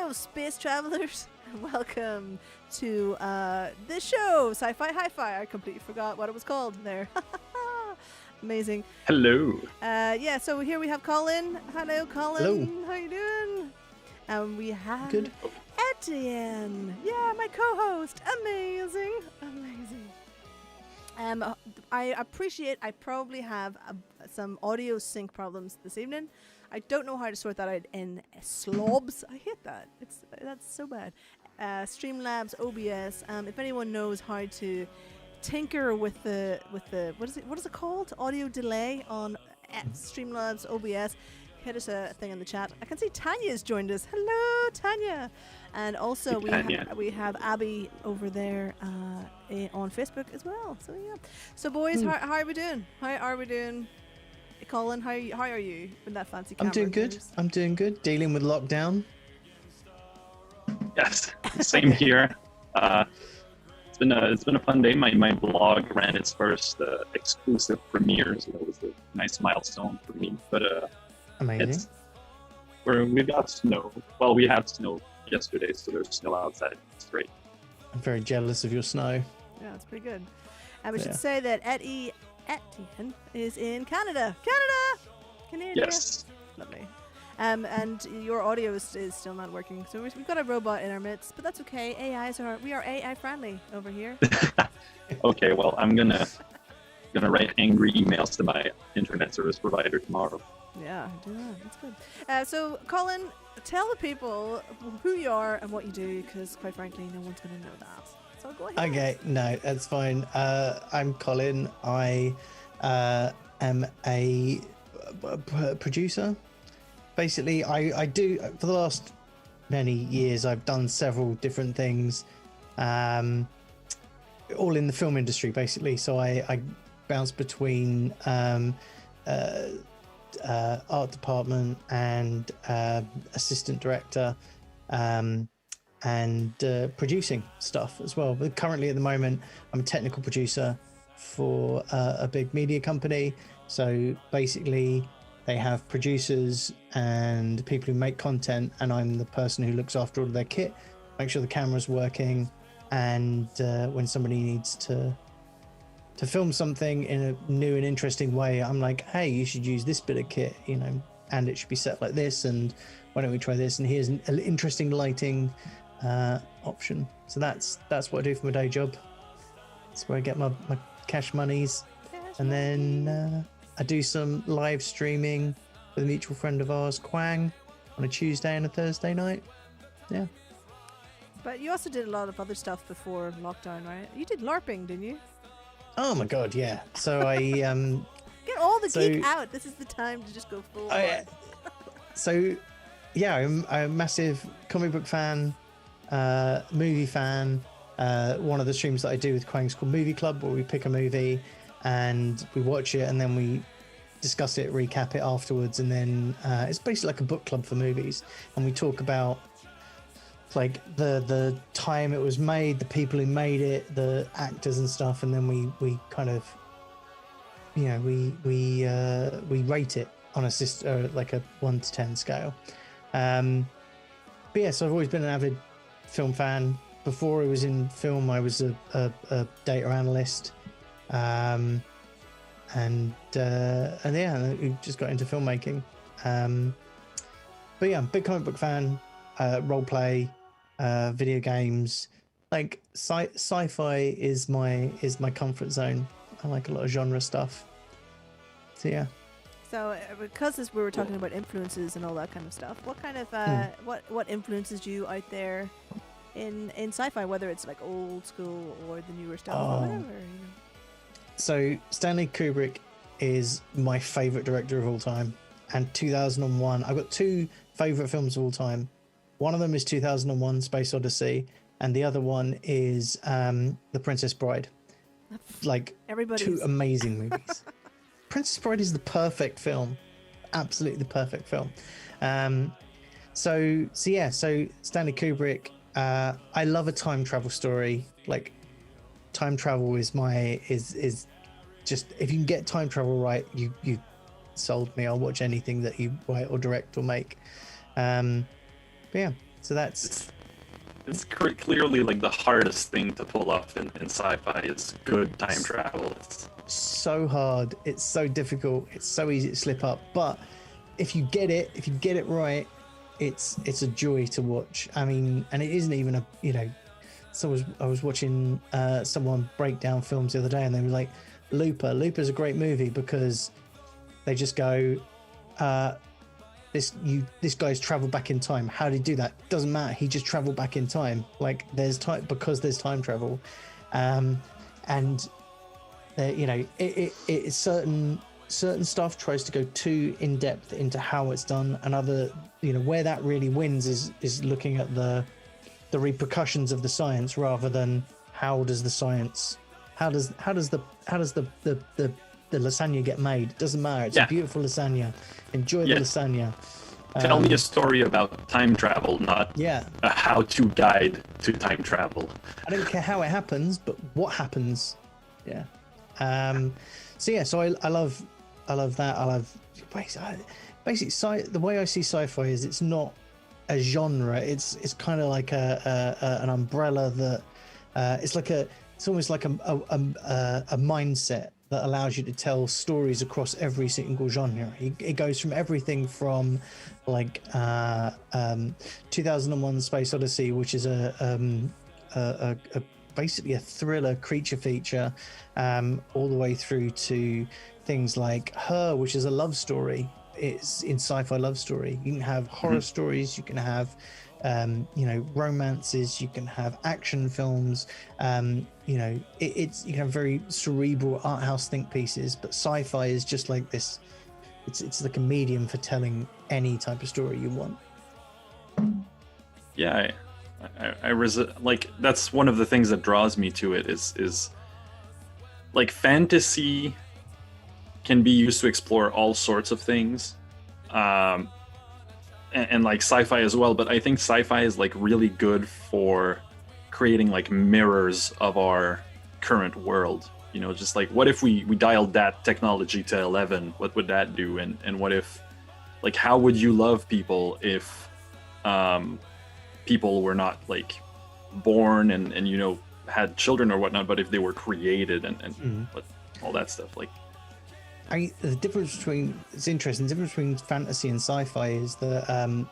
Hello, space travelers. Welcome to the show, Sci Fi Hi Fi. I completely forgot what it was called there. Amazing. Hello. Yeah, so here we have Colin. Hello, Colin. Hello. How you doing? And we have Good. Etienne. Yeah, my co-host. Amazing. I appreciate I probably have some audio sync problems this evening. I don't know how to sort that out in slobs. I hate that. That's so bad. Streamlabs, OBS. If anyone knows how to tinker with the what is it called? Audio delay on Streamlabs, OBS. Hit us a thing in the chat. I can see Tanya's joined us. Hello, Tanya. And also we have Abby over there on Facebook as well. So yeah. So boys, how are we doing? How are we doing? Colin, how are you in that fancy camera? I'm doing good. Dealing with lockdown. Yes, same here. It's been a fun day. My blog ran its first exclusive premiere, so that was a nice milestone for me. But amazing. We've got snow. Well, we had snow yesterday, so there's snow outside. It's great. I'm very jealous of your snow. Yeah, it's pretty good. And we should say that Etienne is in Canada. Canada! Yes. Lovely. And your audio is still not working, so we've got a robot in our midst, but that's okay. We are AI friendly over here. Okay, well, I'm gonna write angry emails to my internet service provider tomorrow. Yeah, do that. That's good. So, Colin, tell the people who you are and what you do, because quite frankly, no one's going to know that. So go ahead. Okay, no, that's fine. I'm Colin. I am a producer. Basically, I do, for the last many years, I've done several different things, all in the film industry, basically. So I bounce between art department and assistant director, and producing stuff as well. But currently at the moment I'm a technical producer for a big media company. So basically they have producers and people who make content, and I'm the person who looks after all of their kit, make sure the camera's working, and when somebody needs to film something in a new and interesting way, I'm like, hey, you should use this bit of kit, and it should be set like this, and why don't we try this, and here's an interesting lighting option. So that's what I do for my day job. That's where I get my cash monies. And then I do some live streaming with a mutual friend of ours, Quang, on a Tuesday and a Thursday night. Yeah. But you also did a lot of other stuff before lockdown, right? You did LARPing, didn't you? Oh my god, yeah. So I get all the geek out. This is the time to just go full on. So yeah, I'm a massive comic book fan, movie fan. One of the streams that I do with Quang is called Movie Club, where we pick a movie and we watch it and then we discuss it, recap it afterwards, and then it's basically like a book club for movies, and we talk about like the time it was made, the people who made it, the actors and stuff, and then we kind of we rate it on a like a 1 to 10 scale. But yeah, so I've always been an avid film fan. Before I was in film, I was a data analyst, and yeah, we just got into filmmaking. But yeah, I'm a big comic book fan, role play, video games. Like sci-fi is my comfort zone. I like a lot of genre stuff. So yeah. So because we were talking about influences and all that kind of stuff, what kind of what influences you out there in sci-fi, whether it's like old school or the newer stuff or whatever? So Stanley Kubrick is my favorite director of all time, and 2001. I've got two favorite films of all time. One of them is 2001: Space Odyssey, and the other one is The Princess Bride. Like two amazing movies. Princess Bride is the perfect film, absolutely the perfect film. So Stanley Kubrick. I love a time travel story. Like time travel is just, if you can get time travel right, you sold me. I'll watch anything that you write or direct or make. But yeah, So that's It's clearly like the hardest thing to pull off in sci-fi is good time travel. It's, so hard. It's so difficult. It's so easy to slip up. But if you get it right, it's a joy to watch. I mean, and it isn't even So I was watching someone break down films the other day, and they were like, Looper's a great movie because they just go, this guy's traveled back in time. How did he do that? Doesn't matter. He just traveled back in time. Like there's time because there's time travel, and it's certain stuff tries to go too in depth into how it's done, and other where that really wins is looking at the repercussions of the science rather than how does the lasagna get made. It doesn't matter. It's a beautiful lasagna. Enjoy the lasagna. Tell me a story about time travel, not a how-to guide to time travel. I don't care how it happens, but what happens. Yeah. So I love that. I love basically the way I see sci-fi is it's not a genre. It's kind of like an umbrella that it's almost like a mindset that allows you to tell stories across every single genre. It goes from everything from like 2001: Space Odyssey, which is basically a thriller creature feature, all the way through to things like Her, which is a love story. It's in sci-fi love story. You can have horror stories, you can have romances, you can have action films, you can have very cerebral art house think pieces, but sci-fi is just like this. It's like a medium for telling any type of story you want. Yeah, like that's one of the things that draws me to it is like fantasy can be used to explore all sorts of things, and like sci-fi as well, but I think sci-fi is like really good for creating like mirrors of our current world. Just like, what if we dialed that technology to 11? What would that do? And what if, like, how would you love people if people were not like born and had children or whatnot, but if they were created and all that stuff? Like, the difference between fantasy and sci-fi is that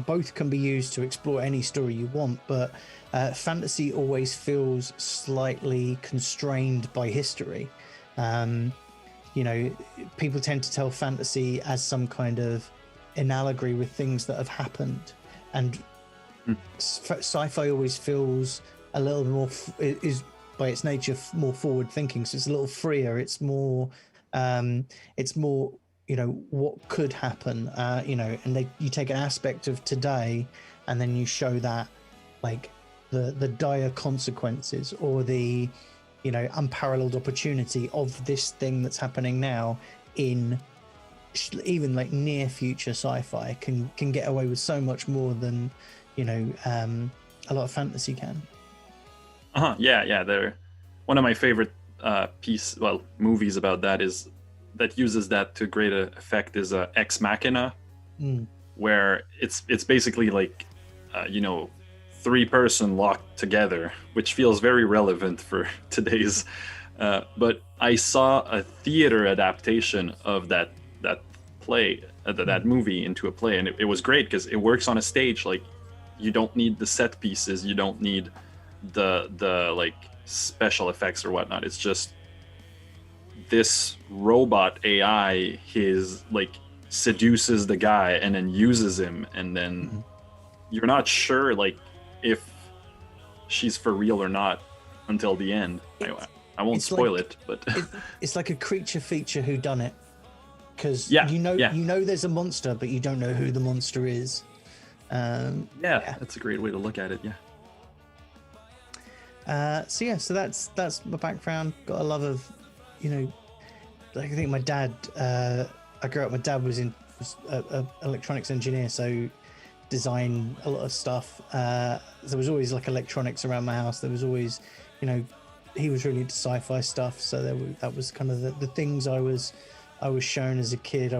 both can be used to explore any story you want, but fantasy always feels slightly constrained by history. People tend to tell fantasy as some kind of analogy with things that have happened, and sci-fi always feels a little more is by its nature more forward thinking, so it's a little freer. It's more what could happen, and you take an aspect of today and then you show that like the dire consequences or the unparalleled opportunity of this thing that's happening now in even like near future sci-fi can get away with so much more than a lot of fantasy can. They're one of my favorite movies about that uses that to great effect is Ex Machina, where it's basically like 3-person locked together, which feels very relevant for today's. But I saw a theater adaptation of that play, that movie into a play, and it was great because it works on a stage. Like, you don't need the set pieces, you don't need the like special effects or whatnot. It's just this robot AI, his like seduces the guy and then uses him, and then you're not sure like if she's for real or not until the end. I won't spoil it, but it's like a creature feature who done it, because you know there's a monster, but you don't know who the monster is. That's a great way to look at it. So that's my background. Got a love of, I think my dad. I grew up. My dad was an electronics engineer, so design a lot of stuff. There was always like electronics around my house. There was always, he was really into sci-fi stuff. So that was kind of the things I was shown as a kid. I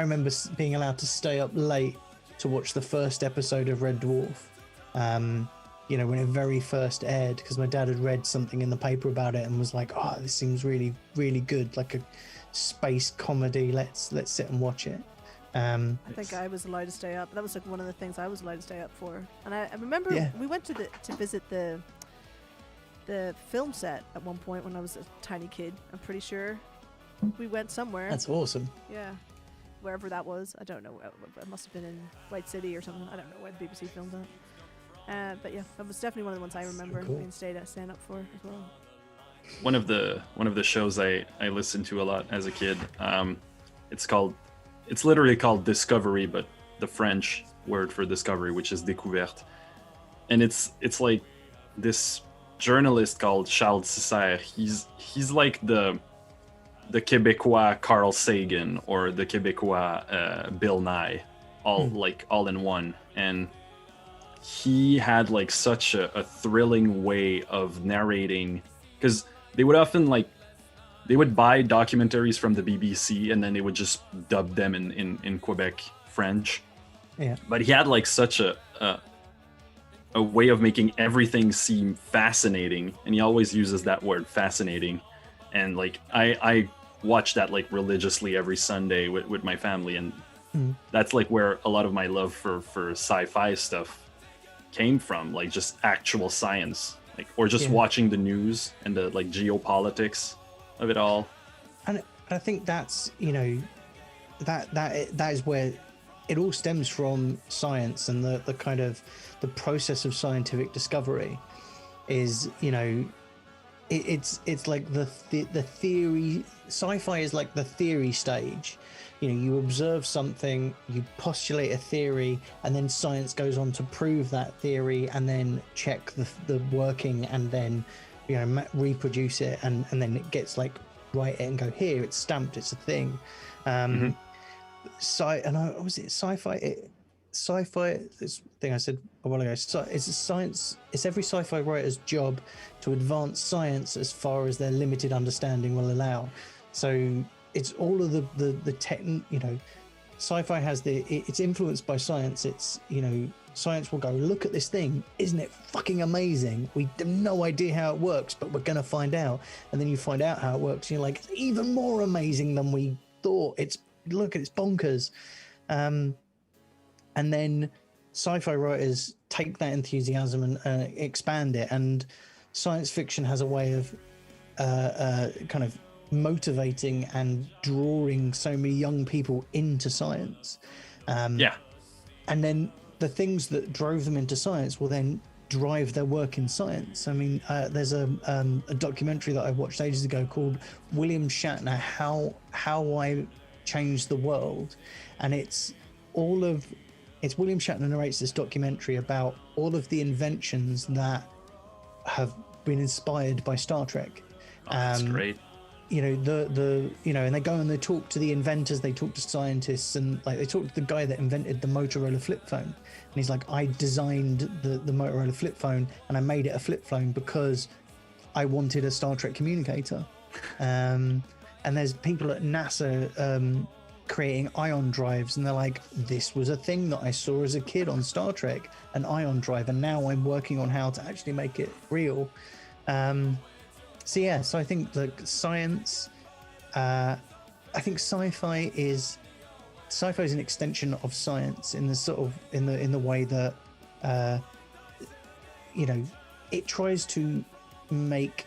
remember being allowed to stay up late to watch the first episode of Red Dwarf. You know, when it very first aired, because my dad had read something in the paper about it and was like, "Oh, this seems really, really good, like a space comedy. Let's sit and watch it." I think I was allowed to stay up. That was like one of the things I was allowed to stay up for. And I remember we went to visit the film set at one point when I was a tiny kid. I'm pretty sure we went somewhere. That's awesome. Yeah, wherever that was. I don't know. It must have been in White City or something. I don't know where the BBC filmed that. But yeah, that was definitely one of the ones I remember being staying up for as well. One of the shows I listened to a lot as a kid. It's literally called Discovery, but the French word for discovery, which is découverte, and it's like this journalist called Charles Césaire. He's like the Québécois Carl Sagan or the Québécois Bill Nye, all in one. And he had like such a thrilling way of narrating, because they would often they would buy documentaries from the BBC and then they would just dub them in Quebec French. Yeah. But he had like such a way of making everything seem fascinating, and he always uses that word, fascinating. And like I watch that like religiously every Sunday with my family, and that's like where a lot of my love for sci-fi stuff came from, like just actual science, like, or just watching the news and the like geopolitics of it all. And I think that's, you know, that is where it all stems from, science and the kind of the process of scientific discovery is, you know, it's like the theory. Sci-fi is like the theory stage. You know, you observe something, you postulate a theory, and then science goes on to prove that theory and then check the working, and then, you know, reproduce it, and then it gets like, write it and go, here, it's stamped, it's a thing. Sci-fi, this thing I said a while ago, it's science. It's every sci-fi writer's job to advance science as far as their limited understanding will allow. So it's all of the tech, you know, sci-fi has it's influenced by science. It's, you know, science will go, look at this thing, isn't it fucking amazing? We have no idea how it works, but we're gonna find out. And then you find out how it works, and you're like, it's even more amazing than we thought. It's bonkers. And then sci-fi writers take that enthusiasm and expand it, and science fiction has a way of kind of motivating and drawing so many young people into science. And then the things that drove them into science will then drive their work in science. I mean, there's a documentary that I watched ages ago called William Shatner, How I Changed the World, and it's William Shatner narrates this documentary about all of the inventions that have been inspired by Star Trek. That's great. You know, and they go and they talk to the inventors, they talk to scientists, and like they talk to the guy that invented the Motorola flip phone, and he's like, I designed the Motorola flip phone, and I made it a flip phone because I wanted a Star Trek communicator. And there's people at NASA creating ion drives, and they're like, this was a thing that I saw as a kid on Star Trek, an ion drive, and now I'm working on how to actually make it real. So I think like science, I think sci-fi is an extension of science in the sort of in the way that you know, it tries to take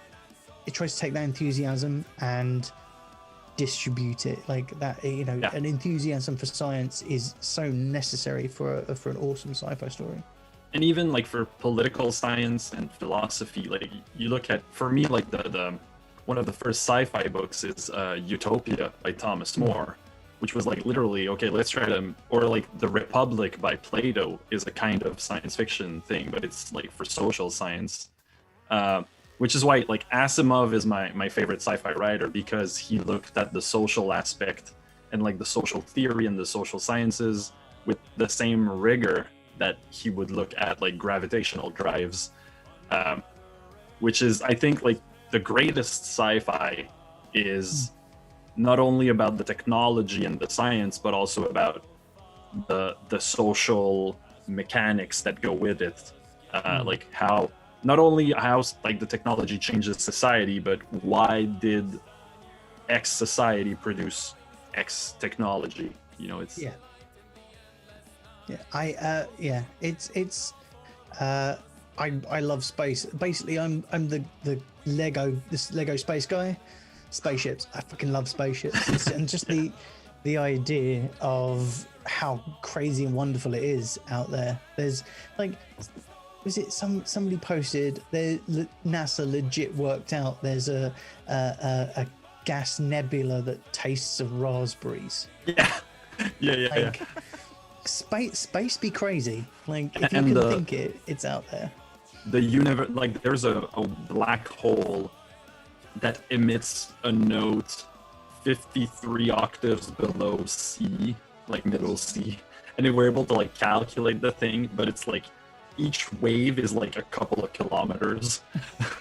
that enthusiasm and distribute it like that. You know, an enthusiasm for science is so necessary for an awesome sci-fi story. And even like for political science and philosophy, like you look at, for me, like the one of the first sci-fi books is Utopia by Thomas More, which was like literally, okay, let's try to, or like The Republic by Plato is a kind of science fiction thing, but it's like for social science, which is why like Asimov is my favorite sci-fi writer, because he looked at the social aspect and like the social theory and the social sciences with the same rigor that he would look at like gravitational drives, which is, I think, like the greatest sci-fi is not only about the technology and the science, but also about the social mechanics that go with it, like how not only how like the technology changes society, but why did X society produce X technology? You know, it's I love space. Basically, I'm the Lego space guy. Spaceships. I fucking love spaceships, and just the idea of how crazy and wonderful it is out there. There's like, was it somebody posted there? NASA legit worked out. There's a gas nebula that tastes of raspberries. Yeah. Space be crazy. Like if you And can think it, it's out there. The universe, like there's a black hole that emits a note 53 octaves below C, like middle C, and then we're able to like calculate the thing, but it's like each wave is like a couple of kilometers.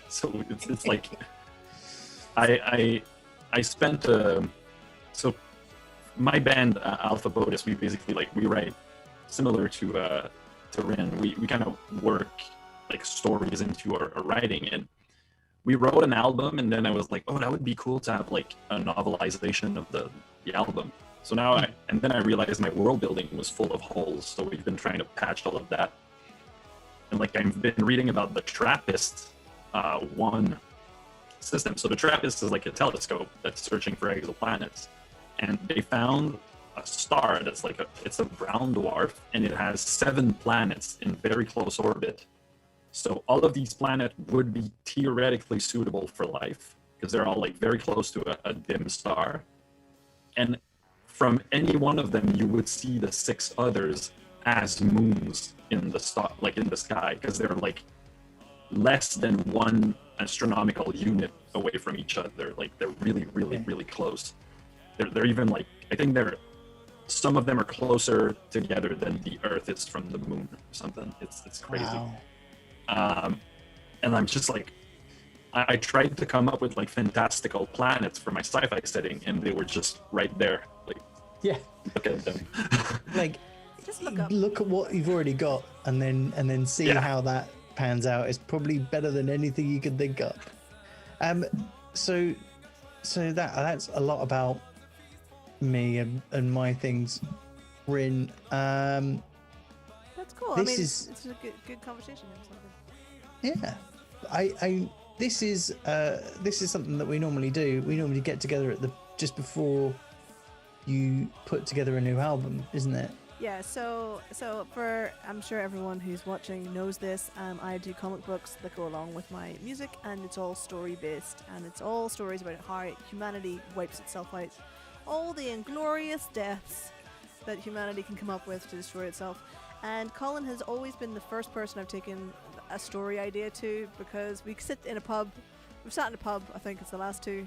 So it's like I spent so my band Alpha Botus, we basically like we write similar to Rin. We kind of work like stories into our writing, and we wrote an album, and then I was like, oh, that would be cool to have like a novelization of the album. So now and then I realized my world building was full of holes, so we've been trying to patch all of that. And like I've been reading about the TRAPPIST 1 system. So the TRAPPIST is like a telescope that's searching for exoplanets, and they found a star that's like it's a brown dwarf, and it has 7 planets in very close orbit. So all of these planets would be theoretically suitable for life because they're all like very close to a dim star. And from any one of them, you would see the 6 others as moons in the star, like in the sky, because they're like less than 1 astronomical unit away from each other. Like they're really close. They're even like, I think some of them are closer together than the Earth is from the moon or something. It's crazy. Wow. And I'm just like, I tried to come up with like fantastical planets for my sci-fi setting, and they were just right there. Like, Yeah. look at them. Like, Just look up. look at what you've already got, and then see how that pans out. Is probably better than anything you could think of. So that's a lot about me and my things. Rin. That's cool. This I mean, is- it's a good conversation. Or something. Yeah, this is something that we normally do. We normally get together just before you put together a new album, isn't it? Yeah, so for, I'm sure everyone who's watching knows this, I do comic books that go along with my music, and it's all story based, and it's all stories about how humanity wipes itself out, all the inglorious deaths that humanity can come up with to destroy itself. And Colin has always been the first person I've taken a story idea to, because we sit in a pub, we've sat in a pub, I think it's the last 2.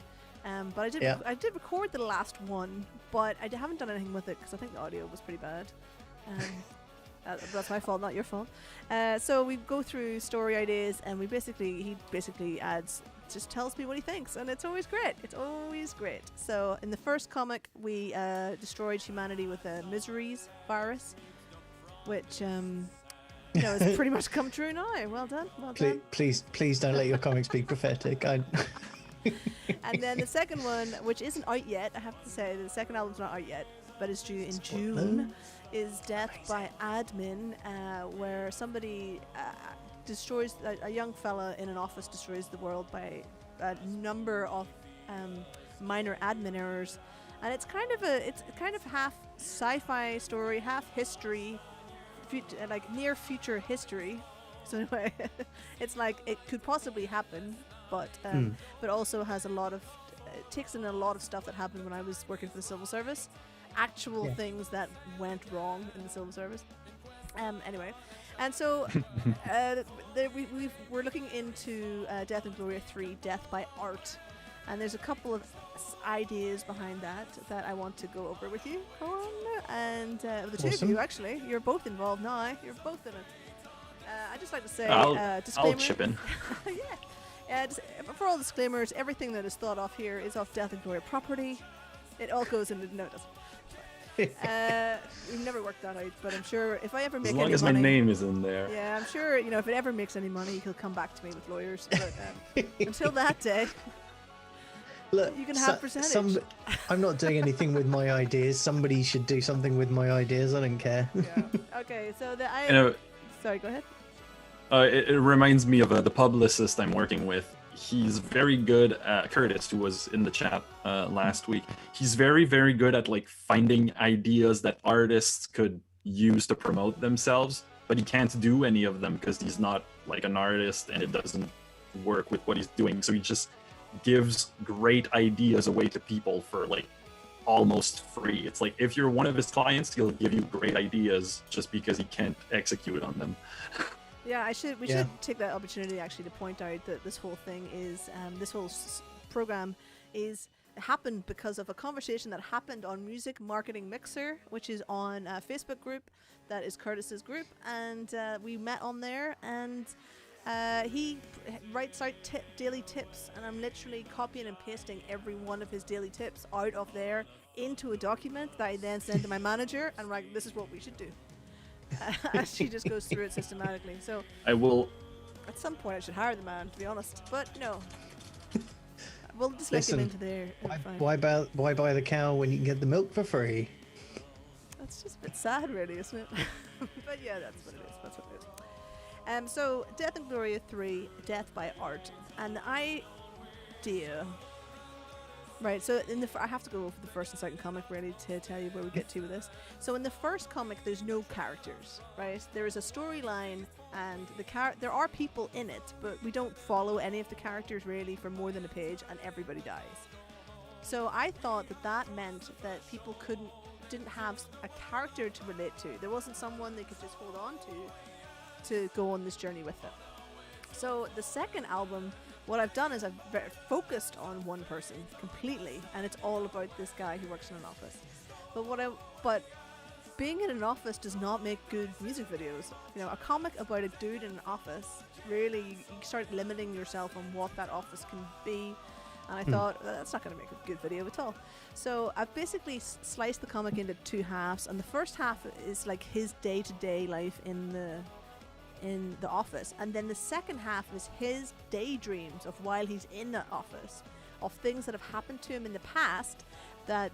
But I did record the last one, but I haven't done anything with it because I think the audio was pretty bad. That's my fault, not your fault. So we go through story ideas, and he basically just tells me what he thinks, and it's always great. It's always great. So in the first comic, we destroyed humanity with a miseries virus, which has pretty much come true now. Well done. Please don't let your comics be prophetic. And then the second one, which isn't out yet, I have to say, the second album's not out yet, but it's due in June, is Death by Admin, where somebody destroys, a young fella in an office destroys the world by a number of minor admin errors. And it's kind of half sci-fi story, half history, like near future history. So anyway, it's like it could possibly happen, but also has a lot of takes in a lot of stuff that happened when I was working for the civil service, actual things that went wrong in the civil service. Anyway, and so we're looking into Death Ingloria III, Death by Art, and there's a couple of ideas behind that I want to go over with you, Colin, and the two of you actually. You're both involved now. You're both in it. I'd just like to say, disclaimer. I'll chip in. For all disclaimers, everything that is thought of here is off Death Ingloria property. It all goes into... No, it doesn't. We've never worked that out, but I'm sure if I ever make As long any as money, my name is in there. yeah, I'm sure if it ever makes any money, he'll come back to me with lawyers. But until that day, Look, you can have percentage. I'm not doing anything with my ideas. Somebody should do something with my ideas. I don't care. Yeah. Okay, so sorry, go ahead. It reminds me of the publicist I'm working with. He's very good at Curtis, who was in the chat last week. He's very, very good at like finding ideas that artists could use to promote themselves, but he can't do any of them because he's not like an artist and it doesn't work with what he's doing. So he just gives great ideas away to people for like almost free. It's like if you're one of his clients, he'll give you great ideas just because he can't execute on them. Yeah, we should take that opportunity actually to point out that this whole thing is, this whole program happened because of a conversation that happened on Music Marketing Mixer, which is on a Facebook group that is Curtis's group, and we met on there, and he writes out daily tips, and I'm literally copying and pasting every one of his daily tips out of there into a document that I then send to my manager, and I'm like, this is what we should do. She just goes through it systematically. So I will. At some point, I should hire the man, to be honest. But no, we'll just let him into there. Why buy the cow when you can get the milk for free? That's just a bit sad, really, isn't it? But yeah, that's what it is. That's what it is. So Death Ingloria III, Death by Art, an idea. Right, so I have to go over the first and second comic really to tell you where we get to with this. So in the first comic, there's no characters, right? There is a storyline, and there are people in it, but we don't follow any of the characters really for more than a page, and everybody dies. So I thought that meant that people didn't have a character to relate to. There wasn't someone they could just hold on to go on this journey with them. So the second album, what I've done is I've focused on one person completely, and it's all about this guy who works in an office. But being in an office does not make good music videos. You know, a comic about a dude in an office, really, you start limiting yourself on what that office can be. And I thought, that's not going to make a good video at all. So I've basically sliced the comic into two halves, and the first half is like his day-to-day life in the office, and then the second half is his daydreams of while he's in the office, of things that have happened to him in the past that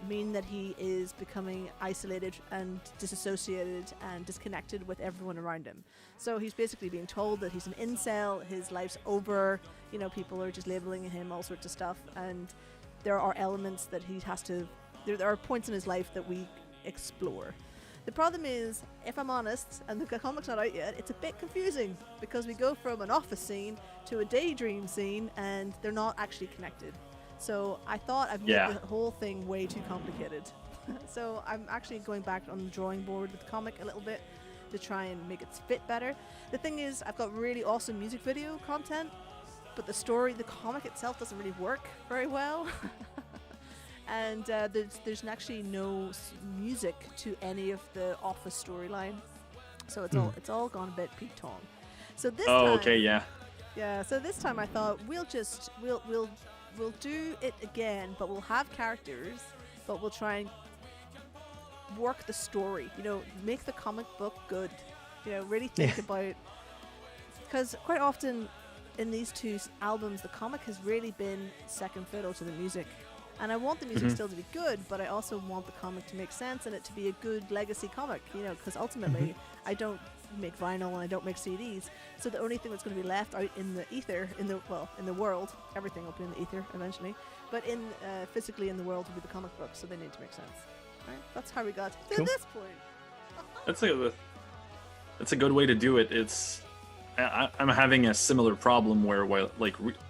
mean that he is becoming isolated and disassociated and disconnected with everyone around him. So he's basically being told that he's an incel, his life's over, you know, people are just labeling him all sorts of stuff, and there are elements that he has to, there are points in his life that we explore. The problem is, if I'm honest, and the comic's not out yet, it's a bit confusing because we go from an office scene to a daydream scene and they're not actually connected. So I thought I've made the whole thing way too complicated. So I'm actually going back on the drawing board with the comic a little bit to try and make it fit better. The thing is, I've got really awesome music video content, but the comic itself doesn't really work very well. And there's actually no music to any of the Office storyline, so it's all gone a bit Pete Tong. So this time, okay, yeah. So this time I thought we'll do it again, but we'll have characters, but we'll try and work the story. You know, make the comic book good. You know, really think about, because quite often in these two albums, the comic has really been second fiddle to the music. And I want the music still to be good, but I also want the comic to make sense and it to be a good legacy comic, you know, because ultimately I don't make vinyl and I don't make CDs. So the only thing that's going to be left out in the ether, in the world, everything will be in the ether eventually, but physically in the world will be the comic book, so they need to make sense. Right? That's how we got to this point. That's a good way to do it. I'm having a similar problem where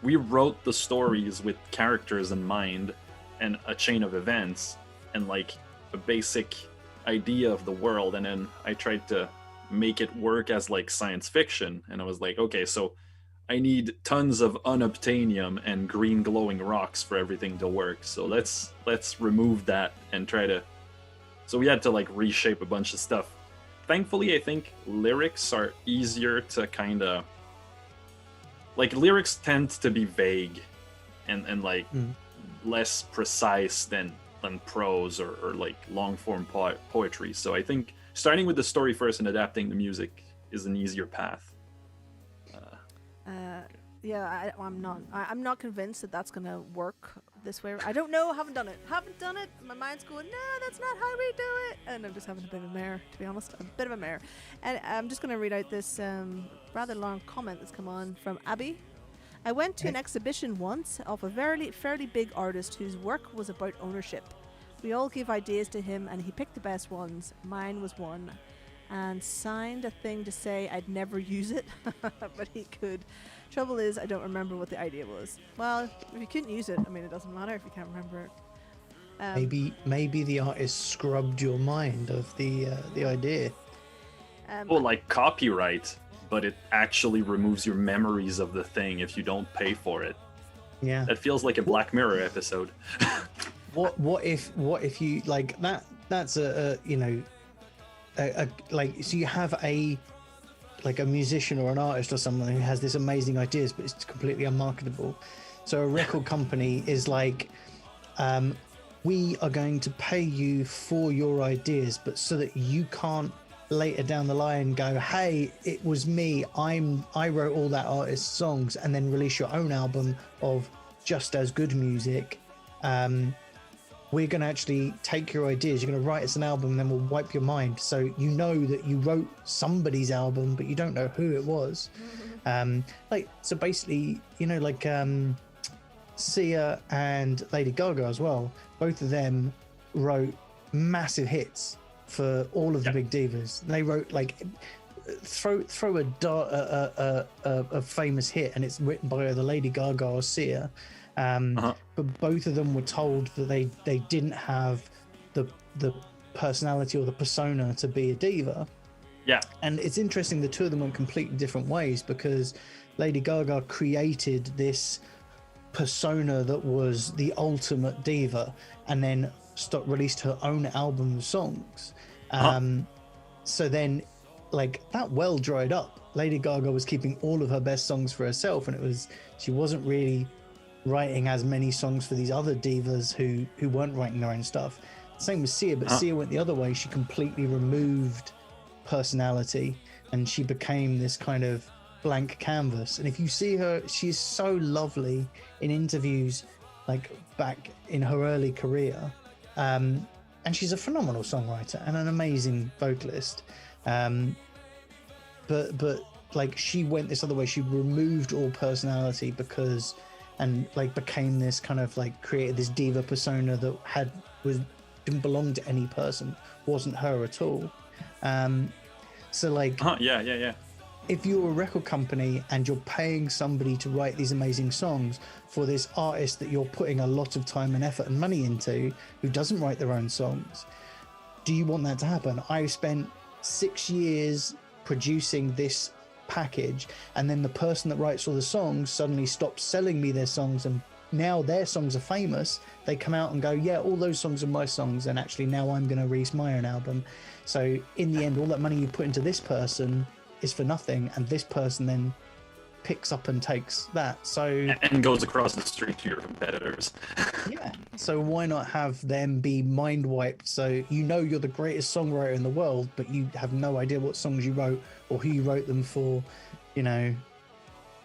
we wrote the stories with characters in mind and a chain of events and like a basic idea of the world, and then I tried to make it work as like science fiction, and I was like, okay, so I need tons of unobtainium and green glowing rocks for everything to work, so let's remove that and try to, so we had to like reshape a bunch of stuff. Thankfully, I think lyrics are easier to kind of, like, lyrics tend to be vague and like less precise than on prose or like long form poetry. So I think starting with the story first and adapting the music is an easier path. Yeah, I'm not convinced that that's gonna work this way. I don't know. Haven't done it. My mind's going, no, that's not how we do it. And I'm just having a bit of a mare, to be honest. A bit of a mare. And I'm just gonna read out this rather long comment that's come on from Abby. I went to an exhibition once of a fairly big artist whose work was about ownership. We all gave ideas to him, and he picked the best ones. Mine was one, and signed a thing to say I'd never use it, but he could. Trouble is, I don't remember what the idea was. Well, if you couldn't use it, I mean, it doesn't matter if you can't remember it. Maybe the artist scrubbed your mind of the idea. Like copyright, but it actually removes your memories of the thing if you don't pay for it. Yeah, that feels like a Black Mirror episode. What if you like that? That's a like, so you have a musician or an artist or someone who has this amazing ideas, but it's completely unmarketable. So a record company is like, we are going to pay you for your ideas, but so that you can't later down the line go, hey, it was me, I wrote all that artist's songs, and then release your own album of just as good music. We're going to actually take your ideas, you're going to write us an album, and then we'll wipe your mind. So you know that you wrote somebody's album, but you don't know who it was. So basically, Sia and Lady Gaga as well, both of them wrote massive hits for all of the big divas. They wrote throw a famous hit and it's written by either Lady Gaga or Sia. But both of them were told that they didn't have the personality or the persona to be a diva. Yeah. And it's interesting, the two of them went completely different ways, because Lady Gaga created this persona that was the ultimate diva and then released her own album of songs. So then that well dried up. Lady Gaga was keeping all of her best songs for herself, and she wasn't really writing as many songs for these other divas who weren't writing their own stuff. Same with Sia, but Sia went the other way. She completely removed personality and she became this kind of blank canvas. And if you see her, she's so lovely in interviews back in her early career, and she's a phenomenal songwriter and an amazing vocalist, but she went this other way. She removed all personality became this kind of created this diva persona that didn't belong to any person, wasn't her at all. If you're a record company and you're paying somebody to write these amazing songs for this artist that you're putting a lot of time and effort and money into, who doesn't write their own songs, do you want that to happen? I spent 6 years producing this package, and then the person that writes all the songs suddenly stops selling me their songs, and now their songs are famous. They come out and go, yeah, all those songs are my songs, and actually now I'm going to release my own album. So in the end, all that money you put into this person is for nothing, and this person then picks up and takes that. And goes across the street to your competitors. Yeah. So why not have them be mind wiped? So you're the greatest songwriter in the world, but you have no idea what songs you wrote or who you wrote them for, but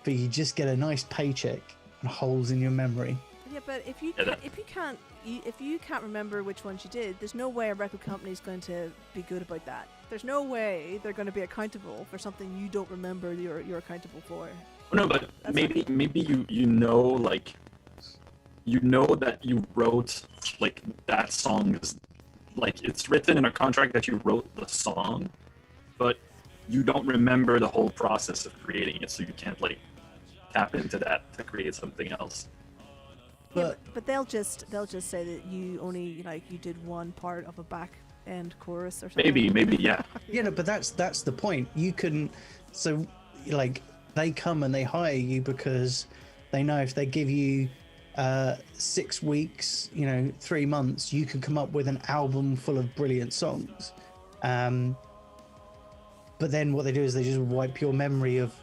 you just get a nice paycheck and holes in your memory. Yeah, but if you can't remember which ones you did, there's no way a record company is going to be good about that. There's no way they're going to be accountable for something you don't remember you're accountable for. No, but maybe you know that you wrote that song is it's written in a contract that you wrote the song, but you don't remember the whole process of creating it, so you can't tap into that to create something else. But they'll just say that you only you did one part of a back end chorus or something. Maybe yeah. Yeah, no, but that's the point. You can, so they come and they hire you because they know if they give you 6 weeks, 3 months, you can come up with an album full of brilliant songs. But then what they do is they just wipe your memory of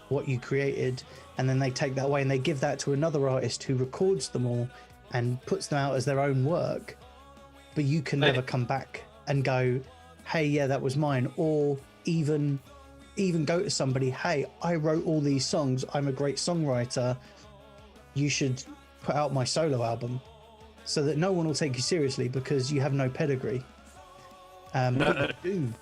what you created, and then they take that away and they give that to another artist who records them all and puts them out as their own work. but you can never come back and go, hey, yeah, that was mine. Or even go to somebody, hey, I wrote all these songs, I'm a great songwriter, you should put out my solo album, so that no one will take you seriously because you have no pedigree. But you do.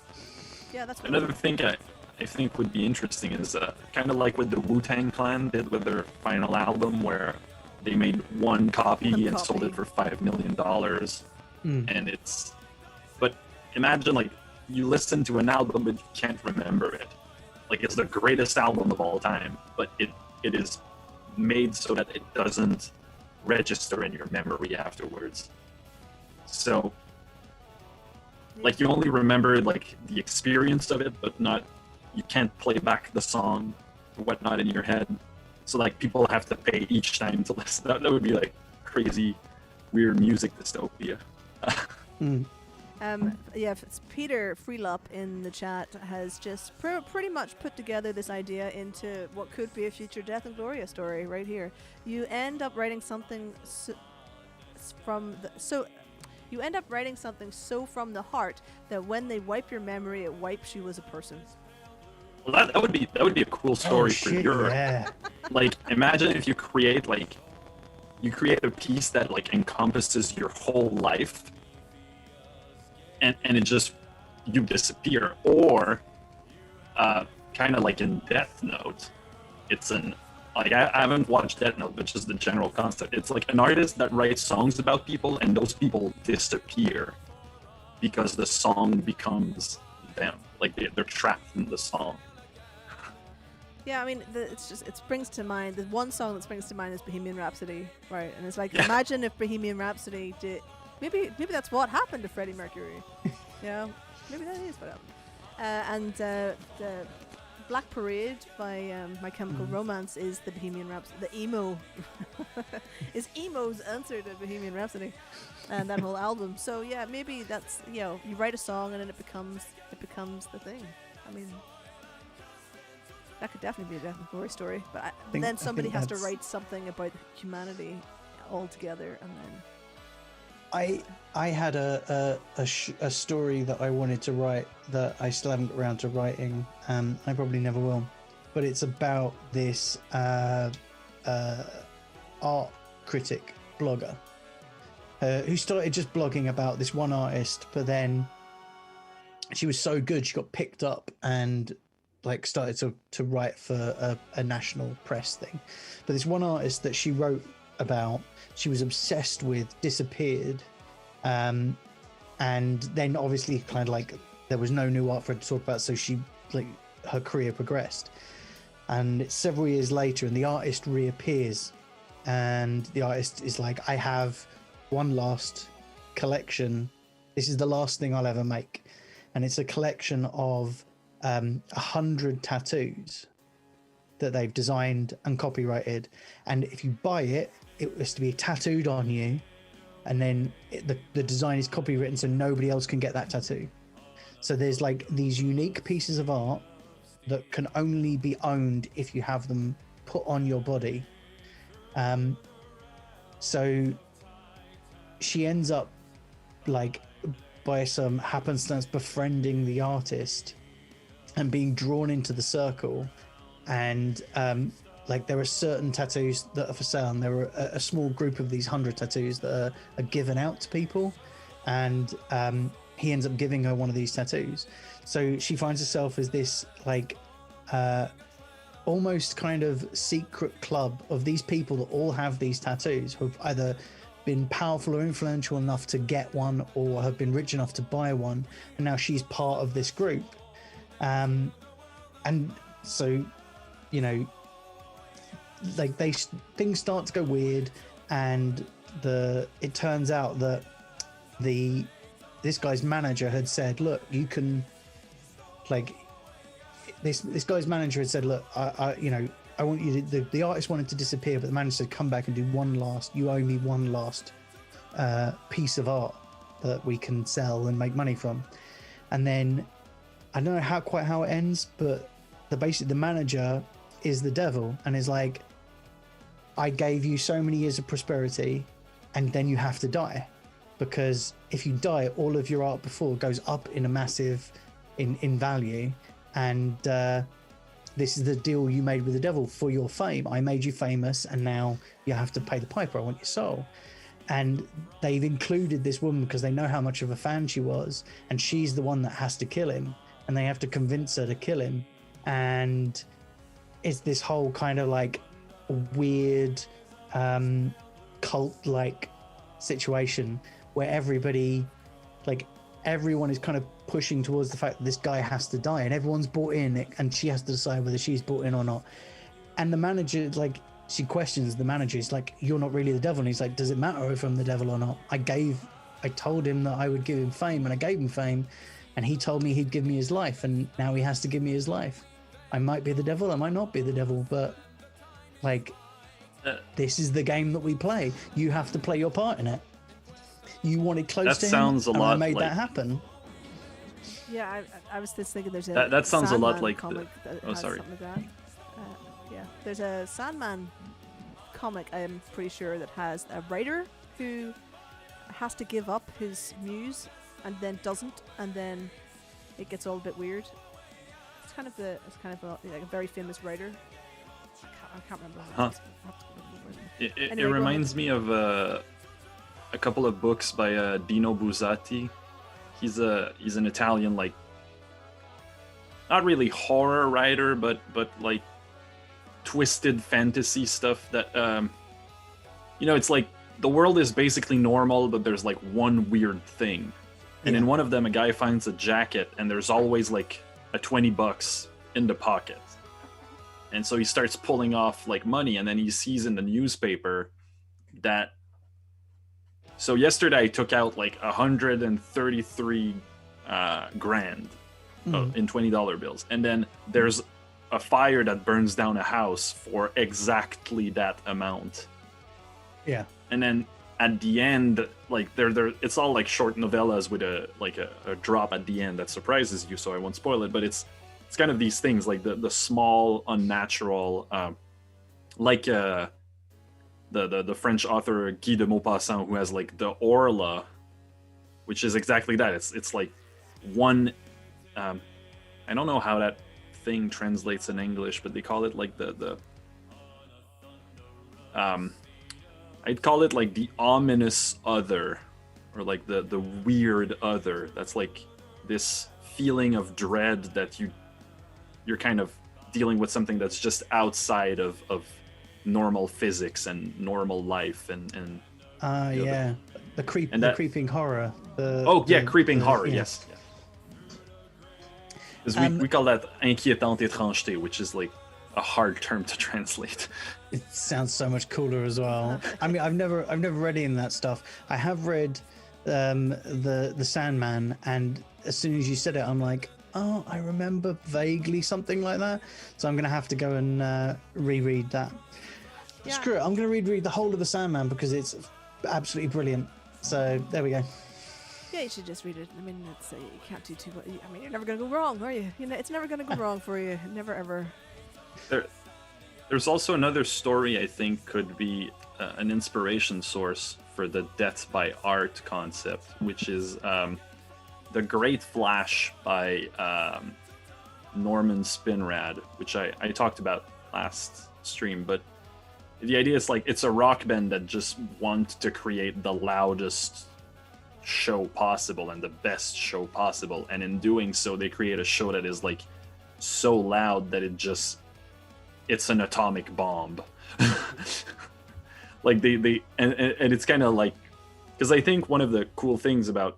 Yeah, that's Another thing I think would be interesting is kind of like what the Wu-Tang Clan did with their final album, where they made one copy and sold it for $5 million. And it's... But imagine, like, you listen to an album but you can't remember it. Like, it's the greatest album of all time, but it is made so that it doesn't register in your memory afterwards. So, like, you only remember, like, the experience of it, but not... You can't play back the song or whatnot in your head. So, like, people have to pay each time to listen. That would be, like, crazy, weird music dystopia. It's Peter Freelop in the chat has just pretty much put together this idea into what could be a future Death Ingloria story right here. You end up writing something from the heart that when they wipe your memory, it wipes you as a person. Well, that would be a cool story for your... Yeah. Like, imagine if you create a piece that, like, encompasses your whole life, and it just, you disappear. Or kind of like in Death Note, it's like, I haven't watched Death Note, but just the general concept. It's like an artist that writes songs about people, and those people disappear because the song becomes them. Like, they're trapped in the song. Yeah, I mean, it springs to mind. The one song that springs to mind is Bohemian Rhapsody, right? And it's like, imagine if Bohemian Rhapsody did. Maybe that's what happened to Freddie Mercury. Maybe that is what happened. And the Black Parade by My Chemical Romance is the Bohemian Rhapsody. The emo is emo's answer to Bohemian Rhapsody, and that whole album. So yeah, maybe that's you write a song and then it becomes the thing. I mean, that could definitely be a Death and Glory story. But then somebody has to write something about humanity altogether, and then. I had a story that I wanted to write that I still haven't got around to writing. I probably never will, but it's about this art critic blogger who started just blogging about this one artist, but then she was so good she got picked up and like started to write for a national press thing. But this one artist that she wrote about, she was obsessed with, disappeared, and then obviously kind of like there was no new art for her to talk about, so she, like, her career progressed, and it's several years later and the artist reappears, and the artist is like, I have one last collection, this is the last thing I'll ever make, and it's a collection of 100 tattoos that they've designed and copyrighted, and if you buy it, it was to be tattooed on you, and then the design is copywritten so nobody else can get that tattoo. So there's like these unique pieces of art that can only be owned if you have them put on your body. So she ends up, like, by some happenstance, befriending the artist and being drawn into the circle, and like there are certain tattoos that are for sale, and there are a small group of these 100 tattoos that are given out to people, and he ends up giving her one of these tattoos. So she finds herself as this, like, almost kind of secret club of these people that all have these tattoos, who've either been powerful or influential enough to get one or have been rich enough to buy one, and now she's part of this group. And so, you know, like things start to go weird, and it turns out that this guy's manager had said, look, you can, like, this guy's manager had said, look, I want you to, the artist wanted to disappear, but the manager said, come back and do you owe me one last piece of art that we can sell and make money from. And then I don't know quite how it ends, but the manager is the devil and is like, I gave you so many years of prosperity and then you have to die. because if you die, all of your art before goes up in a massive in value, and this is the deal you made with the devil for your fame. I made you famous, and now you have to pay the piper. I want your soul. And they've included this woman because they know how much of a fan she was, and she's the one that has to kill him, and they have to convince her to kill him. And it's this whole kind of like weird cult like situation where everyone is kind of pushing towards the fact that this guy has to die, and everyone's bought in, and she has to decide whether she's bought in or not. And the manager, like, she questions the manager. He's like, "You're not really the devil." And he's like, "Does it matter if I'm the devil or not? I told him that I would give him fame, and I gave him fame, and he told me he'd give me his life, and now he has to give me his life. I might be the devil, I might not be the devil, but like, this is the game that we play. You have to play your part in it. You wanted close to him, and I made that happen." Yeah, I was just thinking there's a that sounds Sandman a lot like comic that has sorry. something like that. Yeah, there's a Sandman comic, I'm pretty sure, that has a writer who has to give up his muse and then doesn't, and then it gets all a bit weird. It's kind of like a very famous writer. I can't remember. Huh. It reminds me of a couple of books by Dino Buzzati. He's an Italian, like, not really horror writer, but like twisted fantasy stuff that it's like the world is basically normal, but there's like one weird thing. And in one of them, a guy finds a jacket, and there's always like a $20 in the pocket. And so he starts pulling off like money, and then he sees in the newspaper that. So yesterday I took out like 133 grand in $20 bills, and then there's a fire that burns down a house for exactly that amount. Yeah. And then at the end, like it's all like short novellas with a drop at the end that surprises you. So I won't spoil it, but it's kind of these things like the small unnatural, like the French author Guy de Maupassant, who has like the Orla, which is exactly that. It's like one. I don't know how that thing translates in English, but they call it like I'd call it like the ominous other, or like the weird other. That's like this feeling of dread that you're kind of dealing with something that's just outside of normal physics and normal life and the creeping horror. Creeping horror. Yes. We call that inquiétante étrangeté, which is like a hard term to translate. It sounds so much cooler as well. I mean, I've never read any of that stuff. I have read the Sandman, and as soon as you said it, I'm like, oh, I remember vaguely something like that. So I'm gonna have to go and reread that. Yeah. Screw it, I'm gonna reread the whole of the Sandman because it's absolutely brilliant. So there we go. Yeah, you should just read it. I mean, you can't do too much. I mean, you're never gonna go wrong, are you? You know, it's never gonna go wrong for you. Never ever. There's also another story I think could be an inspiration source for the death by art concept, which is The Great Flash by Norman Spinrad, which I talked about last stream. But the idea is like it's a rock band that just want to create the loudest show possible and the best show possible, and in doing so they create a show that is like so loud that it's an atomic bomb. Like they and it's kind of like, because I think one of the cool things about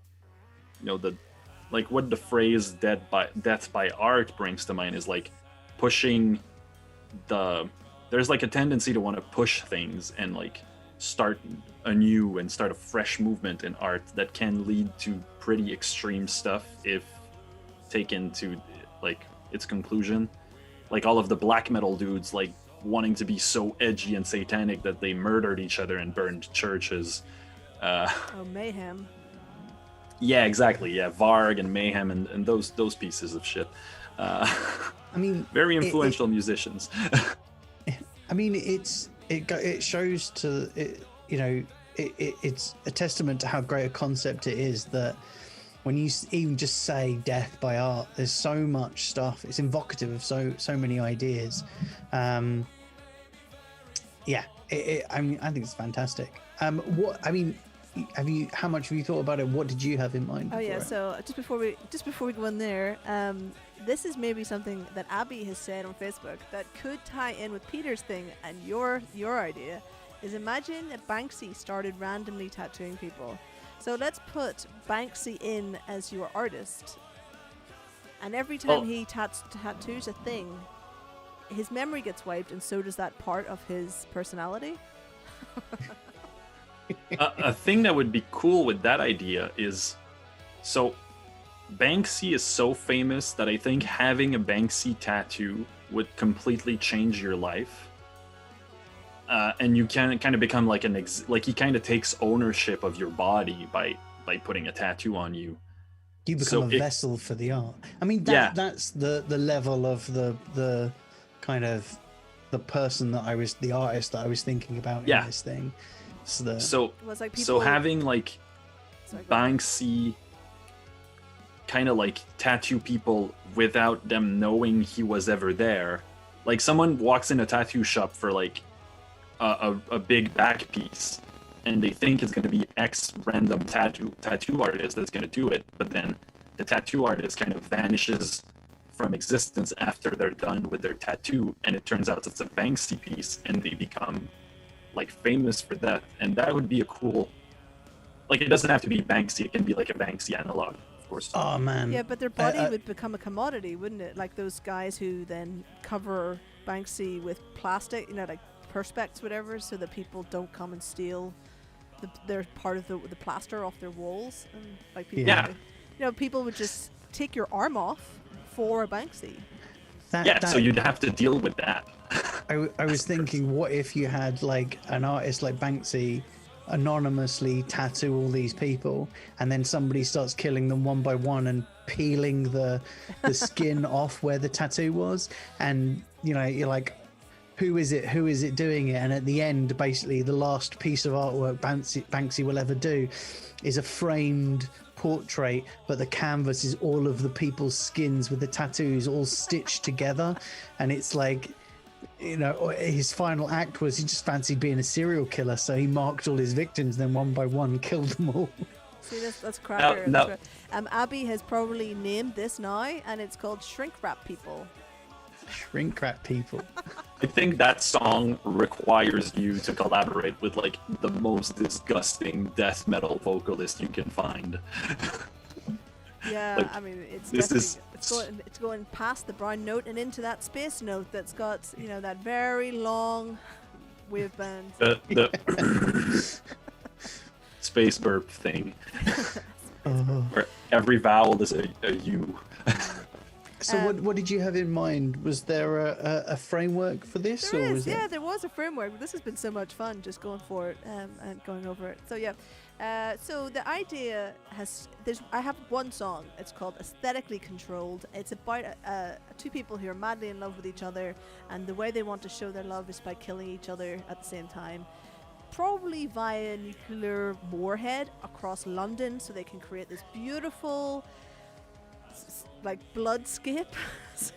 what the phrase death by art brings to mind is like pushing there's like a tendency to want to push things and like start anew and start a fresh movement in art that can lead to pretty extreme stuff if taken to like its conclusion. Like all of the black metal dudes like wanting to be so edgy and satanic that they murdered each other and burned churches. Mayhem. Yeah, exactly. Yeah, Varg and Mayhem and those pieces of shit. I mean, very influential musicians. I mean, it shows to it, it's a testament to how great a concept it is that when you even just say death by art, there's so much stuff. It's evocative of so many ideas. I mean, I think it's fantastic. How much have you thought about it? What did you have in mind? Oh yeah, so just before we go in there, this is maybe something that Abby has said on Facebook that could tie in with Peter's thing and your idea. Is imagine if Banksy started randomly tattooing people. So let's put Banksy in as your artist, and every time he tattoos a thing, his memory gets wiped, and so does that part of his personality. A thing that would be cool with that idea is, so Banksy is so famous that I think having a Banksy tattoo would completely change your life. And you can kind of become like he kind of takes ownership of your body by putting a tattoo on you. You become a vessel for the art. I mean, that's the level of the kind of the person the artist that I was thinking about in this thing. So having like Banksy kind of like tattoo people without them knowing he was ever there. Like someone walks in a tattoo shop for like a big back piece, and they think it's going to be X random tattoo artist that's going to do it, but then the tattoo artist kind of vanishes from existence after they're done with their tattoo, and it turns out it's a Banksy piece, and they become like famous for that. And that would be a cool, like, it doesn't have to be Banksy, it can be like a Banksy analog, of course. Oh man, yeah, but their body would become a commodity, wouldn't it? Like those guys who then cover Banksy with plastic, like perspex, whatever, so that people don't come and steal their part of the plaster off their walls. And like people, people would just take your arm off for a Banksy. So you'd have to deal with that. I was thinking, what if you had like an artist like Banksy anonymously tattoo all these people, and then somebody starts killing them one by one and peeling the skin off where the tattoo was, and you're like, who is it doing it? And at the end, basically the last piece of artwork Banksy will ever do is a framed portrait, but the canvas is all of the people's skins with the tattoos all stitched together. And it's like, his final act was he just fancied being a serial killer, so he marked all his victims, then one by one killed them all. See, that's cracker. No. Abby has probably named this now, and it's called Shrink Wrap People. Shrink Wrap People. I think that song requires you to collaborate with like the most disgusting death metal vocalist you can find. Yeah, like, I mean, it's going past the brown note and into that space note that's got that very long wave band. The space burp thing, where every vowel is a U. So what did you have in mind? Was there a framework for this? There is. There was a framework. This has been so much fun just going for it and going over it. So yeah, so the idea I have one song. It's called Aesthetically Controlled. It's about two people who are madly in love with each other, and the way they want to show their love is by killing each other at the same time. Probably via nuclear warhead across London, so they can create this beautiful like bloodscape.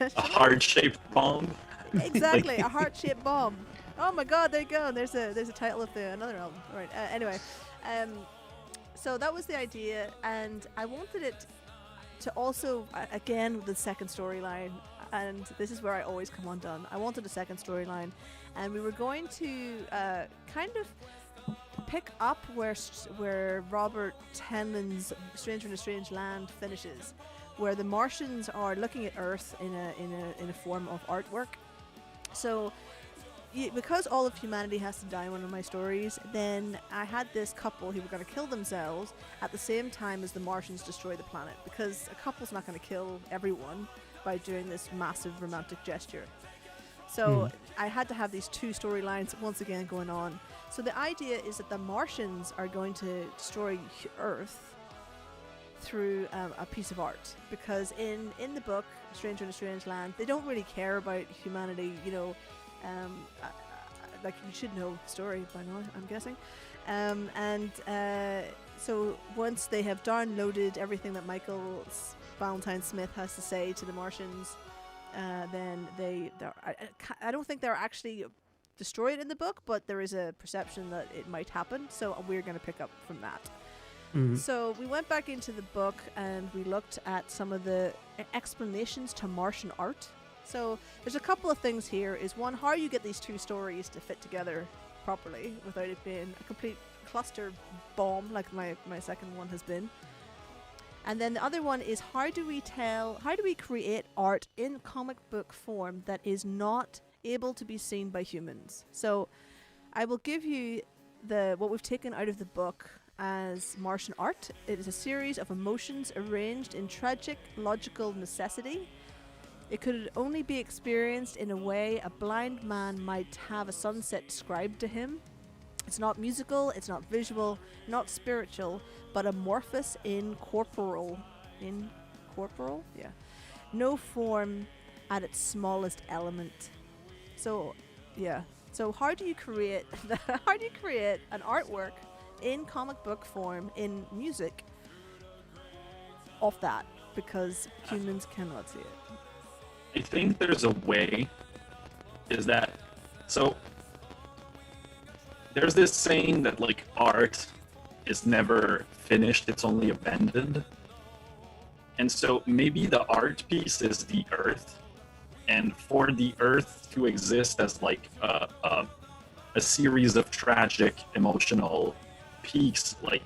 A heart-shaped bomb. Exactly, a heart-shaped bomb. Oh my god, there you go. There's a title of another album. All right. Anyway, so that was the idea, and I wanted it to also, again, with the second storyline, and this is where I always come undone. I wanted a second storyline, and we were going to kind of pick up where Robert Heinlein's Stranger in a Strange Land finishes, where the Martians are looking at Earth in a form of artwork. So because all of humanity has to die in one of my stories, then I had this couple who were going to kill themselves at the same time as the Martians destroy the planet, because a couple's not going to kill everyone by doing this massive romantic gesture. So I had to have these two storylines once again going on. So the idea is that the Martians are going to destroy Earth through a piece of art, because in the book Stranger in a Strange Land, they don't really care about humanity, like you should know the story by now, I'm guessing. So once they have downloaded everything that Michael Valentine Smith has to say to the Martians, then I don't think they're actually destroyed in the book, but there is a perception that it might happen. So we're going to pick up from that. So we went back into the book and we looked at some of the explanations to Martian art. So there's a couple of things here. Is one, how you get these two stories to fit together properly without it being a complete cluster bomb like my second one has been. And then the other one is how do we create art in comic book form that is not able to be seen by humans? So I will give you what we've taken out of the book as Martian art. It is a series of emotions arranged in tragic logical necessity. It could only be experienced in a way a blind man might have a sunset described to him. It's not musical, it's not visual, not spiritual, but amorphous, incorporeal. Incorporeal? Yeah. No form at its smallest element. So, yeah. So how do you create an artwork in comic book form in music of that? Because humans cannot see it. I think there's a way. There's this saying that like art is never finished, it's only abandoned. And so maybe the art piece is the earth, and for the earth to exist as like a series of tragic emotional peaks, like,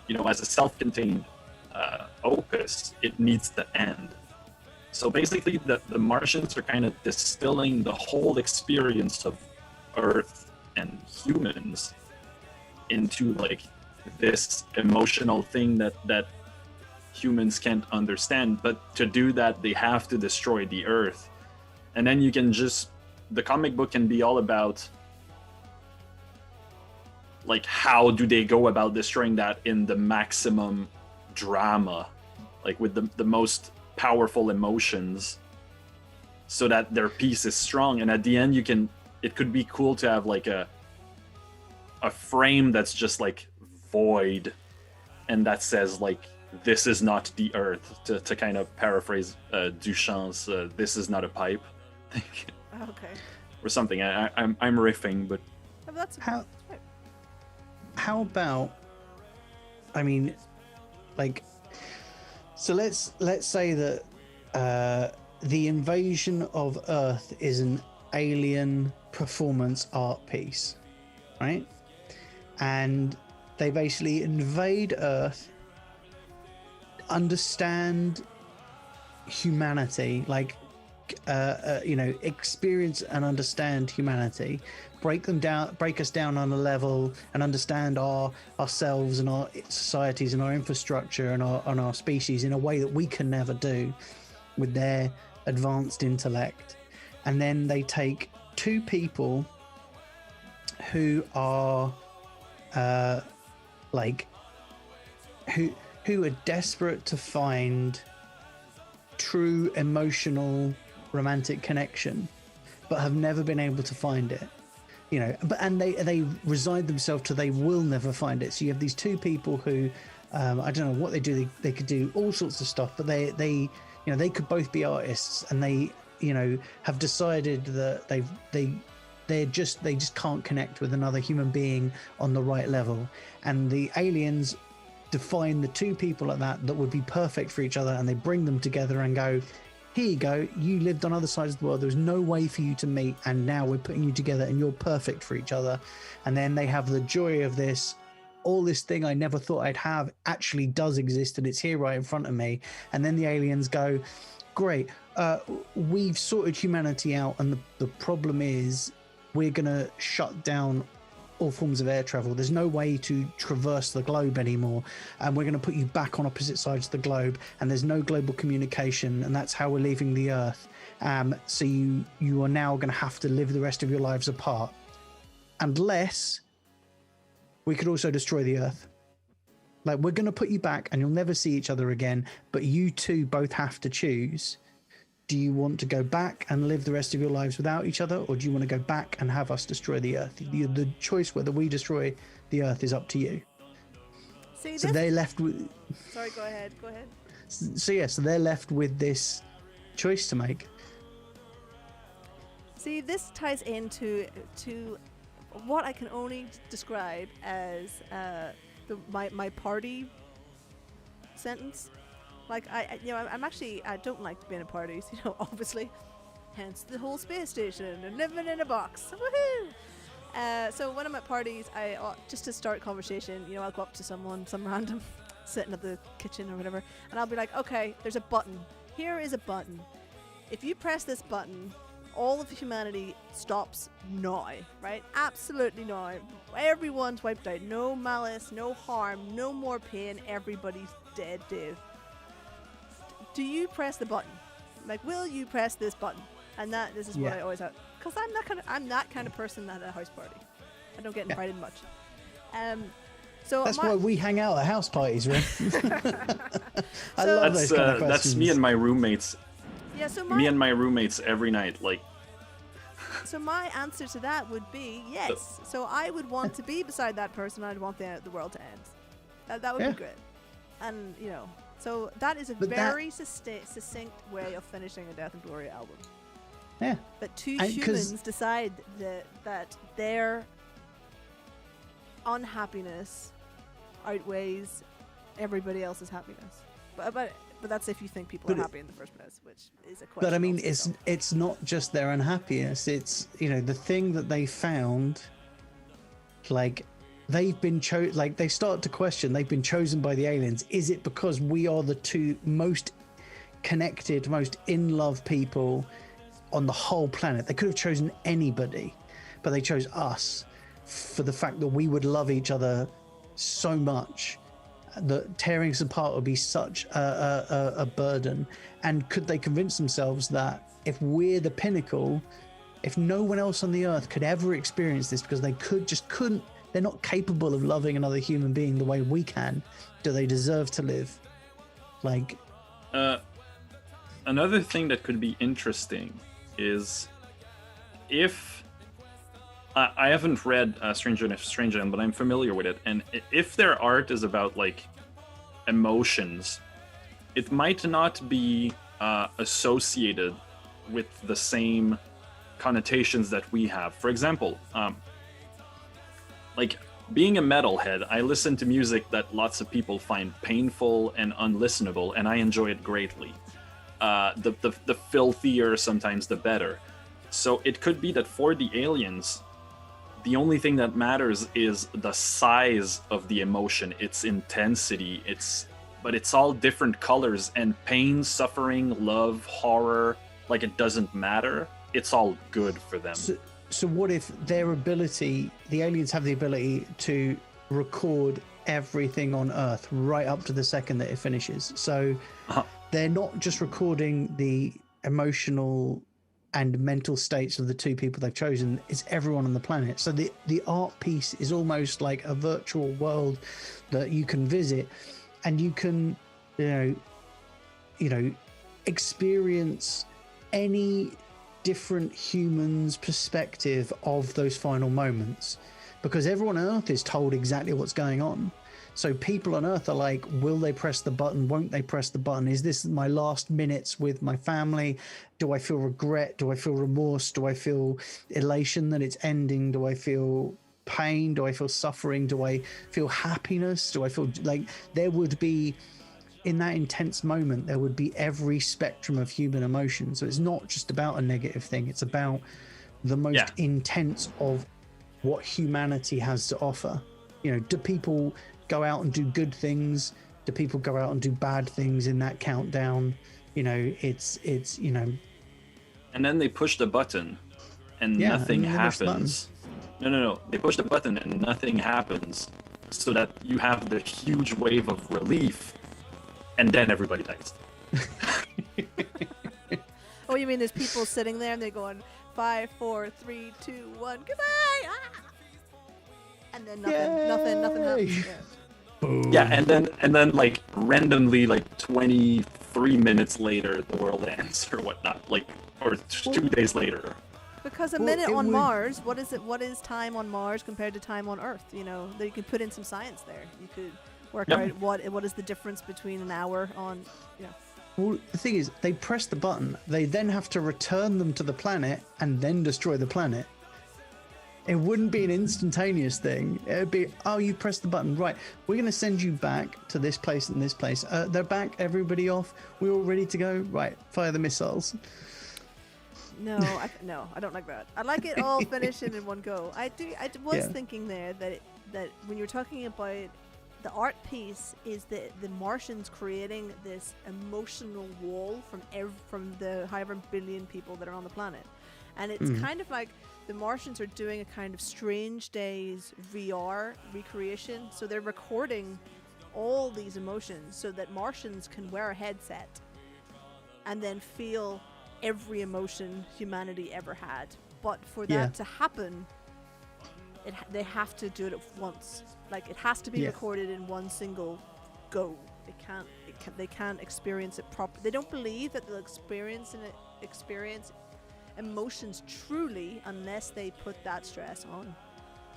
you know, as a self-contained opus, it needs to end. So basically the Martians are kind of distilling the whole experience of earth and humans into like this emotional thing that humans can't understand. But to do that, they have to destroy the earth. And then the comic book can be all about like how do they go about destroying that in the maximum drama, like with the most powerful emotions, so that their piece is strong. And at the end it could be cool to have like a frame that's just like void and that says like, this is not the earth, to kind of paraphrase Duchamp's this is not a pipe thing. Okay. Or something. I'm riffing, but that's how about, I mean, like, so let's say that the invasion of Earth is an alien performance art piece, right? And they basically invade Earth, understand humanity, like experience and understand humanity, break us down on a level, and understand ourselves and our societies and our infrastructure and our species in a way that we can never do with their advanced intellect. And then they take two people who are who are desperate to find true emotional romantic connection, but have never been able to find it, and they resign themselves to they will never find it. So you have these two people who I don't know what they do. They could do all sorts of stuff, but they could both be artists, and they have decided that they just can't connect with another human being on the right level. And the aliens define the two people like that would be perfect for each other, and they bring them together and go, here you go, you lived on other sides of the world, there was no way for you to meet, and now we're putting you together and you're perfect for each other. And then they have the joy of this, all this thing I never thought I'd have actually does exist, and it's here right in front of me. And then the aliens go, great, we've sorted humanity out, and the problem is we're gonna shut down all forms of air travel. There's no way to traverse the globe anymore, and we're going to put you back on opposite sides of the globe, and there's no global communication, and that's how we're leaving the earth. So you are now going to have to live the rest of your lives apart, unless we could also destroy the earth. Like, we're going to put you back and you'll never see each other again, but you two both have to choose do you want to go back and live the rest of your lives without each other, or do you want to go back and have us destroy the Earth? The choice whether we destroy the Earth is up to you. See, So they're left with. Sorry, go ahead. So they're left with this choice to make. See, this ties into what I can only describe as my party sentence. Like I'm actually, I don't like being at parties, obviously, hence the whole space station and living in a box. Woohoo! So when I'm at parties, I just to start conversation, I'll go up to some random sitting at the kitchen or whatever, and I'll be like, okay, there's a button. Here is a button. If you press this button, all of humanity stops now, right? Absolutely now. Everyone's wiped out. No malice, no harm, no more pain. Everybody's dead, Dave. Do you press the button? Like, will you press this button? And this is what I always have. Because I'm that kind of person at a house party. I don't get invited much. So that's why we hang out at house parties, right? I love those kind of questions. That's me and my roommates. Yeah, so me and my roommates every night, like. So my answer to that would be yes. So I would want to be beside that person. I'd want the world to end. That would be great. And so that is a very succinct way of finishing a Death Ingloria album. Yeah. That two humans decide that their unhappiness outweighs everybody else's happiness. But that's if you think people are happy in the first place, which is a question. But I mean, it's not just their unhappiness. It's the thing that they found. Like they've been like they start to question. They've been chosen by the aliens. Is it because we are the two most connected, most in love people on the whole planet? They could have chosen anybody, but they chose us for the fact that we would love each other so much that tearing us apart would be such a burden. And could they convince themselves that if we're the pinnacle, if no one else on the earth could ever experience this because they couldn't, they're not capable of loving another human being the way we can, do they deserve to live? Like another thing that could be interesting is if I haven't read Stranger, but I'm familiar with it. And if their art is about like emotions, it might not be associated with the same connotations that we have. For example, like being a metalhead, I listen to music that lots of people find painful and unlistenable, and I enjoy it greatly. The filthier sometimes the better. So it could be that for the aliens, the only thing that matters is the size of the emotion, its intensity, but it's all different colors, and pain, suffering, love, horror, like it doesn't matter. It's all good for them. So what if their ability, the aliens have the ability to record everything on Earth right up to the second that it finishes? So they're not just recording the emotional and mental states of the two people they've chosen, it's everyone on the planet. So the art piece is almost like a virtual world that you can visit, and you can experience any different human's perspective of those final moments, because everyone on Earth is told exactly what's going on. So people on Earth are like, will they press the button? Won't they press the button? Is this my last minutes with my family? Do I feel regret? Do I feel remorse? Do I feel elation that it's ending? Do I feel pain? Do I feel suffering? Do I feel happiness? Do I feel like there would be, in that intense moment, there would be every spectrum of human emotion. So it's not just about a negative thing. It's about the most intense of what humanity has to offer. Do people go out and do good things? Do people go out and do bad things in that countdown? It's and then they push the button and nothing happens. No, they push the button and nothing happens, so that you have the huge wave of relief, and then everybody dies. Oh, you mean there's people sitting there and they're going 5, 4, 3, 2, 1, goodbye, and then nothing happens. Yeah, and then like randomly, like 20 3 minutes later the world ends or whatnot, like, or 2 days later. Because a Well, minute it on would- Mars, what is it? What is time on Mars compared to time on Earth? You know, that you could put in some science there. You could work Yep. out what is the difference between an hour on, you know. Well, the thing is, they press the button. They then have to return them to the planet and then destroy the planet. It wouldn't be an instantaneous thing. It would be, oh, you press the button. Right, we're going to send you back to this place and this place. They're back, everybody off. We're all ready to go. Right, fire the missiles. No, I don't like that. I like it all finishing in one go. I was Yeah. thinking there that when you're talking about the art piece, is the Martians creating this emotional wall from the however billion people that are on the planet, and it's kind of like the Martians are doing a kind of Strange Days VR recreation. So they're recording all these emotions so that Martians can wear a headset and then feel every emotion humanity ever had. But for that to happen, they have to do it at once. Like, it has to be recorded in one single go. They can't experience it properly. They don't believe that they'll experience emotions truly unless they put that stress on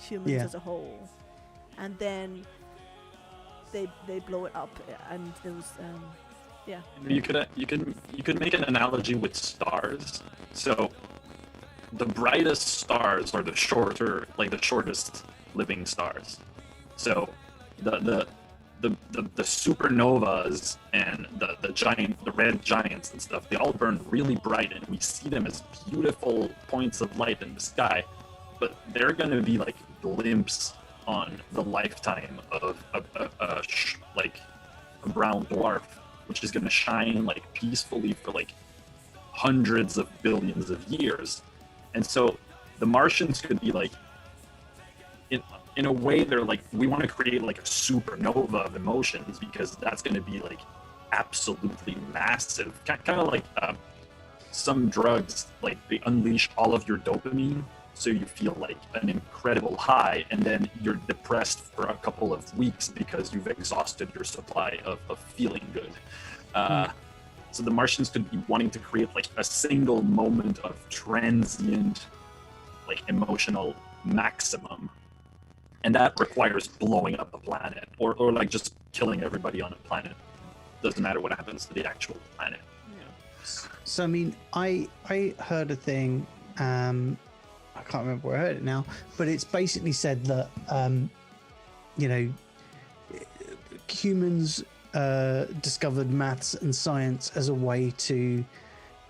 humans as a whole. And then they blow it up, and those You could make an analogy with stars. So the brightest stars are the shortest living stars. So the supernovas and the red giants and stuff, they all burn really bright, and we see them as beautiful points of light in the sky. But they're going to be like glimpses on the lifetime of like a brown dwarf, which is going to shine like peacefully for like hundreds of billions of years. And so the Martians could be like, in a way, they're like, we want to create like a supernova of emotions, because that's going to be like absolutely massive. Kind of like some drugs, like they unleash all of your dopamine, so you feel like an incredible high, and then you're depressed for a couple of weeks because you've exhausted your supply of feeling good. So the Martians could be wanting to create like a single moment of transient, like emotional maximum, and that requires blowing up the planet, or like just killing everybody on a planet. Doesn't matter what happens to the actual planet. So I mean, I heard a thing. I can't remember where I heard it now, but it's basically said that humans discovered maths and science as a way to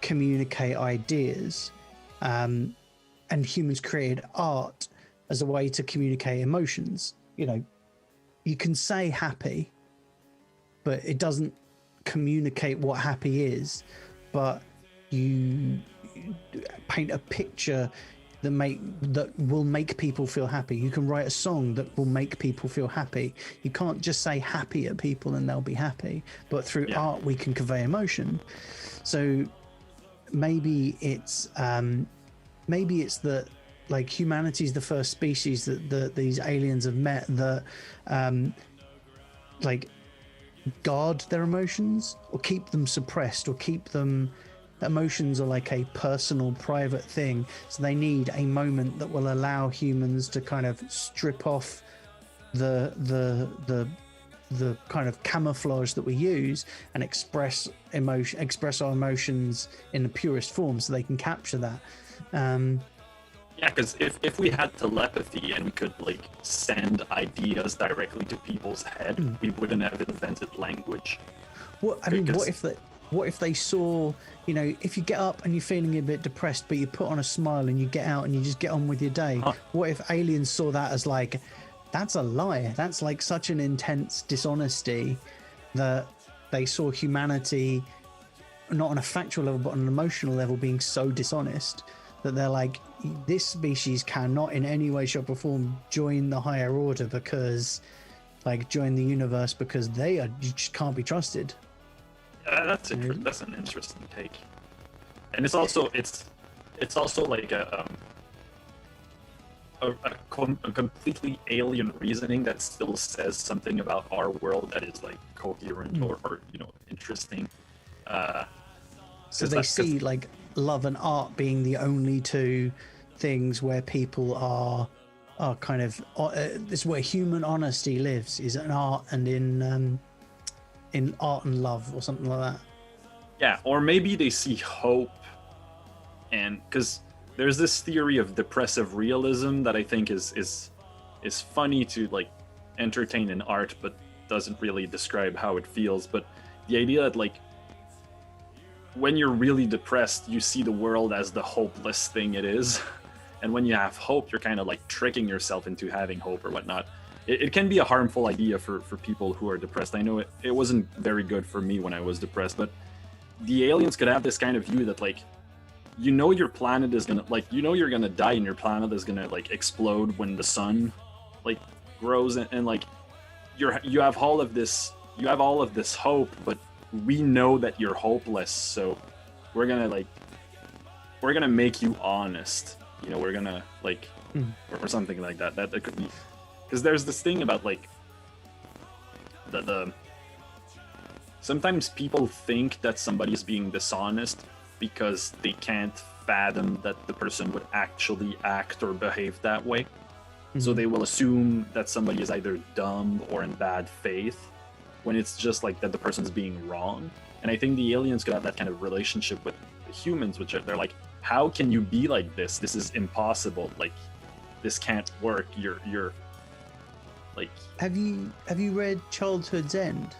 communicate ideas, and humans created art as a way to communicate emotions. You know, you can say happy, but it doesn't communicate what happy is. But you paint a picture that will make people feel happy. You can write a song that will make people feel happy. You can't just say happy at people and they'll be happy. But through art, we can convey emotion. So maybe it's that like humanity's the first species that these aliens have met that like guard their emotions, or keep them suppressed, or keep them. Emotions are like a personal, private thing, so they need a moment that will allow humans to kind of strip off the kind of camouflage that we use and express our emotions in the purest form, so they can capture that. Yeah, because if we had telepathy and we could like send ideas directly to people's head, we wouldn't have invented language. What if they saw, you know, if you get up and you're feeling a bit depressed, but you put on a smile and you get out and you just get on with your day? What if aliens saw that as like, that's a lie? That's like such an intense dishonesty that they saw humanity, not on a factual level, but on an emotional level, being so dishonest that they're like, this species cannot in any way, shape, or form join the higher order, because, like, join the universe, because you just can't be trusted. That's an interesting take, and it's also like a completely alien reasoning that still says something about our world that is like coherent or interesting. So they see like love and art being the only two things where people are kind of this is where human honesty lives, is in art and in art and love or something like that. Yeah, or maybe they see hope, and because there's this theory of depressive realism that I think is funny to like entertain in art, but doesn't really describe how it feels. But the idea that like when you're really depressed, you see the world as the hopeless thing it is, and when you have hope, you're kind of like tricking yourself into having hope or whatnot. It can be a harmful idea for people who are depressed. I know it wasn't very good for me when I was depressed, but the aliens could have this kind of view that like, you know, your planet is gonna like, you know, you're gonna die and your planet is gonna like explode when the sun like grows, and like you have all of this hope, but we know that you're hopeless, so we're gonna make you honest, you know, we're gonna like or something like that could be, because there's this thing about like the sometimes people think that somebody is being dishonest because they can't fathom that the person would actually act or behave that way. So they will assume that somebody is either dumb or in bad faith, when it's just like that the person's being wrong. And I think the aliens could have that kind of relationship with the humans, which they're like, how can you be like this? This is impossible. Like, this can't work. You're like. Have you read Childhood's End?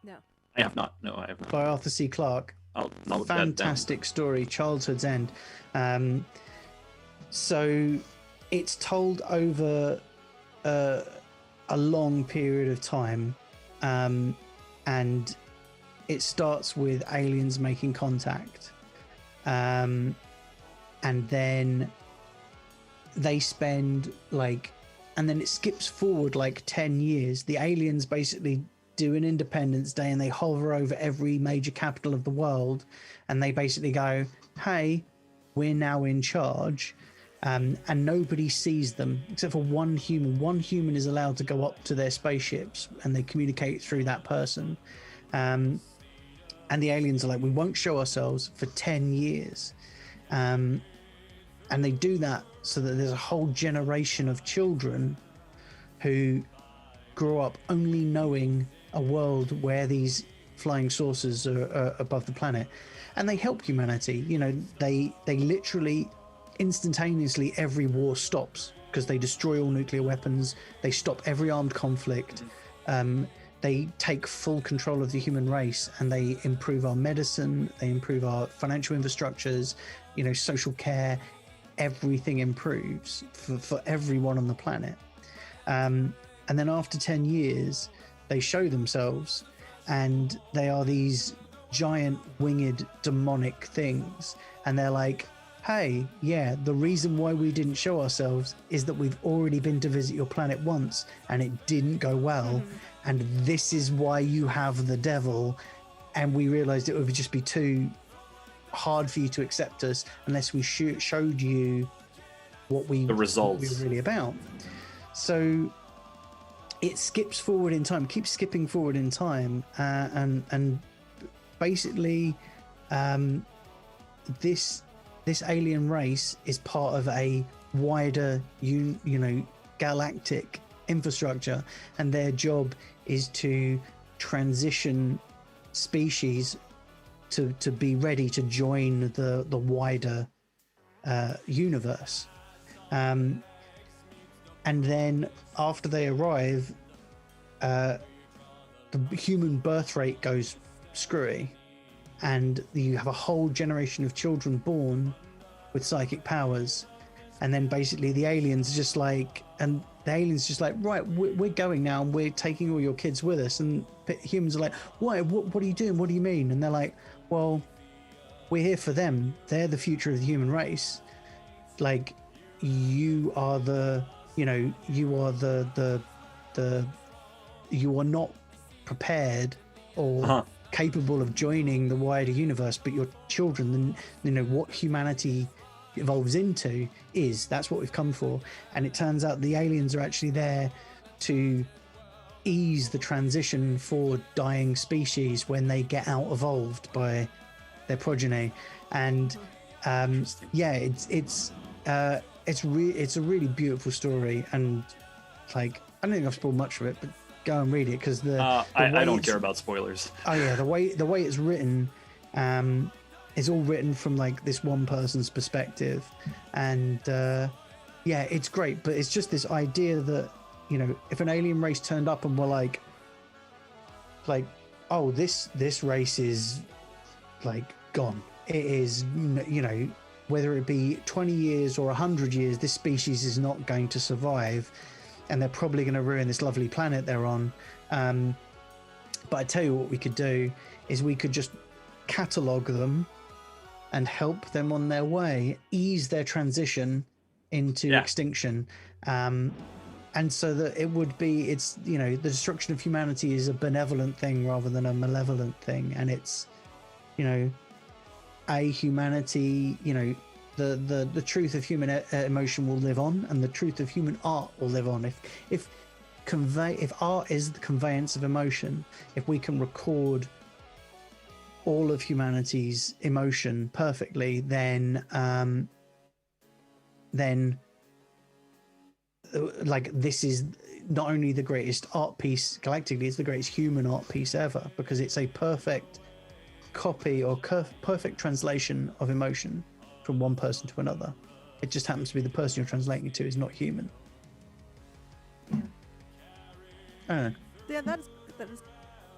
No. I have not. No, I have not. By Arthur C. Clarke. I'll note Fantastic story, Childhood's End. So it's told over a long period of time, and it starts with aliens making contact, and then they spend like, and then it skips forward like 10 years. The aliens basically do an Independence Day and they hover over every major capital of the world, and they basically go, hey, we're now in charge. And nobody sees them except for one human. One human is allowed to go up to their spaceships and they communicate through that person. And the aliens are like, we won't show ourselves for 10 years. And they do that so that there's a whole generation of children who grow up only knowing a world where these flying saucers are above the planet. And they help humanity. You know, they literally instantaneously every war stops because they destroy all nuclear weapons. They stop every armed conflict. They take full control of the human race, and they improve our medicine. They improve our financial infrastructures, you know, social care. Everything improves for everyone on the planet. And then after 10 years, they show themselves, and they are these giant winged demonic things. And they're like, hey, yeah, the reason why we didn't show ourselves is that we've already been to visit your planet once and it didn't go well. And this is why you have the devil. And we realized it would just be too hard for you to accept us unless we showed you what the results what we were really about. So it skips forward in time, keeps skipping forward in time. And basically this alien race is part of a wider, you know, galactic infrastructure, and their job is to transition species to be ready to join the wider universe. And then after they arrive, the human birth rate goes screwy. And you have a whole generation of children born with psychic powers. And then basically the aliens just like, right, we're going now and we're taking all your kids with us. And humans are like, why? What are you doing? What do you mean? And they're like, well, we're here for them. They're the future of the human race. Like, you are the, you know, you are you are not prepared or capable of joining the wider universe, but your children, then, you know, what humanity evolves into that's what we've come for. And it turns out the aliens are actually there to ease the transition for dying species when they get out evolved by their progeny. And yeah, it's a really beautiful story. And like, I don't think I've spoiled much of it, but go and read it, because I don't care about spoilers. Oh yeah, the way it's written, is all written from like this one person's perspective, and yeah, it's great. But it's just this idea that, you know, if an alien race turned up and were like, oh, this race is like gone. It is, you know, whether it be 20 years or 100 years, this species is not going to survive, and they're probably going to ruin this lovely planet they're on. But I tell you what we could do is we could just catalogue them and help them on their way, ease their transition into extinction. And so that it would be, it's, you know, the destruction of humanity is a benevolent thing rather than a malevolent thing. And it's, you know, humanity, you know, the truth of human emotion will live on, and the truth of human art will live on. If art is the conveyance of emotion, if we can record all of humanity's emotion perfectly, then like, this is not only the greatest art piece galactically, it's the greatest human art piece ever, because it's a perfect copy or perfect translation of emotion from one person to another. It just happens to be the person you're translating it to is not human. Yeah, that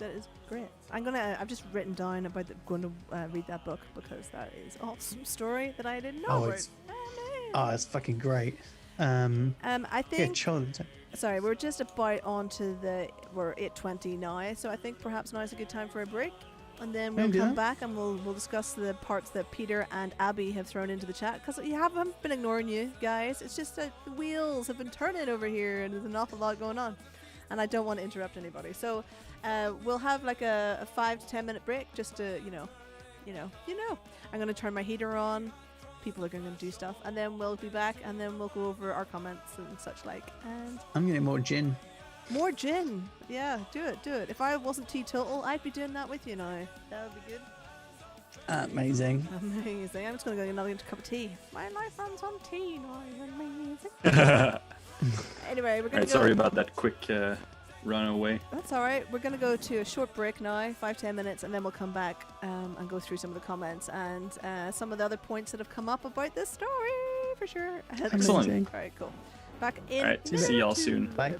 is great. I've just written down about going to read that book, because that is an awesome story that I didn't know about. It's fucking great. I think. Yeah, sorry, we're just about we're 8:20 now, so I think perhaps now is a good time for a break, and then we'll come back and we'll discuss the parts that Peter and Abby have thrown into the chat, because I haven't been ignoring you guys. It's just that the wheels have been turning over here, and there's an awful lot going on, and I don't want to interrupt anybody. So we'll have like a 5 to 10 minute break, just to you know. I'm gonna turn my heater on. People are going to do stuff, and then we'll be back, and then we'll go over our comments and such like. And I'm getting more gin. More gin, yeah, do it. If I wasn't teetotal, I'd be doing that with you now. That would be good. Amazing. I'm just going to go get another cup of tea. My life runs on tea now. Amazing. Anyway, we're going to go. Sorry about that quick run away. That's all right. We're going to go to a short break now, 5-10 minutes, and then we'll come back and go through some of the comments and some of the other points that have come up about this story, for sure. Excellent. All right, cool. Back in. All right, see y'all soon. Bye.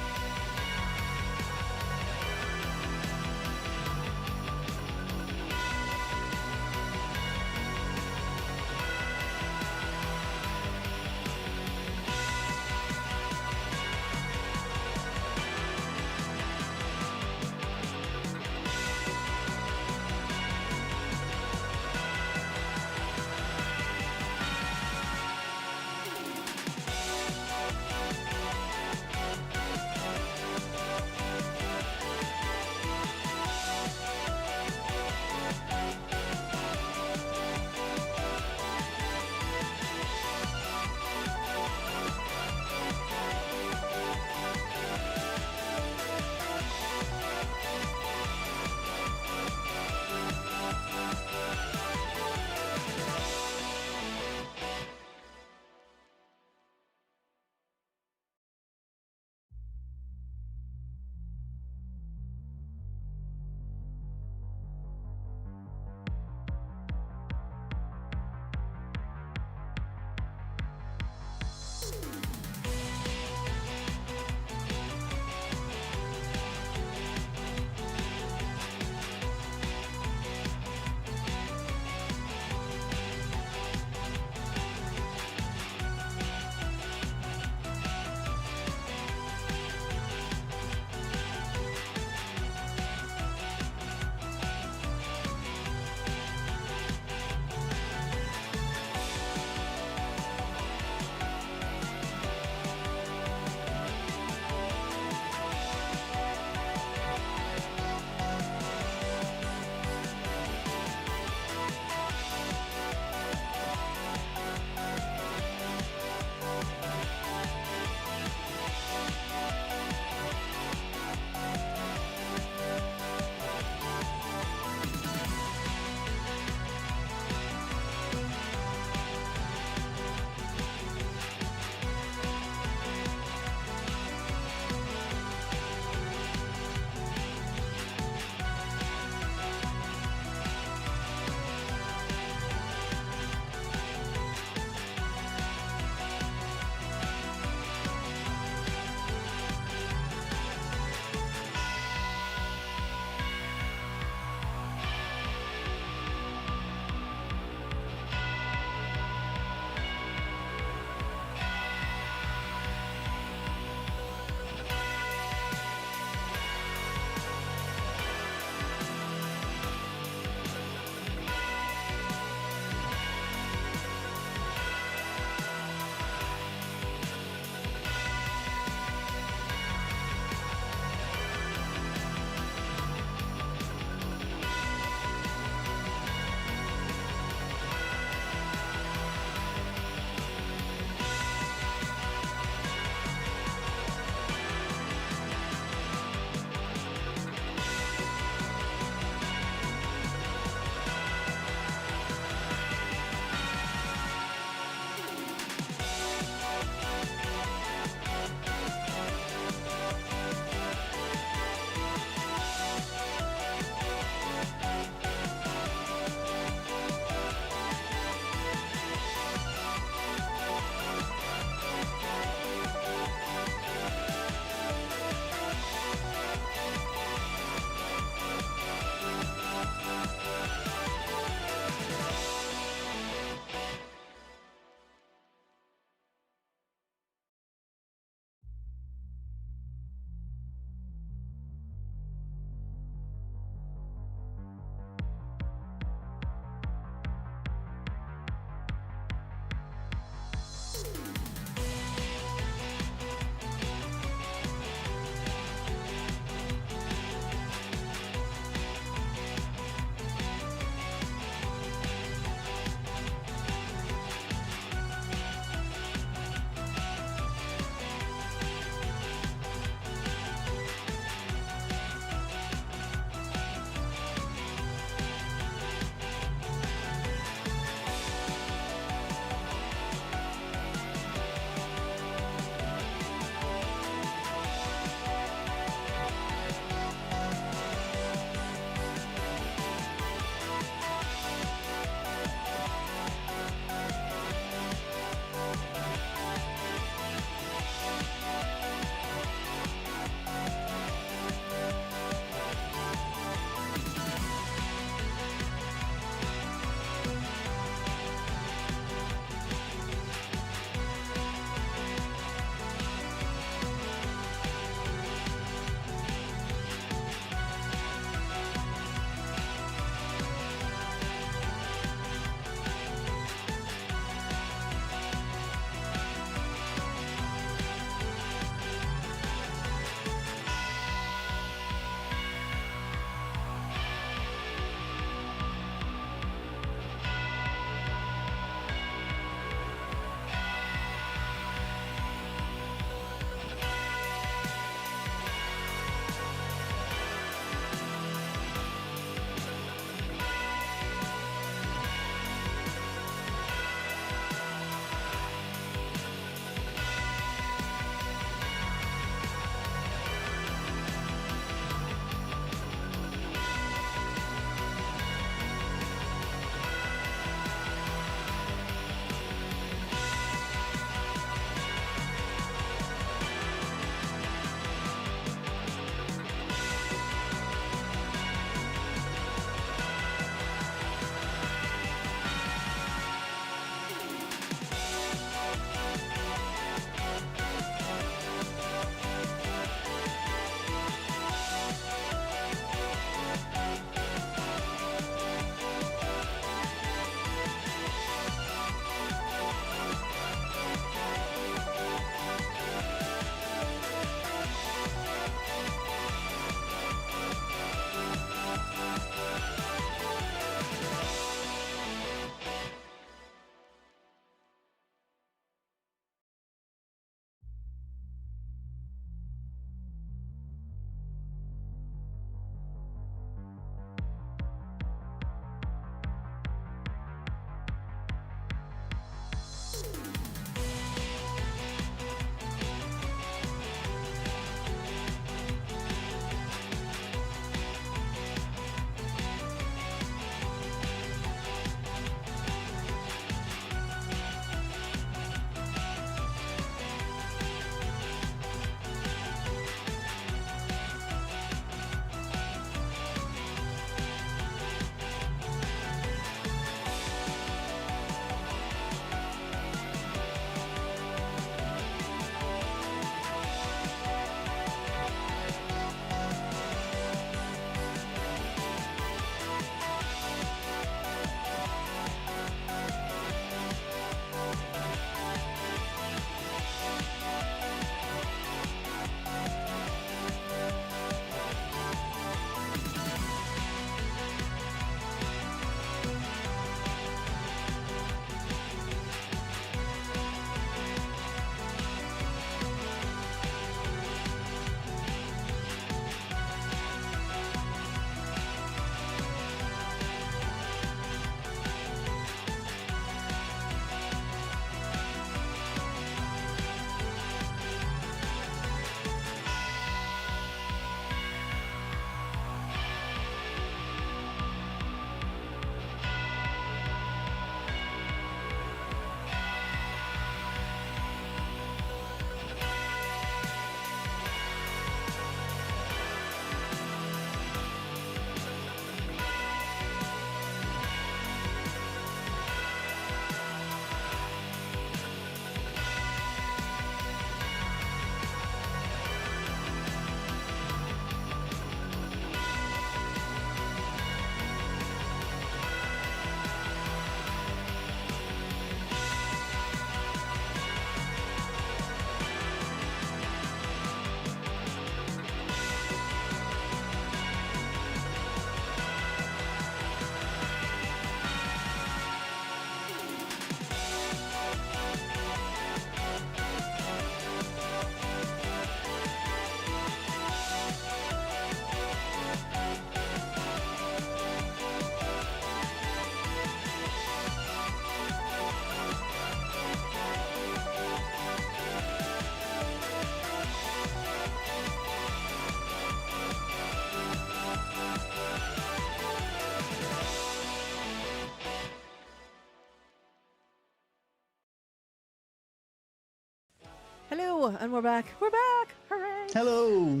Hello, and we're back. We're back. Hooray. Hello.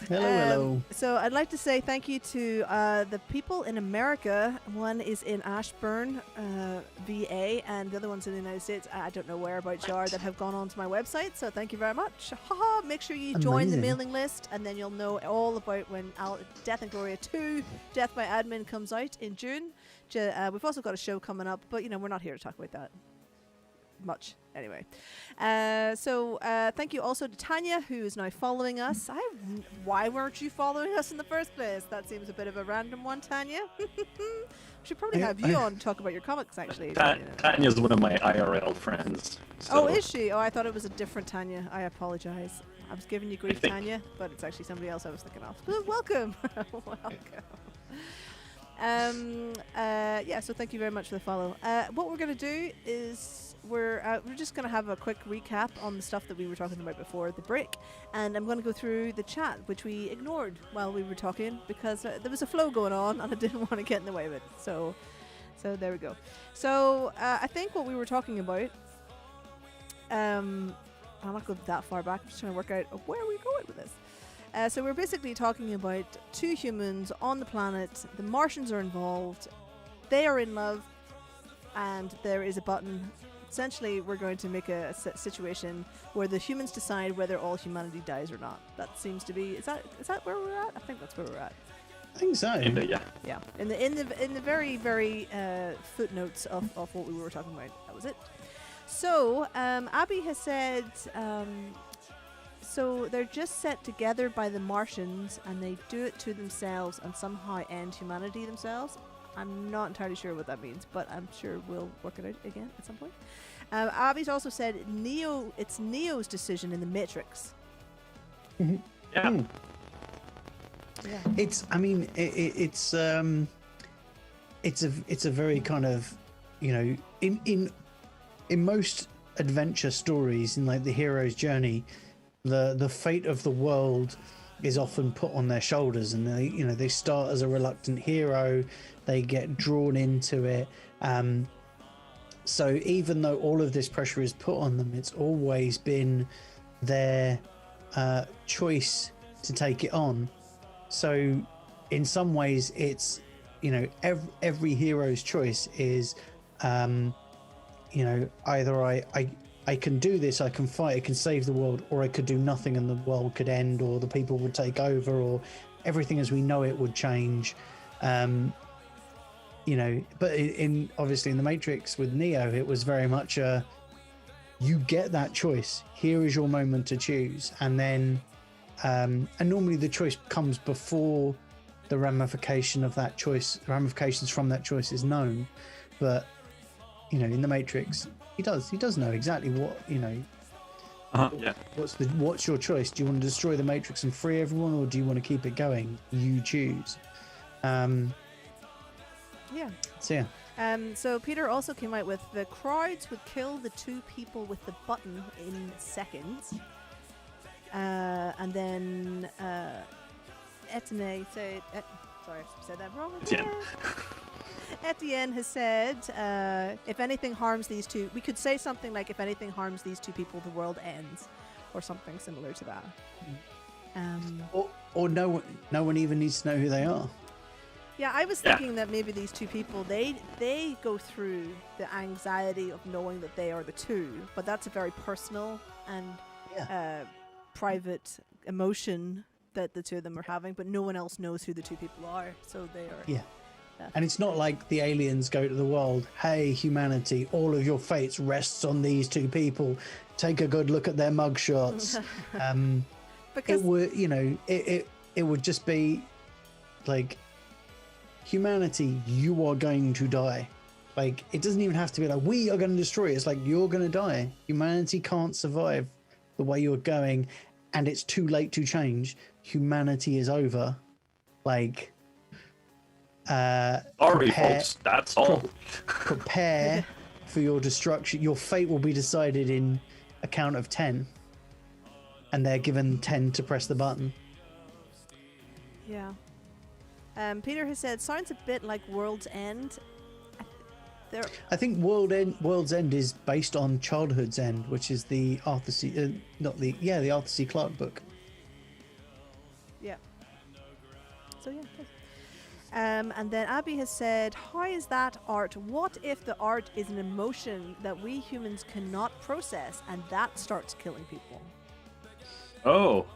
Hello. So I'd like to say thank you to the people in America. One is in Ashburn, VA, and the other one's in the United States. I don't know whereabouts you are that have gone onto my website. So thank you very much. Haha! Make sure you join the Amazing. mailing list, and then you'll know all about when Death Ingloria II, Death by Admin comes out in June. We've also got a show coming up, but we're not here to talk about that much anyway. So thank you also to Tanya, who is now following us. Why weren't you following us in the first place? That seems a bit of a random one, Tanya. We should probably have you on to talk about your comics, actually. Tanya's one of my IRL friends. Oh, is she? Oh, I thought it was a different Tanya. I apologize. I was giving you grief, Tanya, but it's actually somebody else I was thinking of. But welcome. So thank you very much for the follow. What we're going to do is we're just going to have a quick recap on the stuff that we were talking about before the break, and I'm going to go through the chat, which we ignored while we were talking because there was a flow going on and I didn't want to get in the way of it. So there we go. So I think what we were talking about, I'm not going that far back. I'm just trying to work out where are we going with this. So we're basically talking about two humans on the planet. The Martians are involved. They are in love, and there is a button. Essentially, we're going to make a situation where the humans decide whether all humanity dies or not. That seems to be. Is that where we're at? I think that's where we're at. I think so. Yeah. Yeah. In the very very footnotes of what we were talking about. That was it. So Abby has said. So they're just set together by the Martians, and they do it to themselves and somehow end humanity themselves. I'm not entirely sure what that means, but I'm sure we'll work it out again at some point. Abby's also said it's Neo's decision in the Matrix. Mm-hmm. Yeah. Mm. Yeah. It's a very kind of, in most adventure stories, in like the hero's journey, the fate of the world is often put on their shoulders, and they start as a reluctant hero, they get drawn into it. So even though all of this pressure is put on them, it's always been their choice to take it on. So in some ways, it's every hero's choice is either I can do this, I can fight, I can save the world, or I could do nothing and the world could end, or the people would take over, or everything as we know it would change. But obviously in the Matrix with Neo, it was very much you get that choice. Here is your moment to choose, and then and normally the choice comes before the ramifications from that choice is known. But in the Matrix, he does know exactly what Yeah. What's your choice? Do you want to destroy the Matrix and free everyone, or do you want to keep it going? You choose. Yeah. So yeah. So Peter also came out with the crowds would kill the two people with the button in seconds. And then Etienne said, sorry, I said that wrong. Etienne has said, if anything harms these two, we could say something like, if anything harms these two people, the world ends, or something similar to that. Or no one even needs to know who they are. Yeah, I was thinking that maybe these two people, they go through the anxiety of knowing that they are the two, but that's a very personal and private emotion that the two of them are having, but no one else knows who the two people are, so they are... Yeah. And it's not like the aliens go to the world, hey, humanity, all of your fates rests on these two people. Take a good look at their mugshots. Because it would just be like, humanity, you are going to die. Like, it doesn't even have to be like, we are going to destroy it. It's like, you're going to die. Humanity can't survive the way you're going, and it's too late to change. Humanity is over. Like, sorry, folks, that's all. Prepare for your destruction. Your fate will be decided in a count of 10, and they're given 10 to press the button. Yeah. Peter has said, sounds a bit like World's End. There, I think World's End is based on Childhood's End, which is the Arthur C. The Arthur C. Clarke book. yeah. So yeah. And then Abby has said, "How is that art? What if the art is an emotion that we humans cannot process, and that starts killing people?" Oh,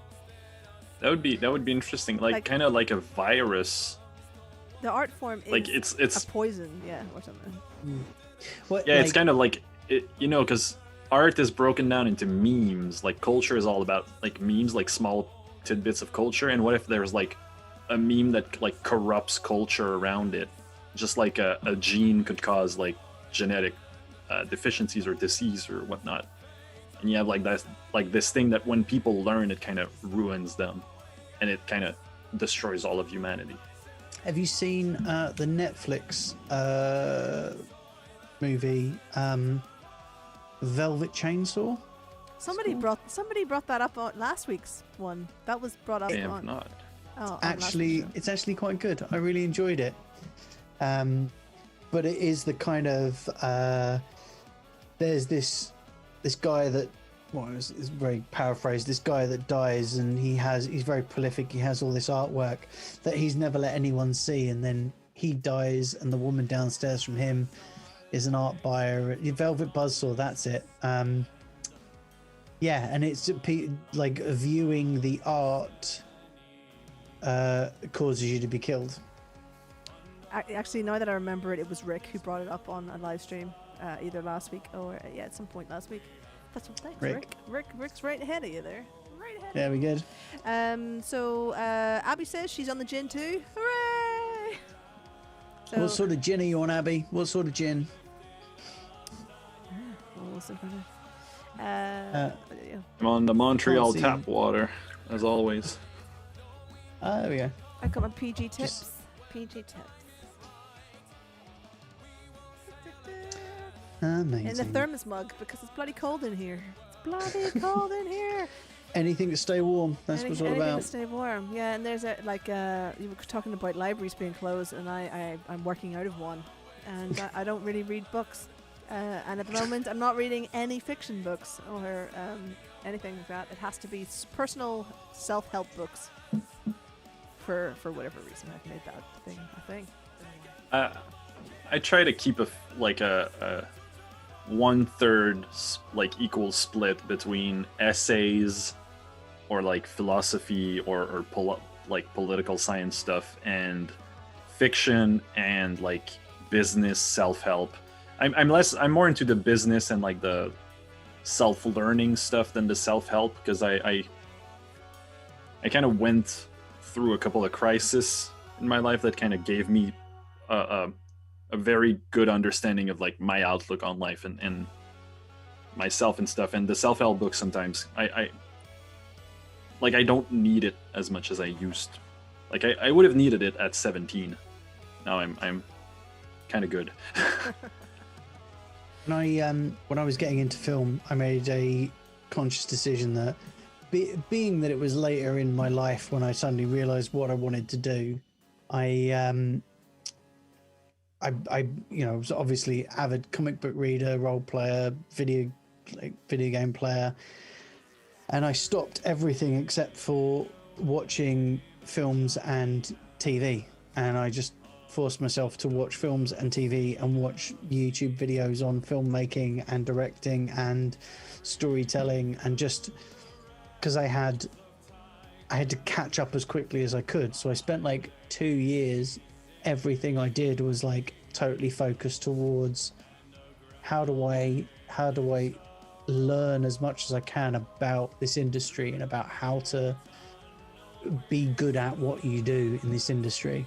that would be interesting. Like, Like- kind of like a virus. The art form is Like it's a poison, yeah, or something. What, yeah, it's like- kind of like it, because art is broken down into memes. Like culture is all about like memes, like small tidbits of culture. And what if there's like a meme that like corrupts culture around it, just like a gene could cause like genetic deficiencies or disease or whatnot, and you have like that, like this thing that when people learn, it kind of ruins them, and it kind of destroys all of humanity. Have you seen the Netflix movie Velvet Chainsaw? Somebody brought that up on last week's one. That was brought up I have on. not. Oh, on last Actually, week's show. it's actually quite good. I really enjoyed it. But it is the kind of there's this guy that, well, it's very paraphrased. This guy that dies, and he's very prolific. He has all this artwork that he's never let anyone see, and then he dies, and the woman downstairs from him is an art buyer. Velvet Buzzsaw, that's it. Yeah, and it's like viewing the art causes you to be killed. Actually, now that I remember it, it was Rick who brought it up on a live stream, either last week or at some point last week. That's what thanks, Rick. Rick's right ahead of you there. Right ahead. Yeah, we good. So Abby says she's on the gin too. Hooray! So, What sort of gin are you on, Abby? What sort of gin? yeah. I'm on the Montreal see. tap water, as always. There we go. I've got my PG tips. PG tips. Amazing. In the thermos mug because it's bloody cold in here. It's bloody cold in here. Anything to stay warm. That's what it's all Anything about. to stay warm. Yeah, and there's you were talking about libraries being closed, and I'm working out of one, and I don't really read books, and at the moment I'm not reading any fiction books or anything like that. It has to be personal self-help books. For whatever reason, I've made that thing a thing. I try to keep a 1/3 like equal split between essays or like philosophy or political science stuff and fiction and like business self-help. I'm more into the business and like the self-learning stuff than the self-help, because I kind of went through a couple of crises in my life that kind of gave me a very good understanding of like my outlook on life and myself and stuff. And the self-help book, sometimes I don't need it as much as I used. Like I would have needed it at 17. Now I'm kind of good. When I was getting into film, I made a conscious decision that being that it was later in my life when I suddenly realized what I wanted to do, I was obviously avid comic book reader, role player, video game player, and I stopped everything except for watching films and TV, and I just forced myself to watch films and TV and watch YouTube videos on filmmaking and directing and storytelling, and just because I had to catch up as quickly as I could. So I spent like 2 years, everything I did was like totally focused towards how do I learn as much as I can about this industry and about how to be good at what you do in this industry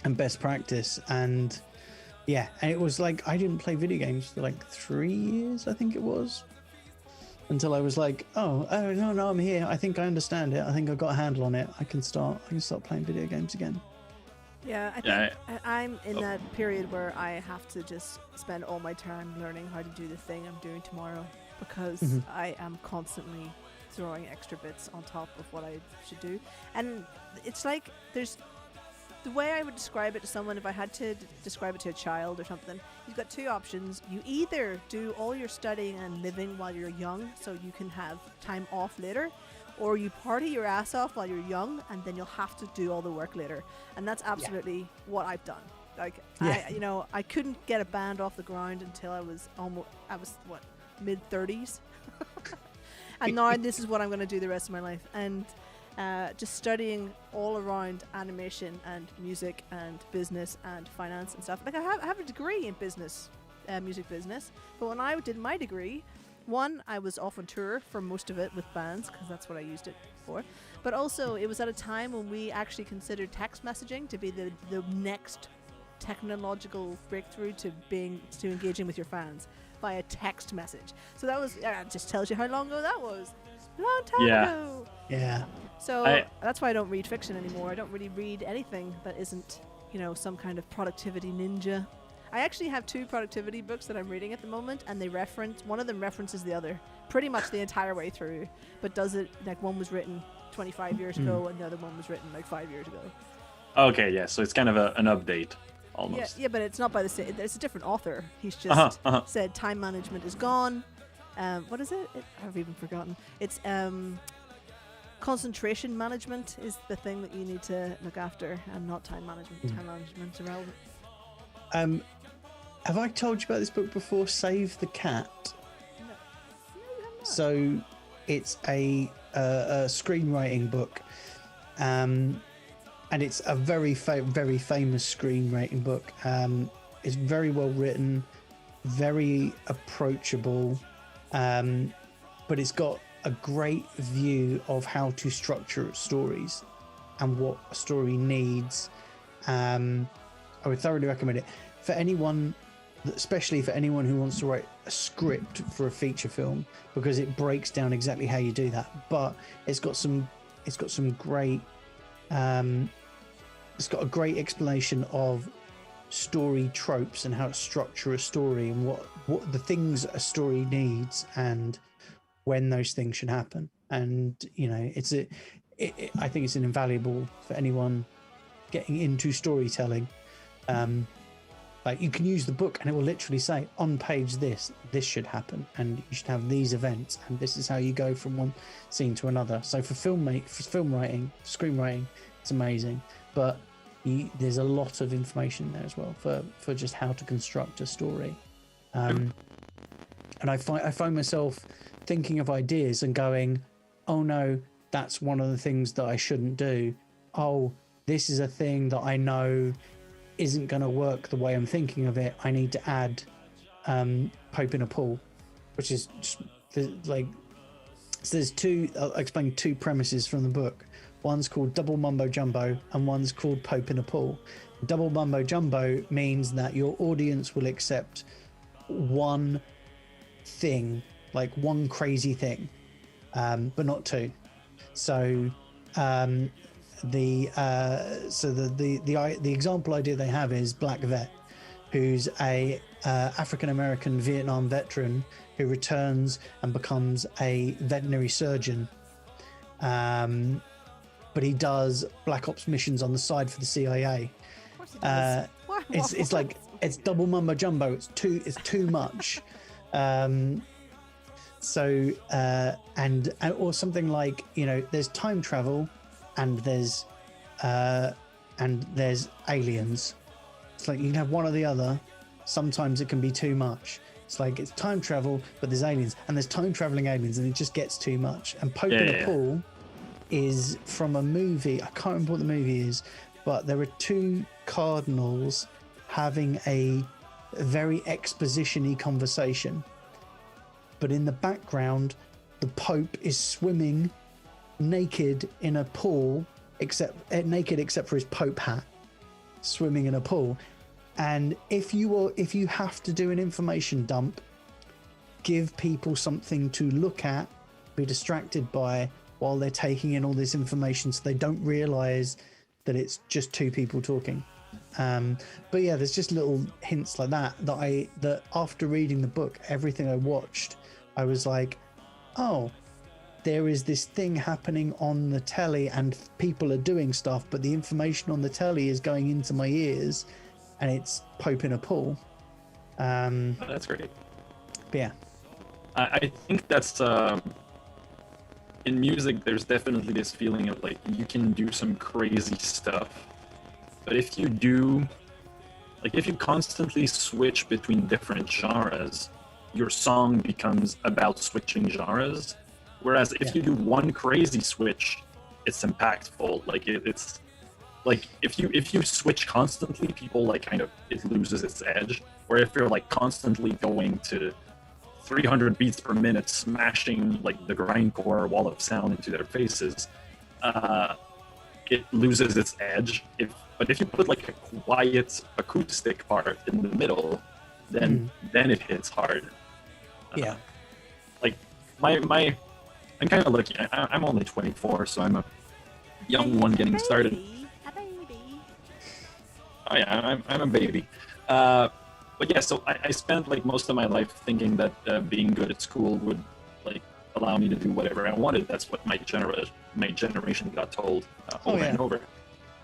and best practice. And yeah, and it was like I didn't play video games for like 3 years, I think it was, until I was like, oh no, I'm here. I think I understand it. I think I've got a handle on it. I can start playing video games again. Yeah, I think I'm in that period where I have to just spend all my time learning how to do the thing I'm doing tomorrow, because I am constantly throwing extra bits on top of what I should do. And it's like there's the way I would describe it to someone, if I had to describe it to a child or something, you've got two options. You either do all your studying and living while you're young, so you can have time off later, or you party your ass off while you're young, and then you'll have to do all the work later. And that's absolutely what I've done. Like, I couldn't get a band off the ground until I was mid-30s. And now this is what I'm going to do the rest of my life. And just studying all around animation and music and business and finance and stuff. Like, I have a degree in business, music business. But when I did my degree, one, I was off on tour for most of it with bands, because that's what I used it for. But also, it was at a time when we actually considered text messaging to be the next technological breakthrough to engaging with your fans via text message. So that was, just tells you how long ago that was. Long time ago. Yeah. So that's why I don't read fiction anymore. I don't really read anything that isn't, some kind of productivity ninja. I actually have 2 productivity books that I'm reading at the moment, and one of them references the other pretty much the entire way through, but does it like one was written 25 years ago and the other one was written like 5 years ago. Okay, yeah, so it's kind of an update almost. Yeah, but it's not by the same. It's a different author. He's just said time management is gone. What is it? I've even forgotten. It's concentration management is the thing that you need to look after, and not time management. Time management's irrelevant. Have I told you about this book before? Save the Cat. No, you have not. So it's a screenwriting book, and it's a very famous screenwriting book. It's very well written, very approachable, but it's got a great view of how to structure stories and what a story needs. I would thoroughly recommend it for anyone, especially for anyone who wants to write a script for a feature film, because it breaks down exactly how you do that. But it's got some great it's got a great explanation of story tropes and how to structure a story and what the things a story needs and when those things should happen. And I think it's invaluable for anyone getting into storytelling. Like, you can use the book and it will literally say on page this should happen, and you should have these events, and this is how you go from one scene to another. So for film writing, screenwriting, it's amazing. But there's a lot of information there as well for just how to construct a story. And I find myself thinking of ideas and going, oh no, that's one of the things that I shouldn't do. Oh, this is a thing that I know isn't going to work the way I'm thinking of it. I need to add Pope in a Pool, which is just like, so there's I'll explain 2 premises from the book. One's called Double Mumbo Jumbo and one's called Pope in a Pool. Double Mumbo Jumbo means that your audience will accept one thing, like one crazy thing, but not 2. So the example idea they have is Black Vet, who's a African-American Vietnam veteran who returns and becomes a veterinary surgeon, but he does black ops missions on the side for the CIA. Of course he does. It's like, it's double mumbo jumbo. It's too much. So or something like, there's time travel and there's aliens. It's like you can have one or the other. Sometimes it can be too much. It's like it's time travel, but there's aliens, and there's time traveling aliens, and it just gets too much. And Pope in a Pool is from a movie. I can't remember what the movie is, but there are 2 cardinals having a very exposition-y conversation. But in the background, the Pope is swimming naked in a pool, except for his Pope hat, swimming in a pool. And if you have to do an information dump, give people something to look at, be distracted by while they're taking in all this information, so they don't realize that it's just 2 people talking. But yeah, there's just little hints like that after reading the book, everything I watched, I was like, oh, there is this thing happening on the telly and people are doing stuff, but the information on the telly is going into my ears and it's Pope in a pool. That's great. But yeah. I think that's in music. There's definitely this feeling of like you can do some crazy stuff, but if you constantly switch between different genres, your song becomes about switching genres. Whereas if you do one crazy switch, it's impactful. Like it's like if you switch constantly, people like kind of it loses its edge. Or if you're like constantly going to 300 beats per minute, smashing like the grindcore wall of sound into their faces, it loses its edge. But if you put like a quiet acoustic part in the middle, then it hits hard. Yeah. Like I'm kind of lucky. I'm only 24, so I'm a young one getting started. A baby. Oh yeah, I'm a baby. But yeah, so I spent like most of my life thinking that being good at school would like allow me to do whatever I wanted. That's what my generation got told over and over.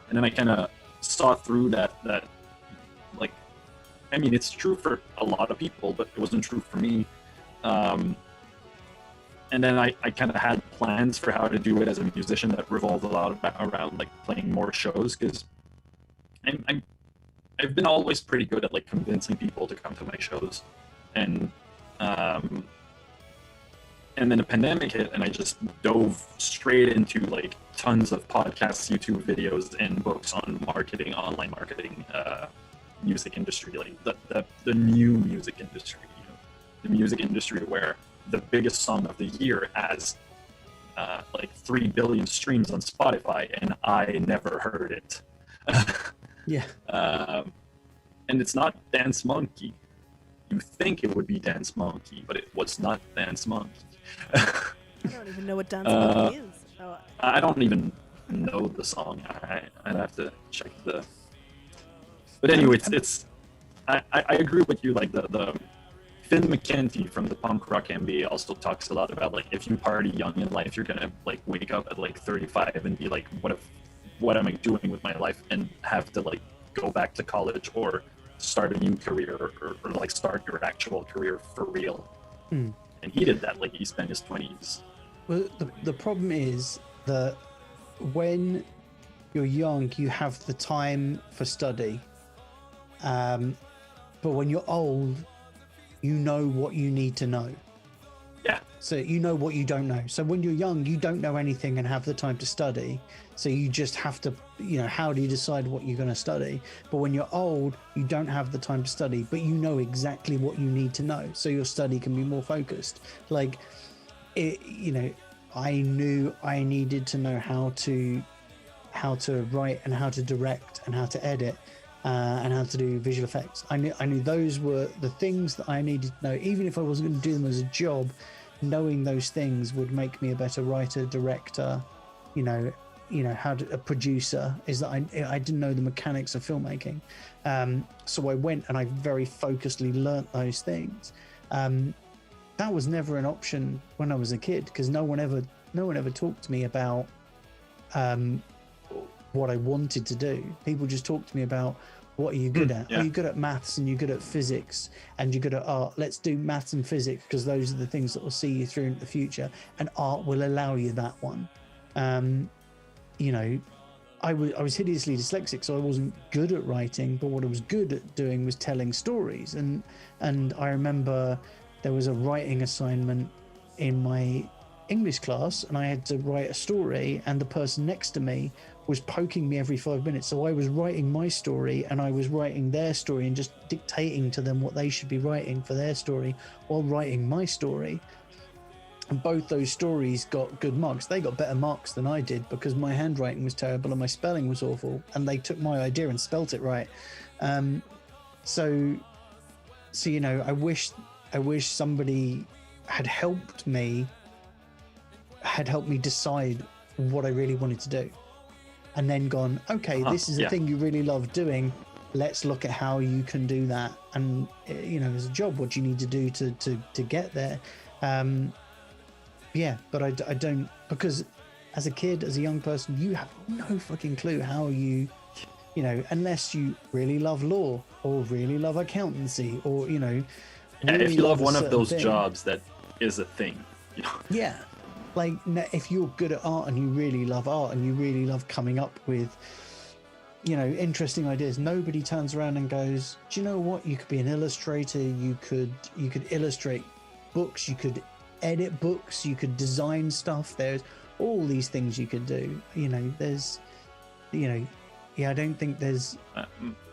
And then I kind of saw through that like, I mean, it's true for a lot of people, but it wasn't true for me. And then I kind of had plans for how to do it as a musician that revolved a lot around like playing more shows, because I've been always pretty good at like convincing people to come to my shows, and then the pandemic hit, and I just dove straight into like tons of podcasts, YouTube videos, and books on marketing, online marketing, music industry, like the new music industry, the music industry where the biggest song of the year has like 3 billion streams on Spotify, and I never heard it. Yeah. And it's not Dance Monkey. You think it would be Dance Monkey, but it was not Dance Monkey. I don't even know what Dance Monkey is. So. I don't even know the song. I'd have to check the. But anyway, I agree with you. Like the Finn McKenty from the Punk Rock MBA also talks a lot about like if you party young in life, you're gonna like wake up at like 35 and be like, what am I doing with my life, and have to like go back to college or start a new career or like start your actual career for real. And he did that. Like he spent his 20s. Well, the problem is that when you're young, you have the time for study. But when you're old, you know what you need to know. Yeah. So you know what you don't know. So when you're young, you don't know anything and have the time to study. So you just have to, how do you decide what you're going to study? But when you're old, you don't have the time to study, but you know exactly what you need to know. So your study can be more focused. Like, I knew I needed to know how to write and how to direct and how to edit. And how to do visual effects. I knew those were the things that I needed to know. Even if I wasn't going to do them as a job, knowing those things would make me a better writer, director, a producer. Is that I didn't know the mechanics of filmmaking, so I went and I very focusedly learnt those things. That was never an option when I was a kid, because no one ever talked to me about what I wanted to do. People just talked to me about, what are you good at? Yeah. Are you good at maths and you're good at physics and you're good at art? Let's do maths and physics, because those are the things that will see you through into the future, and art will allow you that one. I was hideously dyslexic, so I wasn't good at writing, but what I was good at doing was telling stories. And I remember there was a writing assignment in my English class, and I had to write a story, and the person next to me was poking me every 5 minutes. So I was writing my story and I was writing their story and just dictating to them what they should be writing for their story while writing my story. And both those stories got good marks. They got better marks than I did because my handwriting was terrible and my spelling was awful, and they took my idea and spelt it right. So I wish somebody had helped me decide what I really wanted to do, and then gone, okay, this is a thing you really love doing. Let's look at how you can do that. And, as a job, what do you need to do to get there? Yeah, but I don't, because as a kid, as a young person, you have no fucking clue how you know, unless you really love law or really love accountancy or, you know, Yeah, really if you love a one of certain those thing. jobs, that is a thing. You know. Yeah. Like, if you're good at art and you really love art and you really love coming up with, you know, interesting ideas, nobody turns around and goes, do you know what? You could be an illustrator. You could illustrate books. You could edit books. You could design stuff. There's all these things you could do. You know, there's, you know, yeah, I don't think there's,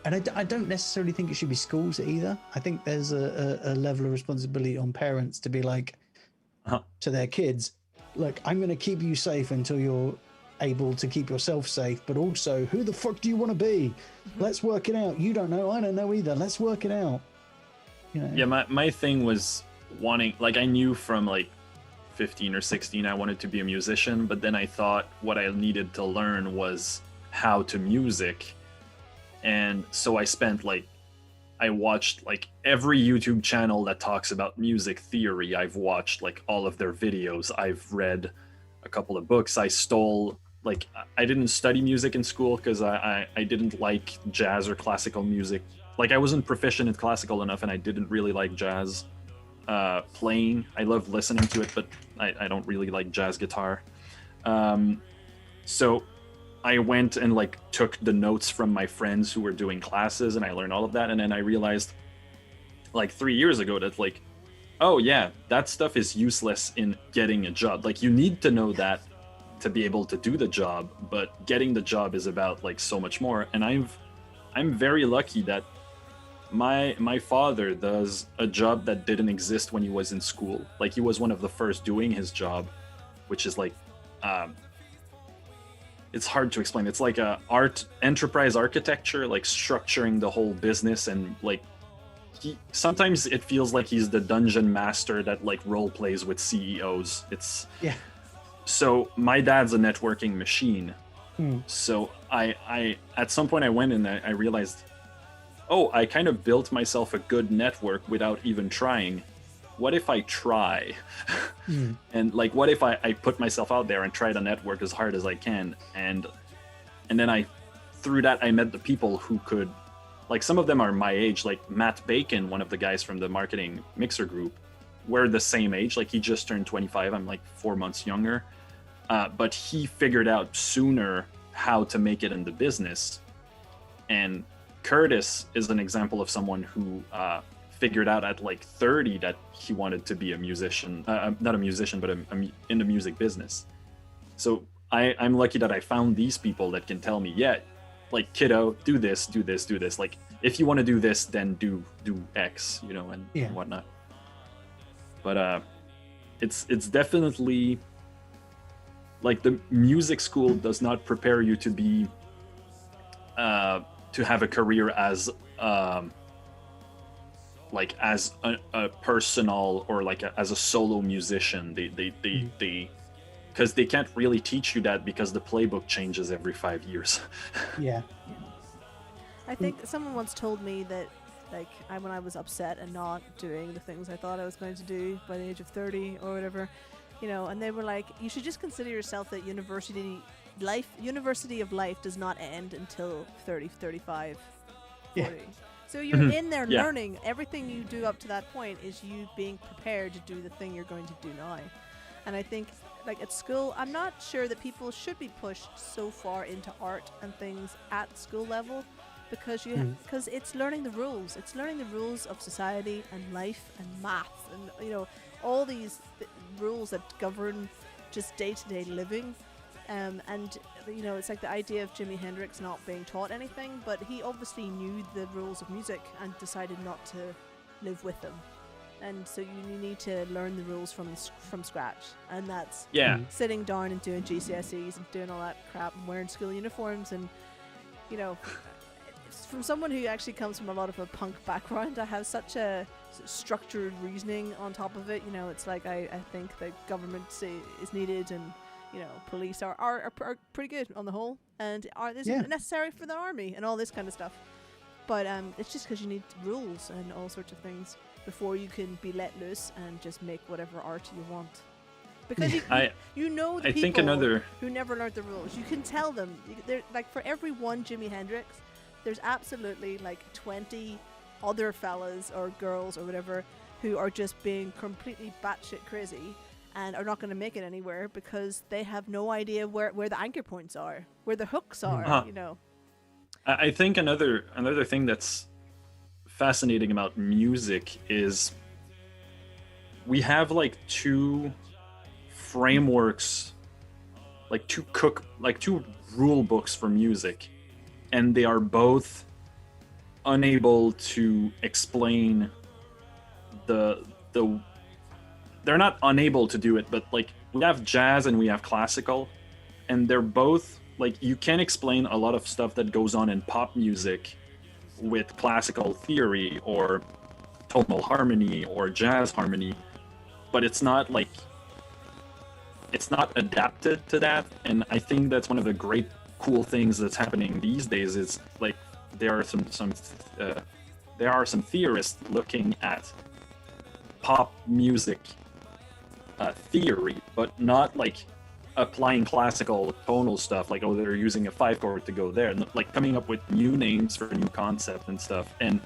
and I don't necessarily think it should be schools either. I think there's a level of responsibility on parents to be like, to their kids, like, I'm going to keep you safe until you're able to keep yourself safe, but also, who the fuck do you want to be? Let's work it out. You don't know, I don't know either. Let's work it out. You know? Yeah, my thing was wanting, like, I knew from like 15 or 16 I wanted to be a musician, but then I thought what I needed to learn was how to music. And so I watched like every YouTube channel that talks about music theory. I've watched like all of their videos. I've read a couple of books. I stole, like, I didn't study music in school because I didn't like jazz or classical music. Like, I wasn't proficient in classical enough, and I didn't really like jazz playing. I love listening to it, but I don't really like jazz guitar. So I went and like took the notes from my friends who were doing classes, and I learned all of that. And then I realized like 3 years ago that, like, oh yeah, that stuff is useless in getting a job. Like, you need to know that to be able to do the job, but getting the job is about like so much more. And I'm very lucky that my father does a job that didn't exist when he was in school. Like, he was one of the first doing his job, which is like it's hard to explain. It's like a enterprise architecture, like structuring the whole business. And like, sometimes it feels like he's the dungeon master that like role plays with CEOs. It's Yeah. So my dad's a networking machine. So I at some point I went and I realized, oh, I kind of built myself a good network without even trying. What if I try? And like, what if I put myself out there and try to network as hard as I can? And then through that, I met the people who could, like, some of them are my age, like Matt Bacon, one of the guys from the marketing mixer group. We're the same age. Like, he just turned 25. I'm like 4 months younger. But he figured out sooner how to make it in the business. And Curtis is an example of someone who figured out at like 30 that he wanted to be a musician, not a musician, but in the music business. So I'm lucky that I found these people that can tell me, yeah, like, kiddo, do this, do this, do this. Like, if you want to do this, then do X, you know, and whatnot. But it's definitely like, the music school does not prepare you to be to have a career as like as a personal or like as a solo musician. They because they can't really teach you that, because the playbook changes every 5 years. Yeah. I think someone once told me that, like, when I was upset and not doing the things I thought I was going to do by the age of 30 or whatever, you know, and they were like, you should just consider yourself that university of life does not end until 30, 35, 40. Yeah. So you're in there Yeah. learning. Everything you do up to that point is you being prepared to do the thing you're going to do now. And I think, like, at school, I'm not sure that people should be pushed so far into art and things at school level, because because it's learning the rules. It's learning the rules of society and life and math and, you know, all these rules that govern just day-to-day living. And, you know, it's like the idea of Jimi Hendrix not being taught anything, but he obviously knew the rules of music and decided not to live with them. And so you need to learn the rules from scratch, and that's sitting down and doing GCSEs and doing all that crap and wearing school uniforms. And, you know, from someone who actually comes from a lot of a punk background, I have such a structured reasoning on top of it. You know, it's like I think the government is needed, and, you know, police are pretty good on the whole, and are necessary for the army and all this kind of stuff. But it's just because you need rules and all sorts of things before you can be let loose and just make whatever art you want. because I you know the I people think another who never learned the rules. You can tell them. They're like, for every one Jimi Hendrix, there's absolutely like 20 other fellas or girls or whatever who are just being completely batshit crazy and are not going to make it anywhere because they have no idea where the anchor points are, where the hooks are. Uh-huh. You know. I think another thing that's fascinating about music is we have like two frameworks, like two rule books for music, and they are both unable to explain the they're not unable to do it, but like we have jazz and we have classical, and they're both like, you can explain a lot of stuff that goes on in pop music with classical theory or tonal harmony or jazz harmony, but it's not adapted to that. And I think that's one of the great cool things that's happening these days. Is like there are some theorists looking at pop music theory, but not like applying classical tonal stuff, like, oh, they're using a 5 chord to go there, and like coming up with new names for new concept and stuff. And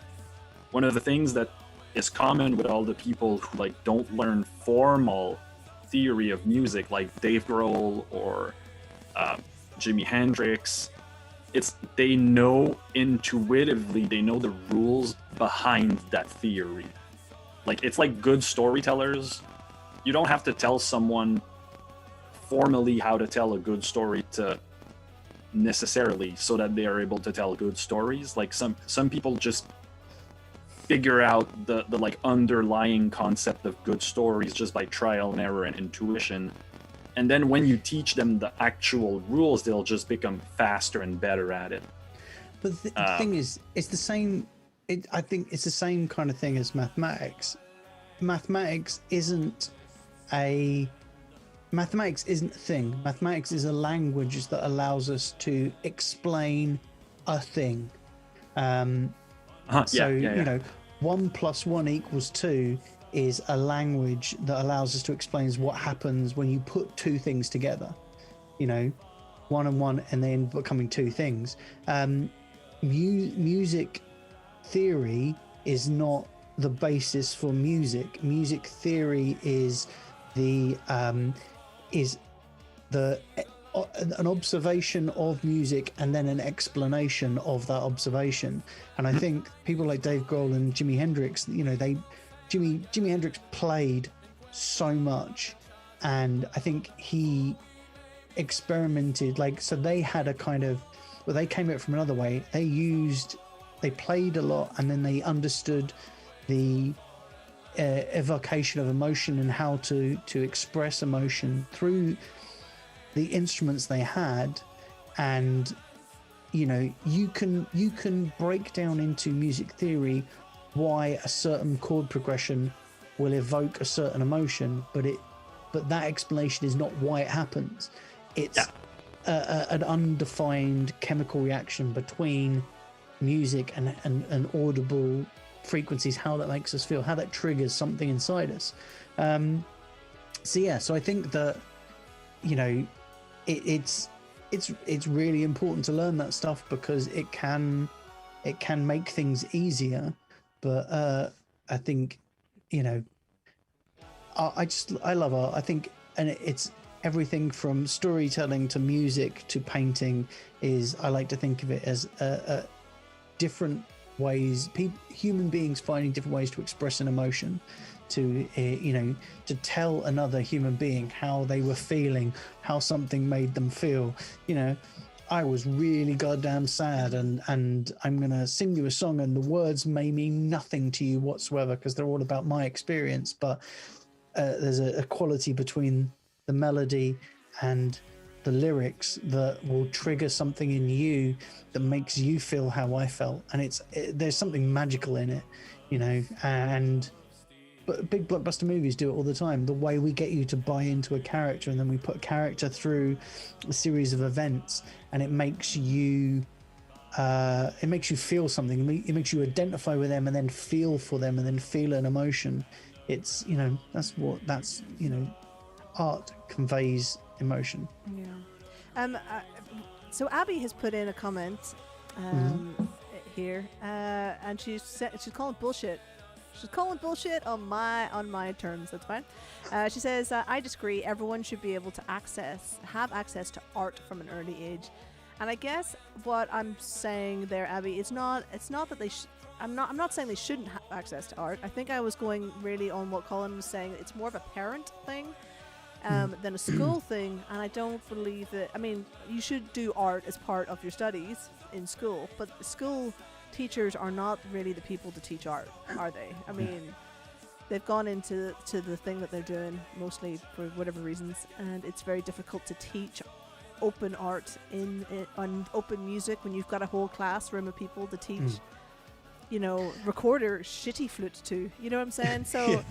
one of the things that is common with all the people who like don't learn formal theory of music, like Dave Grohl or Jimi Hendrix, it's they know intuitively, they know the rules behind that theory. Like, it's like good storytellers. You don't have to tell someone formally how to tell a good story to necessarily so that they are able to tell good stories. Like some people just figure out the like underlying concept of good stories just by trial and error and intuition. And then when you teach them the actual rules, they'll just become faster and better at it. But the thing is, it's the same. I think it's the same kind of thing as mathematics. Mathematics isn't a thing. Mathematics is a language that allows us to explain a thing. So, you know, 1 + 1 = 2 is a language that allows us to explain what happens when you put two things together. You know, 1 and 1, and then becoming two things. Music theory is not the basis for music. Music theory is an observation of music and then an explanation of that observation. And I think people like Dave Grohl and Jimi Hendrix, you know, Jimi Hendrix played so much, and I think he experimented, like, so they had a kind of, well, they came at it from another way. They played a lot, and then they understood the evocation of emotion and how to express emotion through the instruments they had. And you know, you can break down into music theory why a certain chord progression will evoke a certain emotion, but that explanation is not why it happens. It's an undefined chemical reaction between music and audible frequencies, how that makes us feel, how that triggers something inside us. So I think that, you know, it's really important to learn that stuff because it can make things easier. But I think, you know, I love art. I think, and it's everything from storytelling to music to painting. I like to think of it as different ways, human beings finding different ways to express an emotion, to you know, to tell another human being how they were feeling, how something made them feel. You know, I was really goddamn sad, and I'm gonna sing you a song, and the words may mean nothing to you whatsoever because they're all about my experience, but there's a quality between the melody and the lyrics that will trigger something in you that makes you feel how I felt, and there's something magical in it, you know. But big blockbuster movies do it all the time. The way we get you to buy into a character, and then we put a character through a series of events, and it makes you feel something. It makes you identify with them, and then feel for them, and then feel an emotion. It's, you know, that's you know, art conveys emotion. Yeah. So Abby has put in a comment here, and she's calling bullshit. She's calling bullshit on my terms. That's fine. She says, I disagree. Everyone should be able to have access to art from an early age. And I guess what I'm saying there, Abby, it's not that they I'm not saying they shouldn't have access to art. I think I was going really on what Colin was saying. It's more of a parent thing than a school thing. And I don't believe that. I mean, you should do art as part of your studies in school, but school teachers are not really the people to teach art, are they? I mean, they've gone into the thing that they're doing mostly for whatever reasons, and it's very difficult to teach open art on open music when you've got a whole classroom of people to teach recorder shitty flute to, you know what I'm saying? So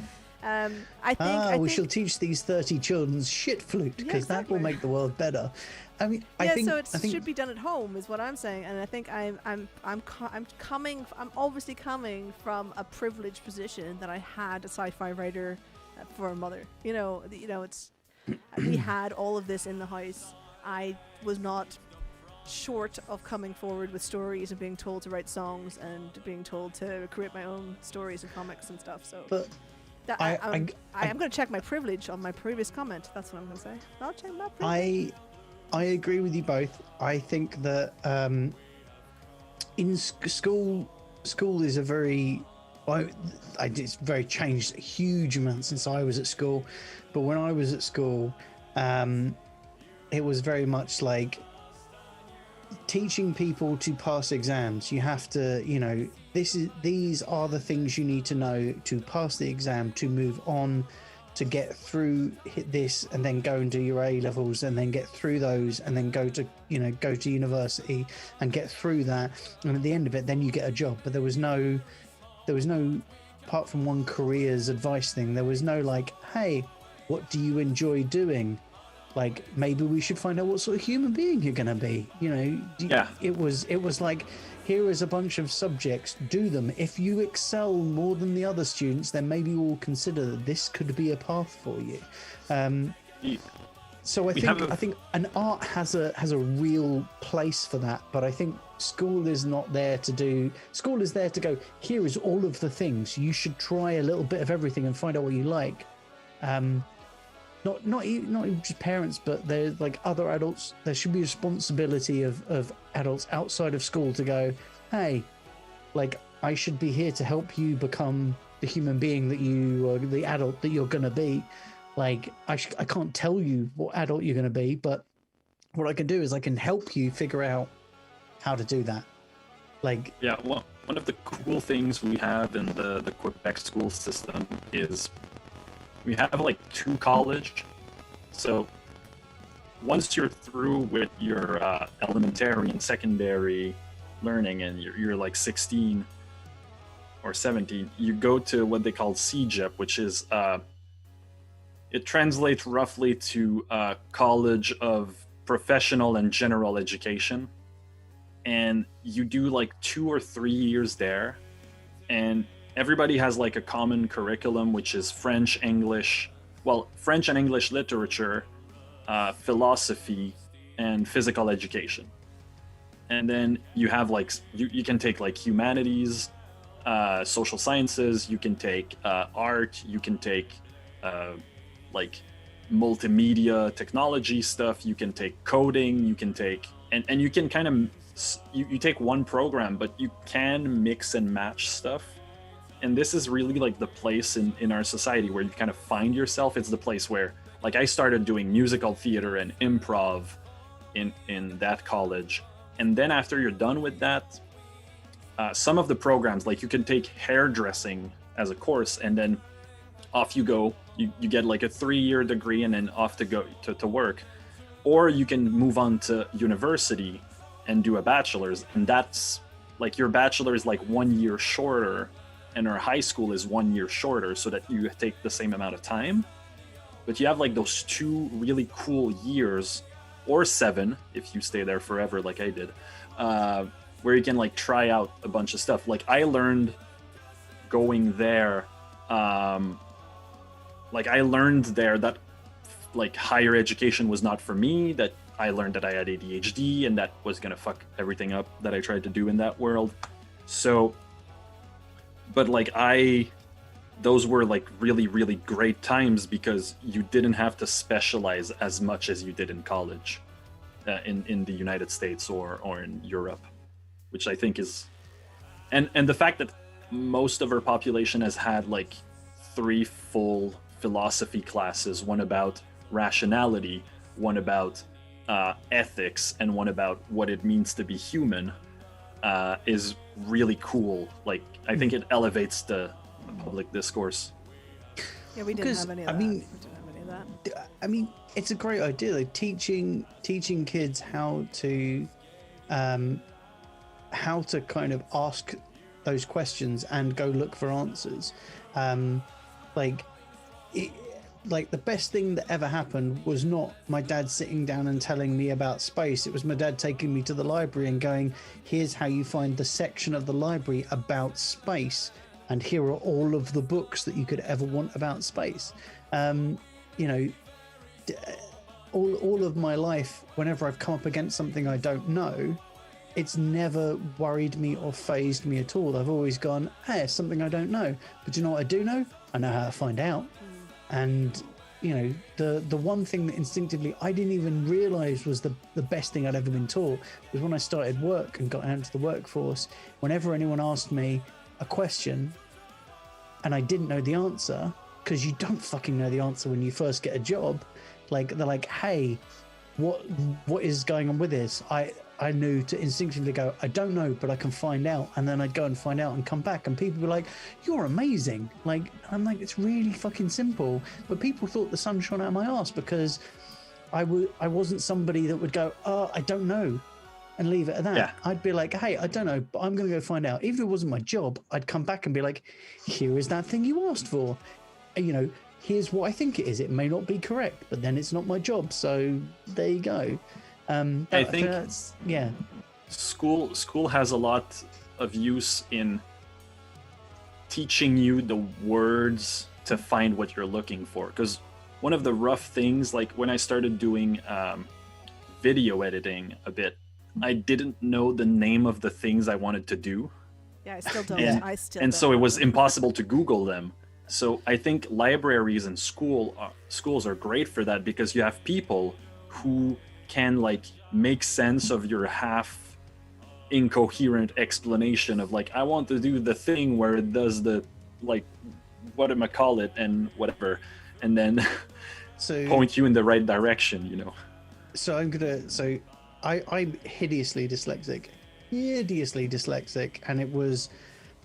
I think we shall teach these 30 children shit flute because that will make the world better. I mean, I think should be done at home is what I'm saying, and I think I'm obviously coming from a privileged position that I had a sci-fi writer for a mother. It's we had all of this in the house. I was not short of coming forward with stories and being told to write songs and being told to create my own stories and comics and stuff. So but I'm going to check my privilege on my previous comment. That's what I'm going to say. I'll check my privilege. I agree with you both. I think that in school is a very it's very changed a huge amount since I was at school. But when I was at school, it was very much like teaching people to pass exams. You have to, these are the things you need to know to pass the exam, to move on, to get through this, and then go and do your A levels, and then get through those, and then go to university and get through that. And at the end of it, then you get a job. But there was no, apart from one careers advice thing, there was no like, hey, what do you enjoy doing? Like, maybe we should find out what sort of human being you're going to be. It was like, here is a bunch of subjects, do them. If you excel more than the other students, then maybe we'll consider that this could be a path for you. So I think an art has a real place for that, but I think school is not there to do. School is there to go, here is all of the things. You should try a little bit of everything and find out what you like. Not even just parents, but there's like other adults. There should be a responsibility of adults outside of school to go, hey, like, I should be here to help you become the human being that you are, the adult that you're going to be. Like, I can't tell you what adult you're going to be, but what I can do is I can help you figure out how to do that. Like, yeah, well, one of the cool things we have in the Quebec school system is we have like 2 college. So once you're through with your elementary and secondary learning, and you're like 16 or 17, you go to what they call CEGEP, which is it translates roughly to College of Professional and General Education, and you do like 2 or 3 years there, and everybody has like a common curriculum, which is French and English literature, philosophy, and physical education. And then you have like, you can take like humanities, social sciences, you can take art, you can take like multimedia technology stuff, you can take coding, you can take, and you can kind of, you take one program, but you can mix and match stuff. And this is really like the place in our society where you kind of find yourself. It's the place where, like, I started doing musical theater and improv in that college. And then after you're done with that, some of the programs, like, you can take hairdressing as a course, and then off you go. You get like a 3-year degree and then off to go to work. Or you can move on to university and do a bachelor's. And that's like, your bachelor is like 1 year shorter, and our high school is 1 year shorter, so that you take the same amount of time. But you have like those 2 really cool years, or 7 if you stay there forever like I did, where you can like try out a bunch of stuff. Like, I learned going there, that like higher education was not for me, that I learned that I had ADHD and that was gonna fuck everything up that I tried to do in that world. So, but like those were like really, really great times because you didn't have to specialize as much as you did in college, in the United States or in Europe, which I think is, and the fact that most of our population has had like 3 full philosophy classes, one about rationality, one about ethics, and one about what it means to be human, is really cool. Like, I think it elevates the public discourse. Yeah, we didn't have any of that. We didn't have any of that. I mean, it's a great idea, like teaching kids how to kind of ask those questions and go look for answers. Like the best thing that ever happened was not my dad sitting down and telling me about space. It was my dad taking me to the library and going, here's how you find the section of the library about space, and here are all of the books that you could ever want about space. You know, all of my life, whenever I've come up against something I don't know, it's never worried me or fazed me at all. I've always gone, hey, it's something I don't know. But you know what I do know? I know how to find out. And, you know, the one thing that instinctively I didn't even realize was the best thing I'd ever been taught was when I started work and got out into the workforce. Whenever anyone asked me a question and I didn't know the answer, because you don't fucking know the answer when you first get a job, like they're like, hey, what is going on with this? I knew to instinctively go, I don't know, but I can find out. And then I'd go and find out and come back, and people were like, you're amazing. Like, I'm like, it's really fucking simple. But people thought the sun shone out of my ass because I wasn't somebody that would go, oh, I don't know, and leave it at that. Yeah. I'd be like, hey, I don't know, but I'm going to go find out. Even if it wasn't my job, I'd come back and be like, here is that thing you asked for. You know, here's what I think it is. It may not be correct, but then it's not my job. So there you go. I think yeah, school has a lot of use in teaching you the words to find what you're looking for. Because one of the rough things, like when I started doing video editing a bit, I didn't know the name of the things I wanted to do. Yeah, I still don't. And so it was impossible to Google them. So I think libraries and schools are great for that, because you have people who can like make sense of your half incoherent explanation of like, I want to do the thing where it does the like whatchamacallit and whatever, and then so point you in the right direction, you know. So I'm hideously dyslexic, and it was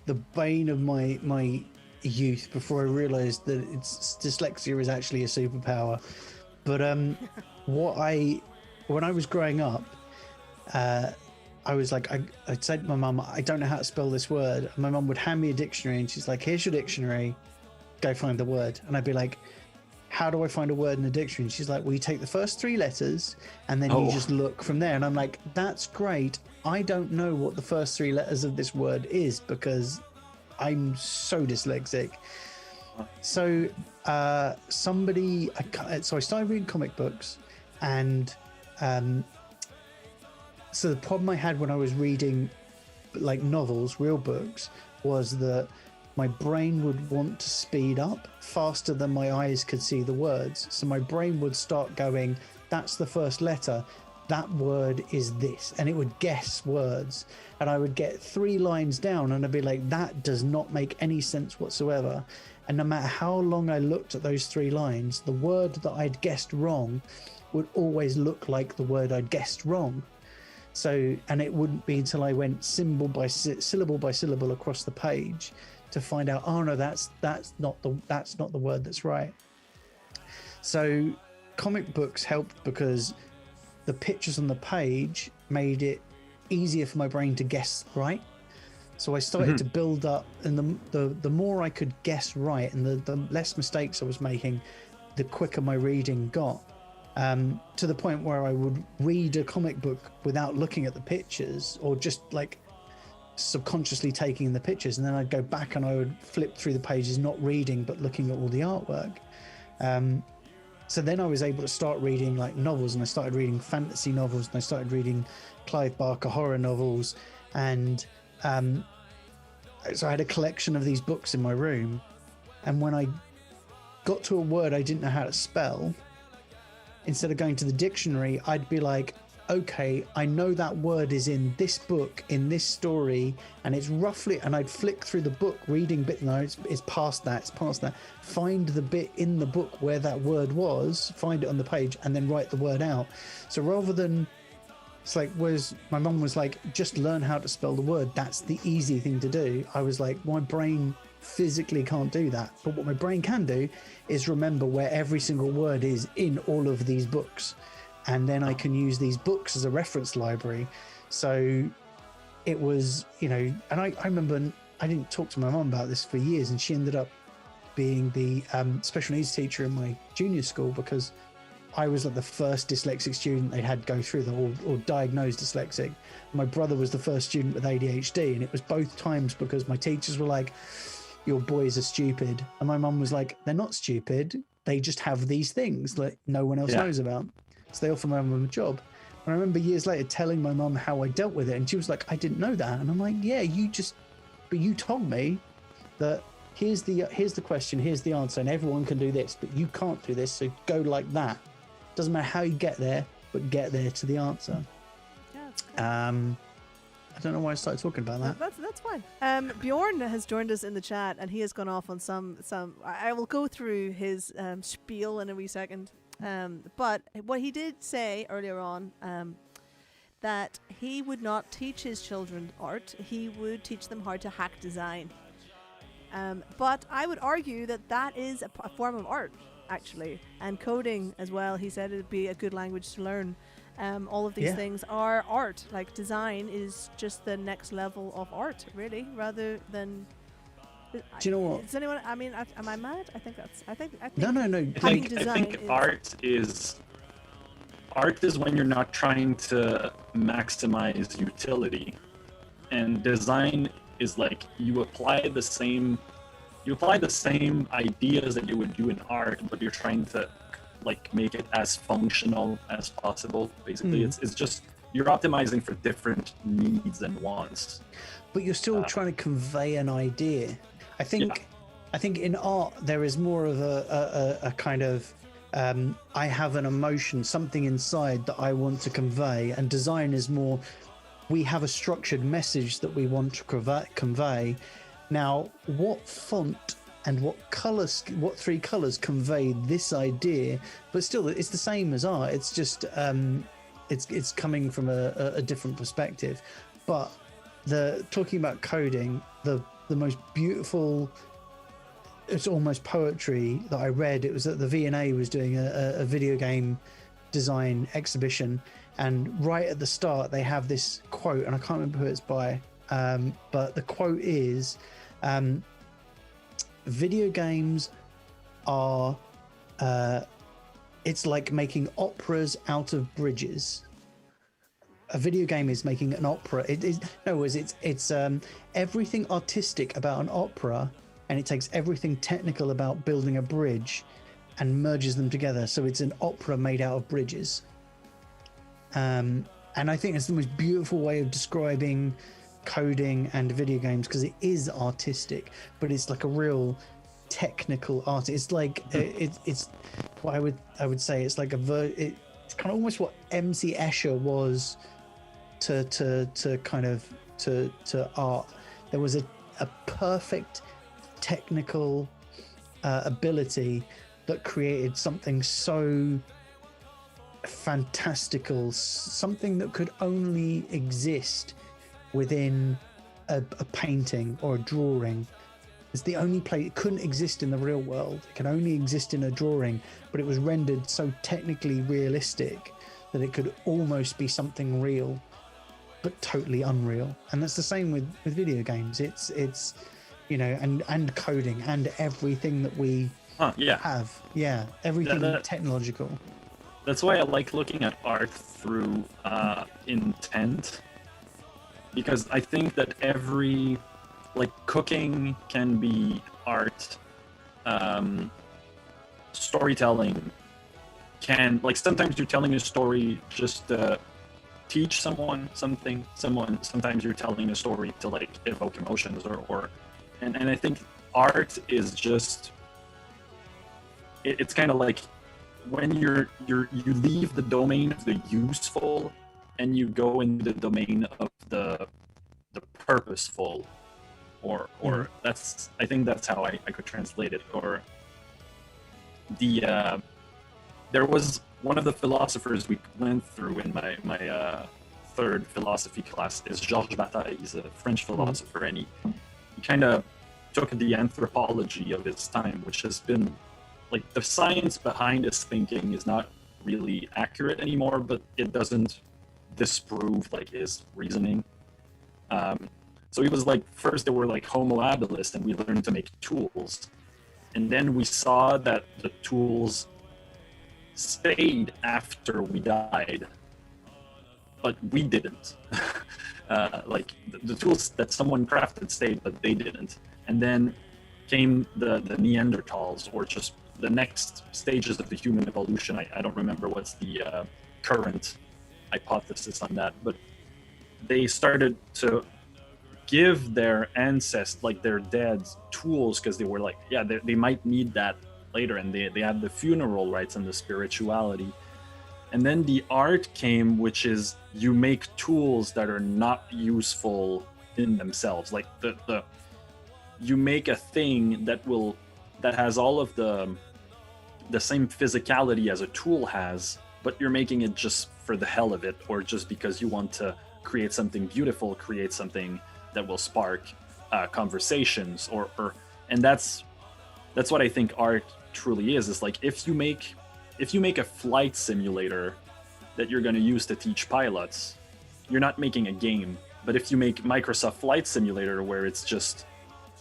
the bane of my youth before I realized that dyslexia is actually a superpower. But when I was growing up, I was like, I'd say to my mum, I don't know how to spell this word. And my mum would hand me a dictionary and she's like, here's your dictionary, go find the word. And I'd be like, how do I find a word in a dictionary? And she's like, well, you take the first 3 letters and then you just look from there. And I'm like, that's great. I don't know what the first 3 letters of this word is because I'm so dyslexic. So I started reading comic books, and so the problem I had when I was reading like novels, real books, was that my brain would want to speed up faster than my eyes could see the words. So my brain would start going, that's the first letter, that word is this, and it would guess words, and I would get 3 lines down and I'd be like, that does not make any sense whatsoever. And no matter how long I looked at those 3 lines, the word that I'd guessed wrong would always look like the word I'd guessed wrong. So, and it wouldn't be until I went syllable by syllable across the page to find out, oh no, that's not the word that's right. So comic books helped because the pictures on the page made it easier for my brain to guess right. So I started to build up, and the more I could guess right, and the less mistakes I was making, the quicker my reading got. To the point where I would read a comic book without looking at the pictures, or just like subconsciously taking in the pictures, and then I'd go back and I would flip through the pages, not reading but looking at all the artwork. so then I was able to start reading like novels, and I started reading fantasy novels, and I started reading Clive Barker horror novels, and so I had a collection of these books in my room, and when I got to a word I didn't know how to spell, instead of going to the dictionary, I'd be like, okay, I know that word is in this book, in this story, and it's roughly, and I'd flick through the book, reading bit, no, it's past that, find the bit in the book where that word was, find it on the page, and then write the word out. So rather than, it's like, whereas my mum was like, just learn how to spell the word, that's the easy thing to do. I was like, my brain physically can't do that, but what my brain can do is remember where every single word is in all of these books, and then I can use these books as a reference library. So it was, you know, and I remember I didn't talk to my mum about this for years, and she ended up being the special needs teacher in my junior school, because I was like the first dyslexic student they had go through or diagnosed dyslexic. My brother was the first student with ADHD, and it was both times because my teachers were like, your boys are stupid, and my mum was like, they're not stupid, they just have these things that no one else knows about, so they offer my mum a job. And I remember years later telling my mum how I dealt with it, and she was like, I didn't know that. And I'm like, yeah, but you told me that here's the question, here's the answer, and everyone can do this, but you can't do this, so go like that. Doesn't matter how you get there, but get there to the answer. Yeah, I don't know why I started talking about that. That's fine. Bjorn has joined us in the chat, and he has gone off on some. I will go through his spiel in a wee second. But what he did say earlier on, that he would not teach his children art. He would teach them how to hack design. But I would argue that is a form of art, actually, and coding as well. He said it'd be a good language to learn. All of these things are art. Like, design is just the next level of art, really, rather than. Do you know what? Does anyone? I mean, am I mad? I think. No. I think art is when you're not trying to maximize utility, and design is like you apply the same ideas that you would do in art, but you're trying to like make it as functional as possible. Basically, it's just you're optimizing for different needs and wants. But you're still trying to convey an idea. I think in art there is more of a kind of I have an emotion, something inside that I want to convey, and design is more we have a structured message that we want to convey. Now, what font and what three colors convey this idea? But still, it's the same as art. It's just it's coming from a different perspective. But talking about coding, the most beautiful, it's almost poetry that I read. It was that the V&A was doing a video game design exhibition, and right at the start they have this quote, and I can't remember who it's by, but the quote is, video games are it's like making operas out of bridges. A video game is making an opera. It's everything artistic about an opera, and it takes everything technical about building a bridge and merges them together. So it's an opera made out of bridges. And I think it's the most beautiful way of describing coding and video games, because it is artistic, but it's like a real technical art. It's like it's what I would say. It's like it's kind of almost what MC Escher was to art. There was a perfect technical ability that created something so fantastical, something that could only exist within a painting or a drawing. It's the only place it couldn't exist in the real world. It can only exist in a drawing, but it was rendered so technically realistic that it could almost be something real, but totally unreal. And that's the same with video games. It's you know, and coding and everything that we have. Yeah, everything technological. That's why I like looking at art through intent, because I think that cooking can be art, storytelling can, like, sometimes you're telling a story just to teach someone something. Sometimes you're telling a story to like evoke emotions, or and I think art is just it's kind of like when you leave the domain of the useful and you go into the domain of the purposeful, or that's, I think that's how I could translate it. Or the there was one of the philosophers we went through in my third philosophy class is Georges Bataille. He's a French philosopher, and he kind of took the anthropology of his time, which has been like the science behind his thinking is not really accurate anymore, but it doesn't disprove like his reasoning. So he was like, first there were like Homo habilis, and we learned to make tools, and then we saw that the tools stayed after we died, but we didn't. Like the tools that someone crafted stayed, but they didn't. And then came the Neanderthals, or just the next stages of the human evolution. I don't remember what's the current hypothesis on that, but they started to give their ancestors, like their dead, tools, because they were like, yeah, they might need that later, and they had the funeral rites and the spirituality. And then the art came, which is you make tools that are not useful in themselves. Like the you make a thing that has all of the same physicality as a tool has, but you're making it just for the hell of it, or just because you want to create something beautiful, create something that will spark conversations, or and that's what I think art truly is. Is like if you make a flight simulator that you're going to use to teach pilots, you're not making a game. But if you make Microsoft Flight Simulator, where it's just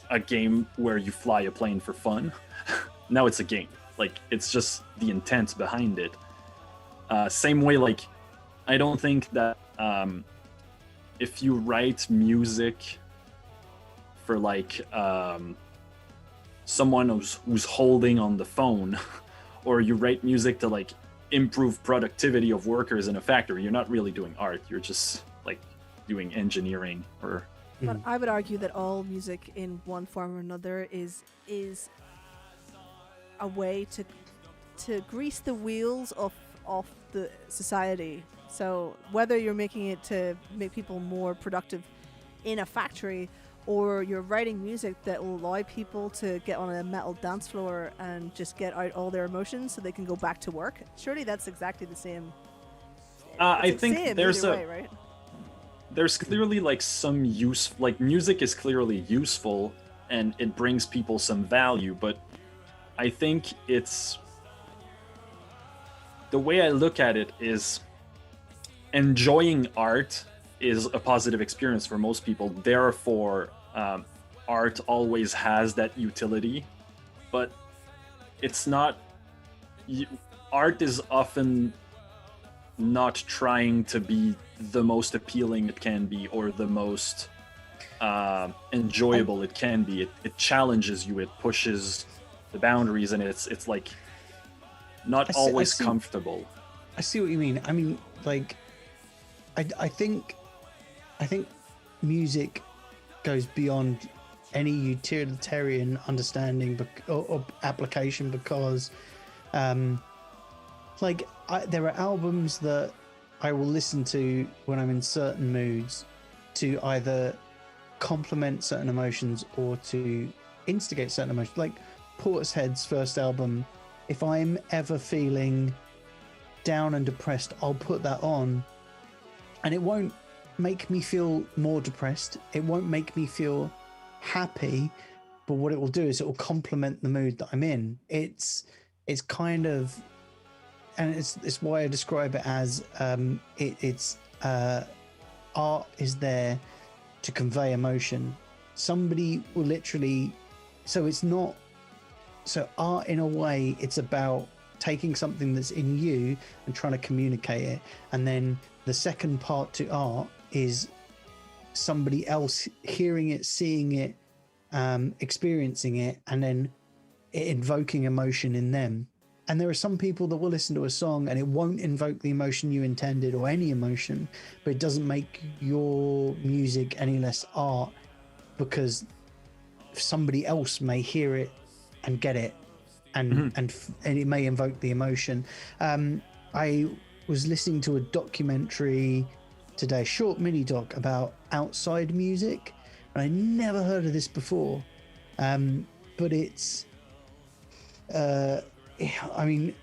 a game where you fly a plane for fun, now it's a game. Like, it's just the intent behind it. Same way, like, I don't think that if you write music for like someone who's holding on the phone, or you write music to like improve productivity of workers in a factory, you're not really doing art. You're just like doing engineering. Or but I would argue that all music in one form or another is a way to grease the wheels of the society. So whether you're making it to make people more productive in a factory, or you're writing music that will allow people to get on a metal dance floor and just get out all their emotions so they can go back to work, surely that's exactly the same. I think same there's way, right? There's clearly like some use, like music is clearly useful and it brings people some value, but I think it's, the way I look at it is, enjoying art is a positive experience for most people. Therefore, art always has that utility, but it's not. Art is often not trying to be the most appealing it can be, or the most enjoyable it can be. It challenges you. It pushes the boundaries, and it's like not always comfortable. I see what you mean. I mean, like, I think music goes beyond any utilitarian understanding or application, because there are albums that I will listen to when I'm in certain moods to either complement certain emotions or to instigate certain emotions. Like Portishead's first album, if I'm ever feeling down and depressed, I'll put that on, and it won't make me feel more depressed. It won't make me feel happy, but what it will do is it will complement the mood that I'm in. It's kind of, and it's why I describe it as art is there to convey emotion. Somebody will literally, so art in a way, it's about taking something that's in you and trying to communicate it, and then the second part to art is somebody else hearing it, seeing it, experiencing it, and then it invoking emotion in them. And there are some people that will listen to a song and it won't invoke the emotion you intended or any emotion, but it doesn't make your music any less art because somebody else may hear it and get it, and it may invoke the emotion. I was listening to a documentary today, short mini doc about outside music, and I never heard of this before. But it's, I mean,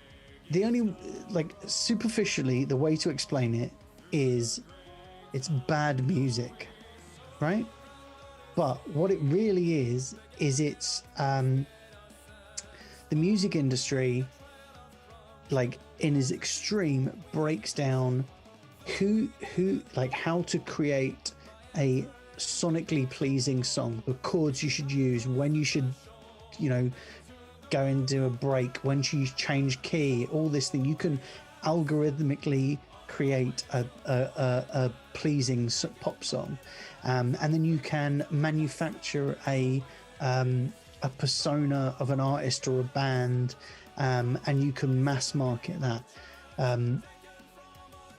the only, like, superficially, the way to explain it is it's bad music, right? But what it really is it's the music industry, like, in its extreme, breaks down who like how to create a sonically pleasing song, the chords you should use, when you should, you know, go into a break, when you change key, all this thing. You can algorithmically create a pleasing pop song, and then you can manufacture a persona of an artist or a band, and you can mass market that.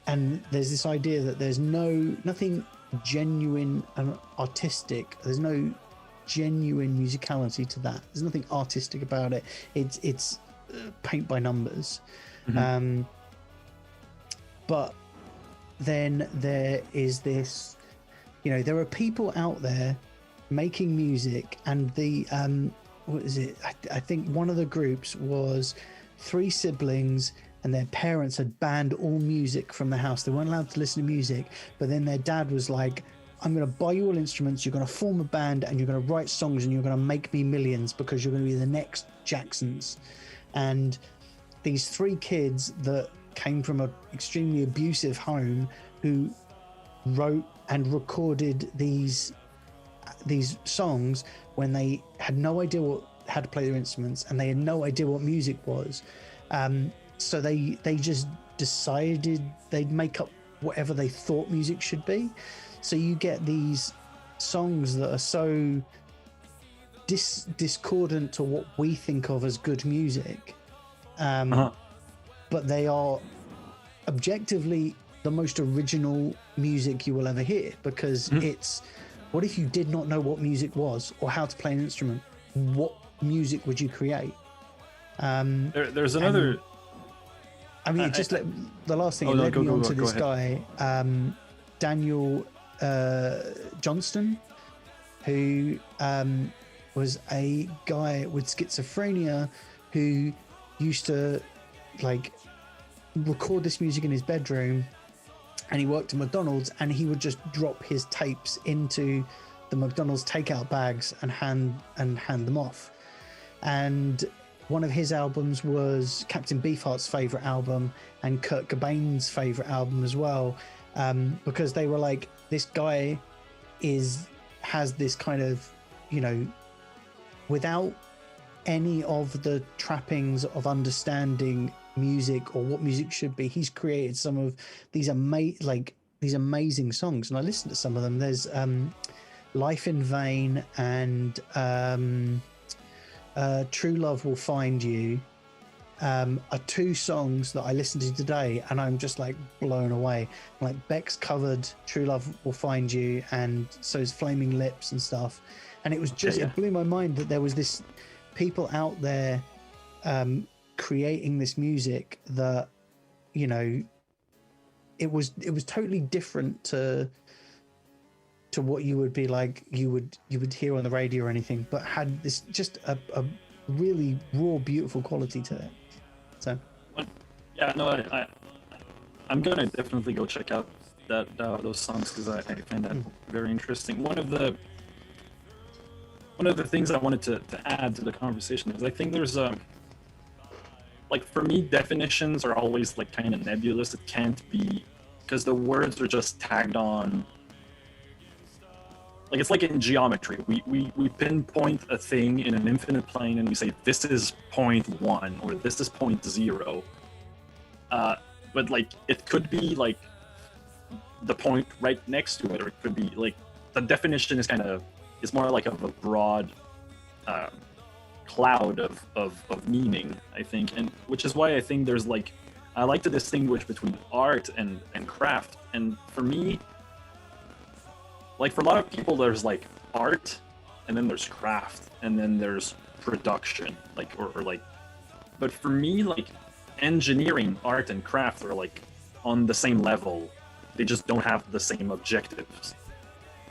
And there's this idea that there's nothing genuine and artistic. There's no genuine musicality to that. There's nothing artistic about it. It's paint by numbers. But then there is this, you know, there are people out there making music, and the what is it? I think one of the groups was 3 siblings, and their parents had banned all music from the house. They weren't allowed to listen to music, but then their dad was like, I'm going to buy you all instruments, you're going to form a band, and you're going to write songs, and you're going to make me millions because you're going to be the next Jacksons. And these 3 kids that came from an extremely abusive home, who wrote and recorded these songs when they had no idea how to play their instruments, and they had no idea what music was. So they just decided they'd make up whatever they thought music should be. So you get these songs that are so discordant to what we think of as good music, but they are objectively the most original music you will ever hear, because it's, what if you did not know what music was or how to play an instrument? What music would you create? There's another. I mean, the last thing, it led me on to this guy, Daniel Johnston, who was a guy with schizophrenia who used to, like, record this music in his bedroom, and he worked at McDonald's, and he would just drop his tapes into the McDonald's takeout bags and hand them off. And one of his albums was Captain Beefheart's favorite album and Kurt Cobain's favorite album as well, because they were like, this guy has this kind of, you know, without any of the trappings of understanding music or what music should be, he's created some of these amazing songs. And I listened to some of them. There's Life in Vain and True Love Will Find You, are 2 songs that I listened to today, and I'm just like blown away. Like, Beck's covered True Love Will Find You, and so is Flaming Lips and stuff. And it was just, it blew my mind that there was this people out there creating this music that, you know, it was totally different to what you would be like, you would hear on the radio or anything, but had this just a really raw, beautiful quality to it. So yeah, no, I'm gonna definitely go check out those songs, because I find that very interesting. One of the things I wanted to add to the conversation is, I think there's like, for me, definitions are always like kind of nebulous. It can't be, because the words are just tagged on. Like, it's like in geometry. We pinpoint a thing in an infinite plane, and we say, this is point 1 or this is point 0. But, like, it could be like the point right next to it, or it could be like, the definition is more like of a broad cloud of meaning, I think, and which is why I think there's like, I like to distinguish between art and craft. And for me, like for a lot of people, there's like art, and then there's craft, and then there's production, like or like. But for me, like engineering, art, and craft are like on the same level. They just don't have the same objectives.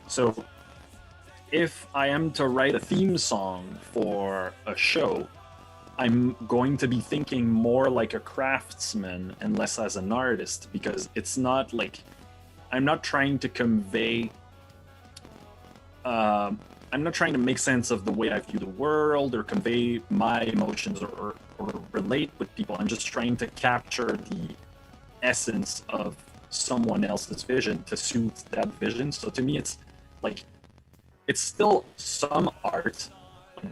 So if I am to write a theme song for a show, I'm going to be thinking more like a craftsman and less as an artist, because it's not like I'm not trying to convey. I'm not trying to make sense of the way I view the world or convey my emotions or relate with people. I'm just trying to capture the essence of someone else's vision to suit that vision. So to me, it's like, it's still some art.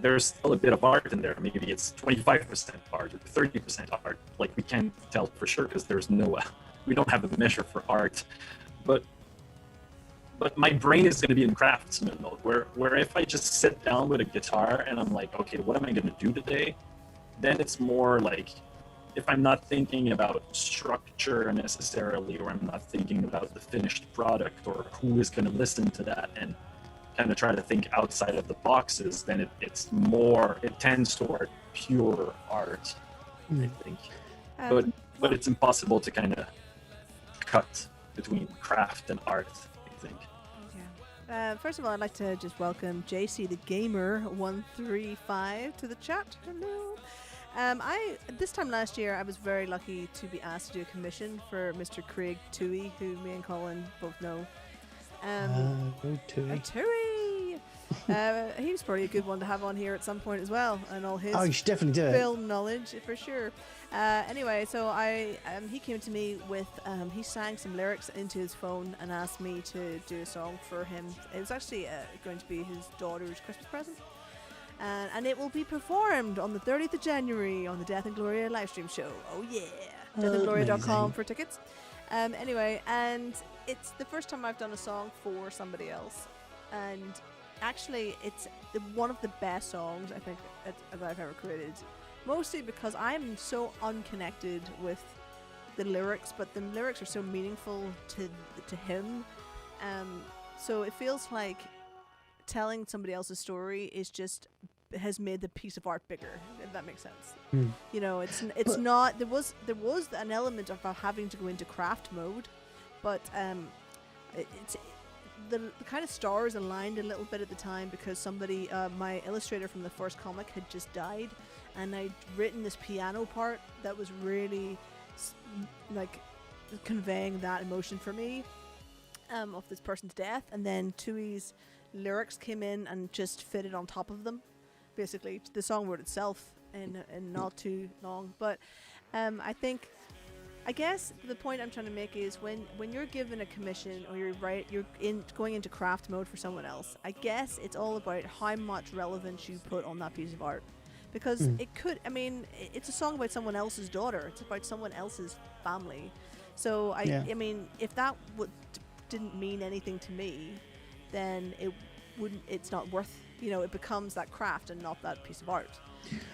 There's still a bit of art in there. Maybe it's 25% art or 30% art. Like, we can't tell for sure because there's no, we don't have a measure for art. But my brain is going to be in craftsman mode, where if I just sit down with a guitar and I'm like, okay, what am I going to do today? Then it's more like, if I'm not thinking about structure necessarily, or I'm not thinking about the finished product or who is going to listen to that and kind of try to think outside of the boxes, then it tends toward pure art, I think. But it's impossible to kind of cut between craft and art, I think. Yeah. First of all, I'd like to just welcome JC the Gamer 135 to the chat. Hello. This time last year, I was very lucky to be asked to do a commission for Mr. Craig Toohey, who me and Colin both know. Toohey. He was probably a good one to have on here at some point as well, and all his you should definitely do film knowledge for sure. Anyway, so he came to me with he sang some lyrics into his phone and asked me to do a song for him. It was actually going to be his daughter's Christmas present. And it will be performed on the 30th of January on the Death Ingloria live stream show. Oh yeah, deathingloria.com for tickets. Anyway, and it's the first time I've done a song for somebody else, and actually it's one of the best songs I think that I've ever created. Mostly because I'm so unconnected with the lyrics, but the lyrics are so meaningful to him. So it feels like telling somebody else's story has made the piece of art bigger, if that makes sense. You know, it's not, there was an element of having to go into craft mode, but it's the kind of stars aligned a little bit at the time, because somebody, my illustrator from the first comic, had just died, and I'd written this piano part that was really like conveying that emotion for me of this person's death, and then Toohey's lyrics came in and just fitted on top of them. Basically, the song wrote itself in not too long. But I guess the point I'm trying to make is when you're given a commission, or you're going into craft mode for someone else, I guess it's all about how much relevance you put on that piece of art. Because it's a song about someone else's daughter. It's about someone else's family. So I mean, if that didn't mean anything to me, then it's not worth, it becomes that craft and not that piece of art.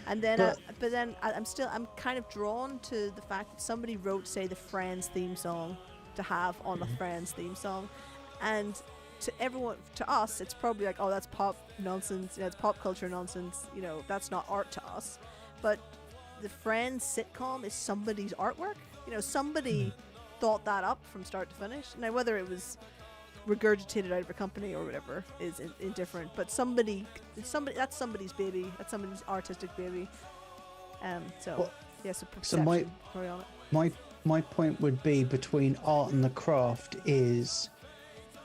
And then I'm kind of drawn to the fact that somebody wrote, say, the Friends theme song to have on the Friends theme song, and to us it's probably like, oh, that's pop nonsense, it's pop culture nonsense, that's not art to us. But the Friends sitcom is somebody's artwork. Somebody thought that up from start to finish. Now, whether it was regurgitated out of a company or whatever is indifferent, but that's somebody's baby, that's somebody's artistic baby. So my point would be, between art and the craft is,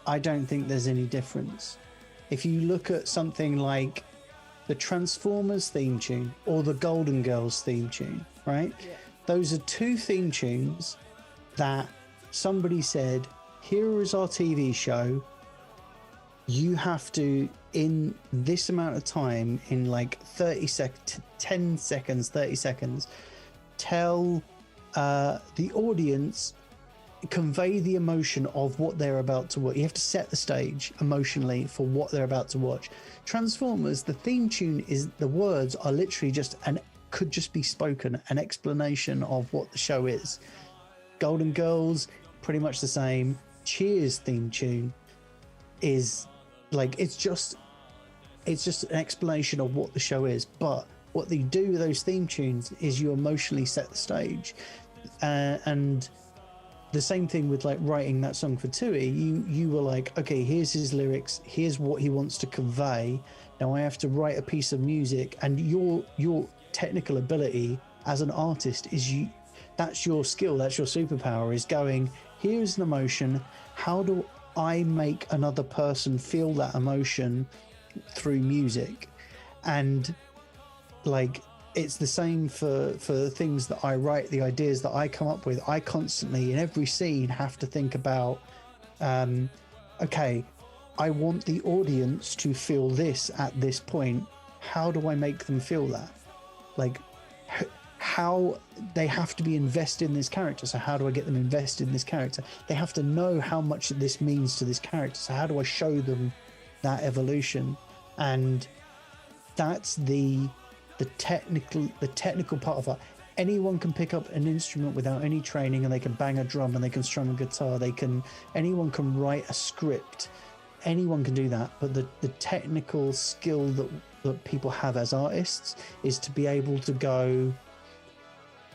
I don't think there's any difference. If you look at something like the Transformers theme tune or the Golden Girls theme tune, right? Yeah. Those are two theme tunes that somebody said, here is our TV show. You have to, in this amount of time, in like 30 seconds, 10 seconds, 30 seconds, tell the audience convey the emotion of what they're about to watch. You have to set the stage emotionally for what they're about to watch. Transformers, the theme tune is, the words are literally just could just be spoken, an explanation of what the show is. Golden Girls, pretty much the same. Cheers theme tune is like, it's just an explanation of what the show is. But what they do with those theme tunes is you emotionally set the stage, and the same thing with like writing that song for Tui. You were like, okay, here's his lyrics, here's what he wants to convey. Now I have to write a piece of music, and your technical ability as an artist is that's your skill, that's your superpower, is going, here's an emotion, how do I make another person feel that emotion through music? And like, it's the same for things that I write, the ideas that I come up with. I constantly, in every scene, have to think about, okay, I want the audience to feel this at this point. How do I make them feel that? Like, how they have to be invested in this character. So how do I get them invested in this character? They have to know how much this means to this character. So how do I show them that evolution? And that's the technical part of it. Anyone can pick up an instrument without any training, and they can bang a drum, and they can strum a guitar. Anyone can write a script. Anyone can do that. But the technical skill that people have as artists is to be able to go,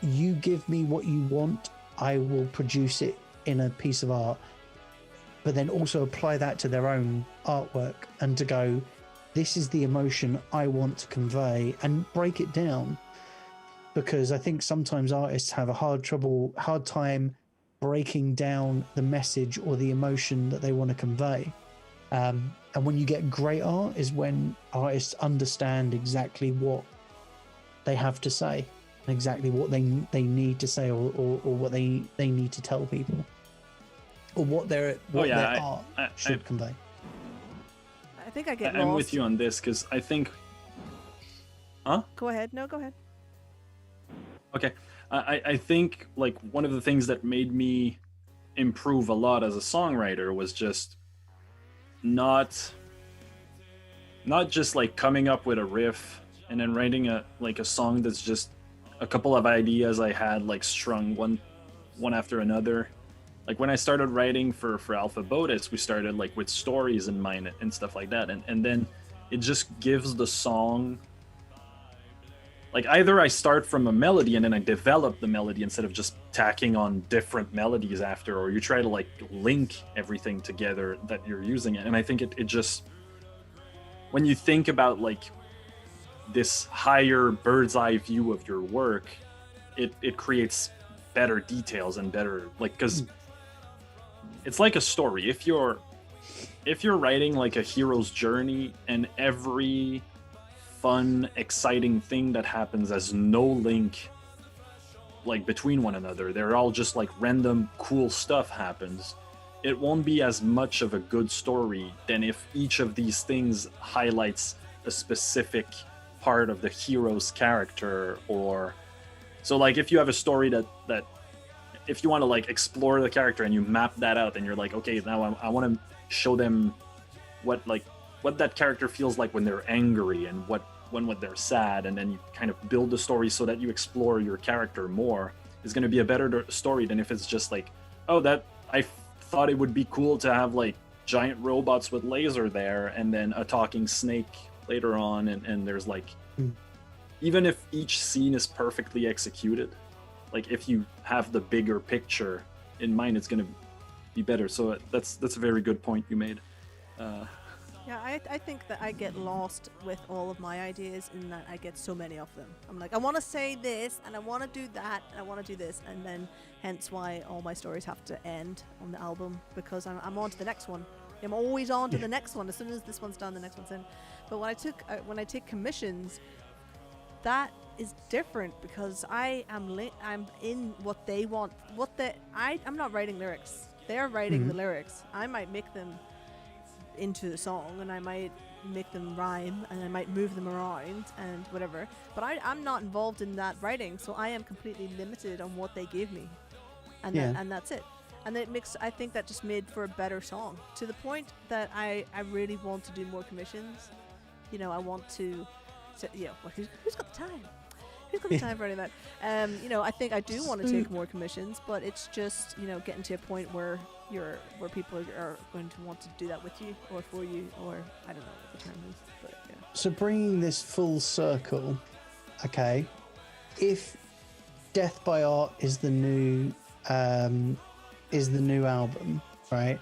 you give me what you want, I will produce it in a piece of art, but then also apply that to their own artwork, and to go, this is the emotion I want to convey, and break it down. Because I think sometimes artists have a hard time breaking down the message or the emotion that they want to convey. And when you get great art is when artists understand exactly what they have to say, and exactly what they need to say, or what they need to tell people, or what their art should convey. I think I get I'm lost. with you on this, because I think... Huh? Go ahead. No, go ahead. Okay. I think like one of the things that made me improve a lot as a songwriter was just not just like coming up with a riff and then writing a song that's just a couple of ideas I had like strung one after another. Like when I started writing for Alpha Botus, we started like with stories in mind and stuff like that, and then it just gives the song, like, either I start from a melody and then I develop the melody instead of just tacking on different melodies after, or you try to like link everything together that you're using it. And I think it just, when you think about like this higher bird's eye view of your work, it creates better details and better, like, because it's like a story. If you're writing like a hero's journey, and every fun, exciting thing that happens has no link like between one another, they're all just like random cool stuff happens, it won't be as much of a good story than if each of these things highlights a specific part of the hero's character. Or so like if you have a story that if you want to like explore the character and you map that out, and you're like, okay, now I want to show them what that character feels like when they're angry, and when they're sad, and then you kind of build the story so that you explore your character more, is going to be a better story than if it's just like, oh, that I thought it would be cool to have like giant robots with laser there, and then a talking snake later on, and there's like, even if each scene is perfectly executed, like if you have the bigger picture in mind, it's going to be better. So that's a very good point you made. Yeah, I think that I get lost with all of my ideas in that I get so many of them. I'm like, I want to say this, and I want to do that, and I want to do this, and then hence why all my stories have to end on the album, because I'm on to the next one. I'm always on to the next one. As soon as this one's done, the next one's in. But when I take commissions, that is different, because I'm in what they want. I'm not writing lyrics. They're writing the lyrics. I might make them into the song, and I might make them rhyme, and I might move them around and whatever, but I'm not involved in that writing, so I am completely limited on what they give me, and and that's it. And I think that just made for a better song, to the point that I really want to do more commissions. You know, I want to well, who's got the time? Who's got the time for any of that? You know, I think I do want to take more commissions, but it's just, you know, getting to a point where people are going to want to do that with you or for you, or I don't know what the term is, but yeah. So bringing this full circle, okay, if Death by Art is the new album, right,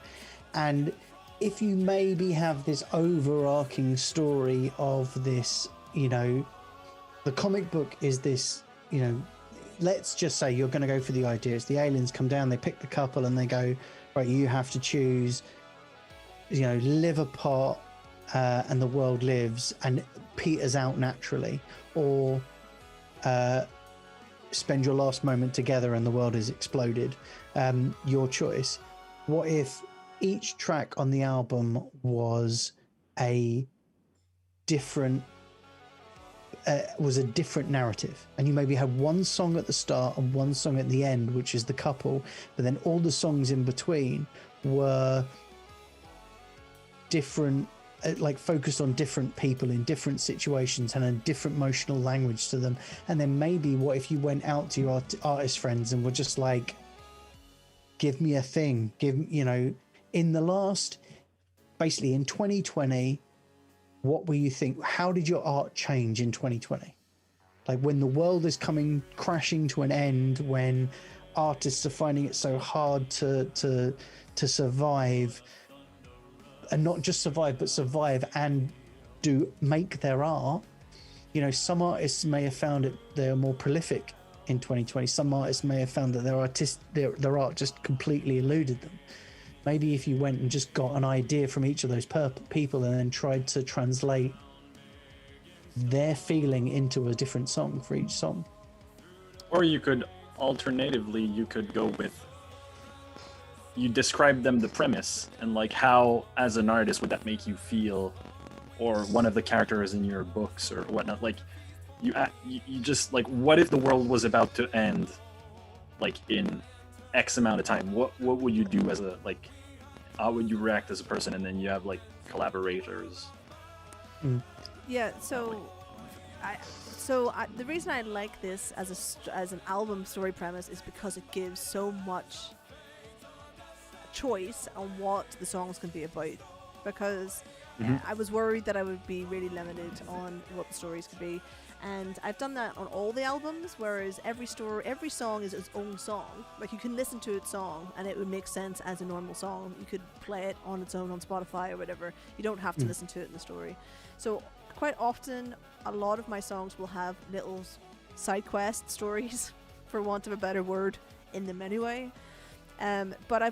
and if you maybe have this overarching story of this, you know, the comic book is this, you know, let's just say you're going to go for the idea. It's the aliens come down, they pick the couple and they go, right, you have to choose, you know, live apart and the world lives and peters out naturally, or spend your last moment together and the world is exploded. Your choice. What if each track on the album was a different narrative, and you maybe had one song at the start and one song at the end, which is the couple, but then all the songs in between were different, like focused on different people in different situations and a different emotional language to them. And then maybe what if you went out to your artist friends and were just like, give me a thing, you know, in 2020, what were you think? How did your art change in 2020? Like when the world is coming crashing to an end, when artists are finding it so hard to survive, and not just survive, but survive and make their art. You know, some artists may have found it they're more prolific in 2020. Some artists may have found that their art just completely eluded them. Maybe if you went and just got an idea from each of those people and then tried to translate their feeling into a different song for each song. Or you could, alternatively, you could go with, you describe them the premise and like how, as an artist, would that make you feel, or one of the characters in your books or whatnot. Like you just like, what if the world was about to end, like in X amount of time? What would you do as a, like, how would you react as a person? And then you have like collaborators. Yeah. So the reason I like this as an album story premise is because it gives so much choice on what the songs can be about. Because I was worried that I would be really limited on what the stories could be. And I've done that on all the albums, whereas every song is its own song. Like you can listen to its song and it would make sense as a normal song. You could play it on its own on Spotify or whatever. You don't have to listen to it in the story. So quite often, a lot of my songs will have little side quest stories, for want of a better word, in them anyway. But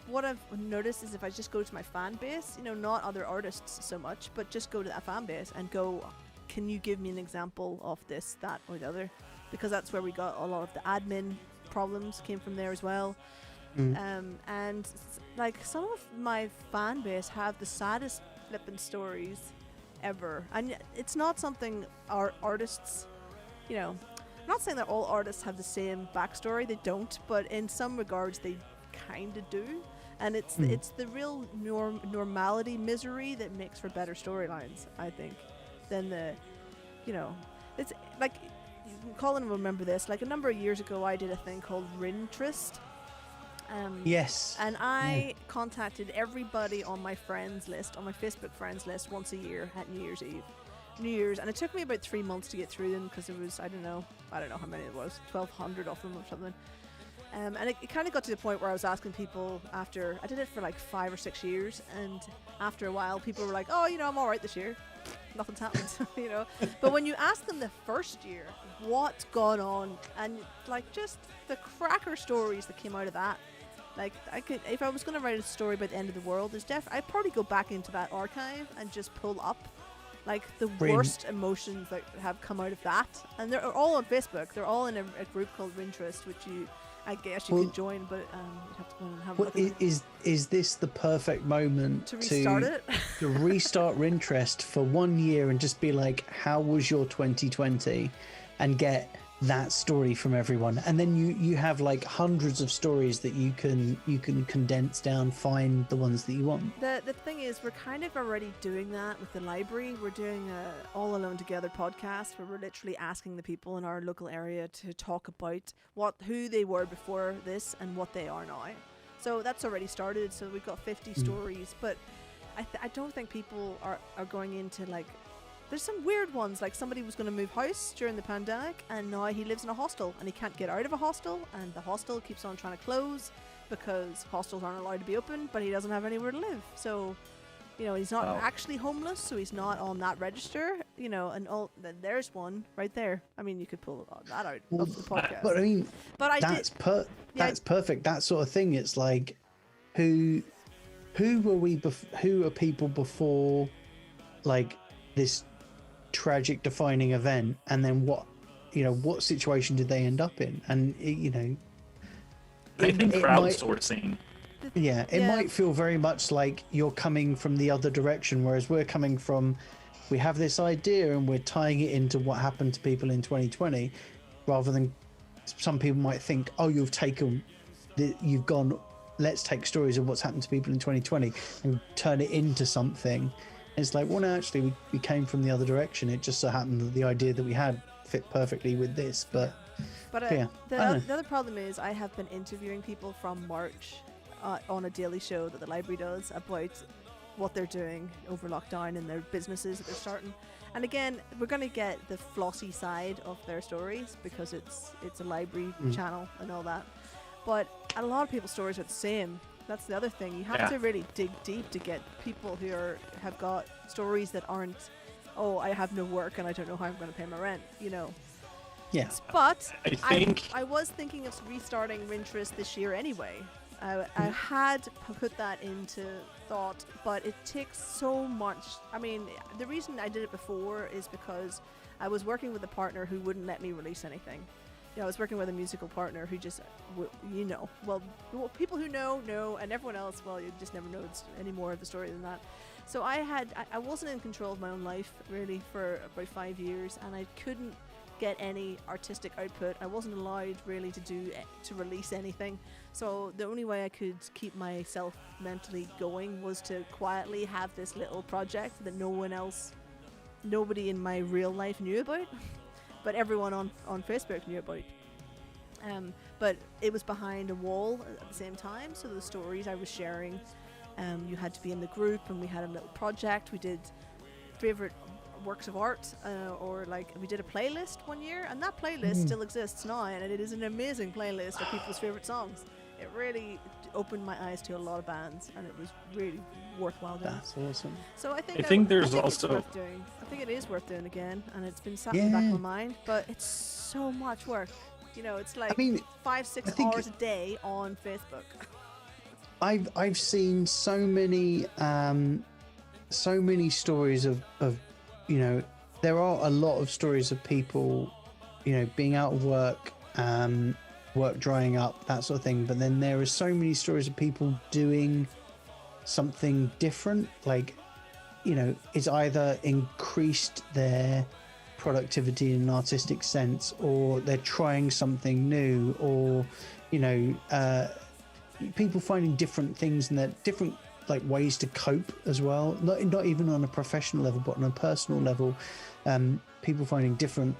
what I've noticed is if I just go to my fan base, you know, not other artists so much, but just go to that fan base and go, can you give me an example of this, that, or the other? Because that's where we got a lot of the admin problems came from there as well. And like some of my fan base have the saddest flippin' stories ever. And it's not something our artists, you know, I'm not saying that all artists have the same backstory, they don't, but in some regards they kind of do. And it's the real normality misery that makes for better storylines, I think, than the, you know, it's like, Colin will remember this, like a number of years ago I did a thing called Rintrist. Yes. And I contacted everybody on my friends list, on my Facebook friends list, once a year at New Year's, and it took me about 3 months to get through them because it was, I don't know how many it was, 1,200 of them or something. And it kind of got to the point where I was asking people after, I did it for like 5 or 6 years, and after a while people were like, oh, you know, I'm alright this year. Nothing's happened, you know. But when you ask them the first year what's gone on, and like just the cracker stories that came out of that, like I could, if I was going to write a story about the end of the world, I'd probably go back into that archive and just pull up like the worst emotions that have come out of that, and they're all on Facebook. They're all in a group called Rintrist, which I guess you could join, but you'd have to go and have a look at it. Is this the perfect moment to restart it? To restart Rintrist for 1 year and just be like, how was your 2020? And get that story from everyone, and then you have like hundreds of stories that you can condense down, find the ones that you want. The thing is, we're kind of already doing that with the library. We're doing a All Alone Together podcast where we're literally asking the people in our local area to talk about who they were before this and what they are now. So that's already started. So we've got 50 stories, but I don't think people are going into like. There's some weird ones, like somebody was going to move house during the pandemic and now he lives in a hostel and he can't get out of a hostel and the hostel keeps on trying to close because hostels aren't allowed to be open, but he doesn't have anywhere to live. So, he's not actually homeless, so he's not on that register, and there's one right there. I mean, you could pull that out of the podcast. But I mean, that's perfect. That sort of thing. It's like, who are people before, like, this tragic defining event, and then what situation did they end up in? And I think crowdsourcing. It might feel very much like you're coming from the other direction, whereas we're coming from, we have this idea and we're tying it into what happened to people in 2020, rather than some people might think, oh, you've gone, let's take stories of what's happened to people in 2020 and turn it into something. It's like, well, no, actually, we came from the other direction. It just so happened that the idea that we had fit perfectly with this. But the other problem is I have been interviewing people from March on a daily show that the library does about what they're doing over lockdown and their businesses that they're starting. And again, we're going to get the flossy side of their stories because it's a library channel and all that. But a lot of people's stories are the same. That's the other thing. You have to really dig deep to get people who have got stories that aren't, oh, I have no work and I don't know how I'm going to pay my rent, Yeah. But I think I was thinking of restarting Rintress this year anyway. I had put that into thought, but it takes so much. I mean, the reason I did it before is because I was working with a partner who wouldn't let me release anything. I was working with a musical partner who just, people who know, and everyone else, well, you just never know any more of the story than that. So I wasn't in control of my own life, really, for about 5 years, and I couldn't get any artistic output. I wasn't allowed, really, to release anything. So the only way I could keep myself mentally going was to quietly have this little project that nobody in my real life knew about. But everyone on Facebook knew about. But it was behind a wall at the same time, so the stories I was sharing, you had to be in the group, and we had a little project. We did favorite works of art, or like we did a playlist one year, and that playlist still exists now, and it is an amazing playlist of people's favorite songs. It really opened my eyes to a lot of bands, and it was really worthwhile doing. That's awesome. So I think I think it's worth doing. I think it is worth doing again, and it's been sat in the back of my mind, but it's so much work. It's like 5-6 hours a day on Facebook. I've seen so many stories of there are a lot of stories of people being out of work, work drying up, that sort of thing, but then there are so many stories of people doing something different, like it's either increased their productivity in an artistic sense, or they're trying something new, or people finding different things and that different like ways to cope as well, not even on a professional level but on a personal level. People finding different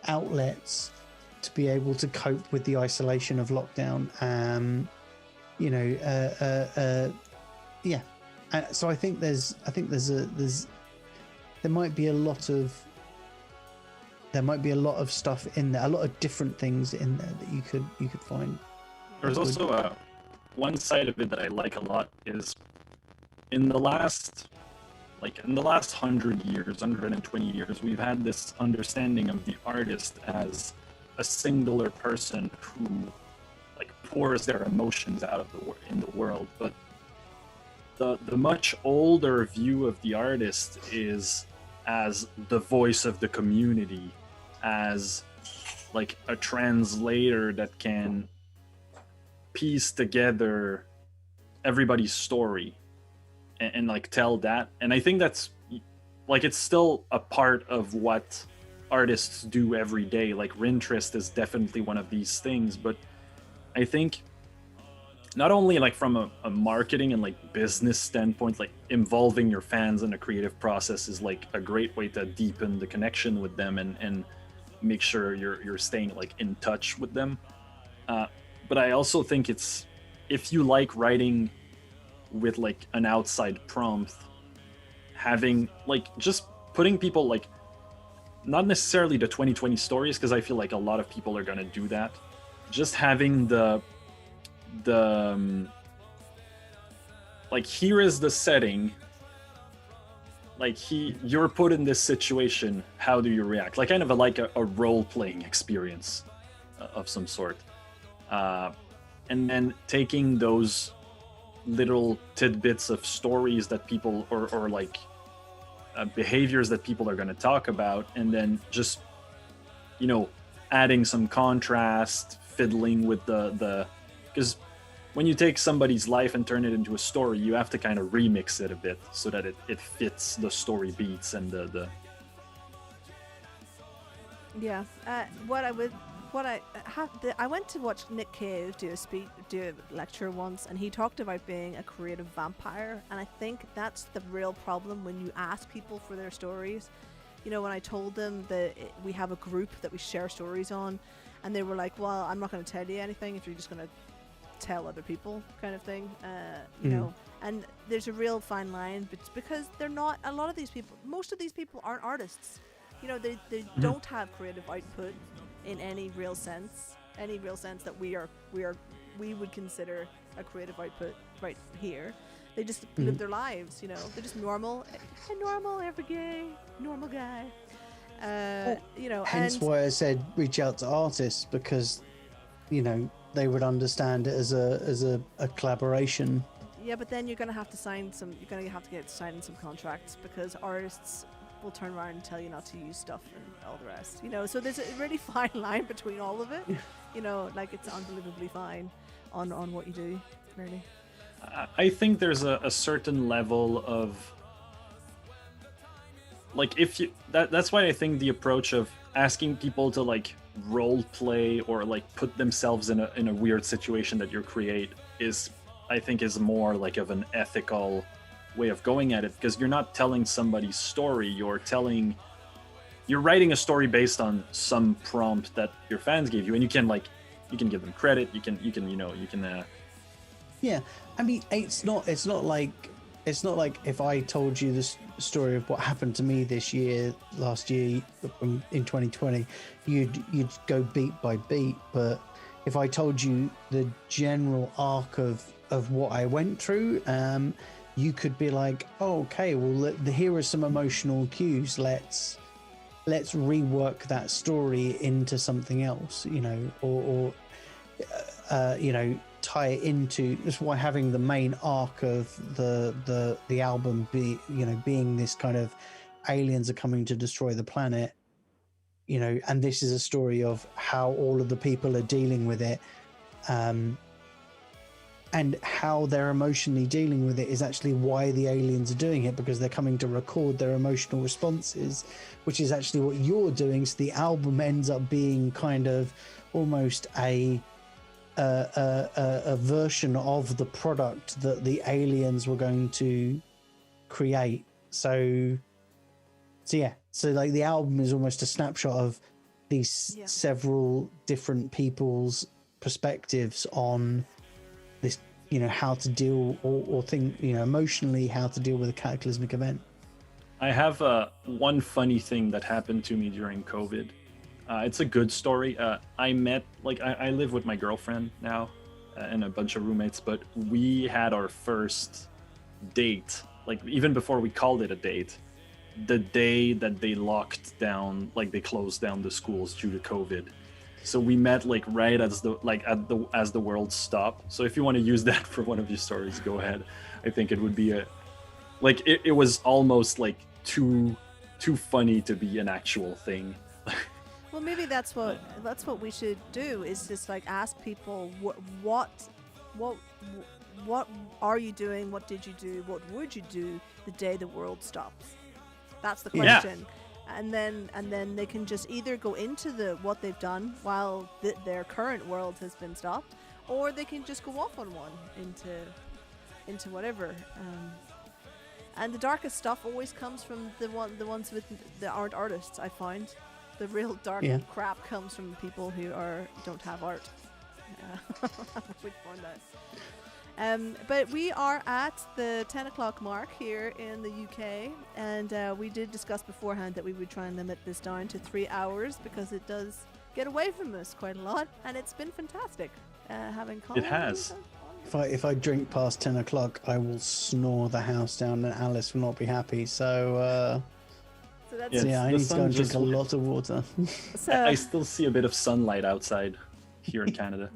outlets to be able to cope with the isolation of lockdown. So I think there might be a lot of stuff in there, a lot of different things in there that you could find. There's also one side of it that I like a lot is in the last 100 years, 120 years, we've had this understanding of the artist as a singular person who like pours their emotions out in the world. But the much older view of the artist is as the voice of the community, as like a translator that can piece together everybody's story and like tell that. And I think that's like, it's still a part of what artists do every day. Like Rintrist is definitely one of these things, but I think not only like from a marketing and like business standpoint, like involving your fans in a creative process is like a great way to deepen the connection with them and make sure you're staying like in touch with them. But I also think it's, if you like writing with like an outside prompt, having like just putting people like, not necessarily the 2020 stories, because I feel like a lot of people are gonna do that. Just having the like, here is the setting, like you're put in this situation, how do you react, like kind of like a role-playing experience of some sort, and then taking those little tidbits of stories that people or like behaviors that people are going to talk about, and then just, you know, adding some contrast, fiddling with the because when you take somebody's life and turn it into a story, you have to kind of remix it a bit so that it fits the story beats and the Yeah. I went to watch Nick Cave do a lecture once, and he talked about being a creative vampire, and I think that's the real problem when you ask people for their stories. You know, when I told them that we have a group that we share stories on, and they were like, well, I'm not going to tell you anything if you're just going to tell other people, kind of thing. You know, and there's a real fine line, but because they're not, a lot of these people, most of these people aren't artists. You know, they don't have creative output in any real sense that we would consider a creative output right here. They just live their lives, you know. They're just normal everyday normal guy. You know, hence why I said reach out to artists, because, you know, they would understand it as a collaboration. Yeah, but then you're gonna have to sign some. You're gonna have to get signed some contracts, because artists will turn around and tell you not to use stuff and all the rest. You know, so there's a really fine line between all of it. You know, like it's unbelievably fine on what you do, really. I think there's a certain level of like, if you that's why I think the approach of asking people to like role play or like put themselves in a weird situation that you create is, I think, is more like of an ethical way of going at it, because you're not telling somebody's story, you're writing a story based on some prompt that your fans gave you, and you can give them credit, you can Yeah, I mean, it's not like if I told you this story of what happened to me last year in 2020, you'd go beat by beat. But if I told you the general arc of what I went through, you could be like, oh, okay, well, here are some emotional cues. Let's rework that story into something else, you know, or you know, tie it into. That's why having the main arc of the album being this kind of aliens are coming to destroy the planet, you know, and this is a story of how all of the people are dealing with it, and how they're emotionally dealing with it is actually why the aliens are doing it, because they're coming to record their emotional responses, which is actually what you're doing. So the album ends up being kind of almost a version of the product that the aliens were going to create. So like the album is almost a snapshot of these several different people's perspectives on this, you know, how to deal or think, you know, emotionally how to deal with a cataclysmic event. I have one funny thing that happened to me during COVID. It's a good story. I live with my girlfriend now and a bunch of roommates, but we had our first date, like even before we called it a date, the day that they locked down, like they closed down the schools due to COVID. So we met like right as the world stopped. So if you want to use that for one of your stories, go ahead. I think it would be it was almost like too funny to be an actual thing. Well, maybe that's what we should do, is just like ask people what are you doing? What did you do? What would you do the day the world stops? That's the question. and then they can just either go into what they've done while their current world has been stopped, or they can just go off on one into whatever. And the darkest stuff always comes from the ones that aren't artists. I find the real dark crap comes from people who don't have art. We found that. But we are at the 10 o'clock mark here in the UK, and we did discuss beforehand that we would try and limit this down to 3 hours because it does get away from us quite a lot, and it's been fantastic having Colin. It has. If I drink past 10 o'clock, I will snore the house down, and Alice will not be happy. So that's I need to go and drink a lot of water. I still see a bit of sunlight outside here in Canada.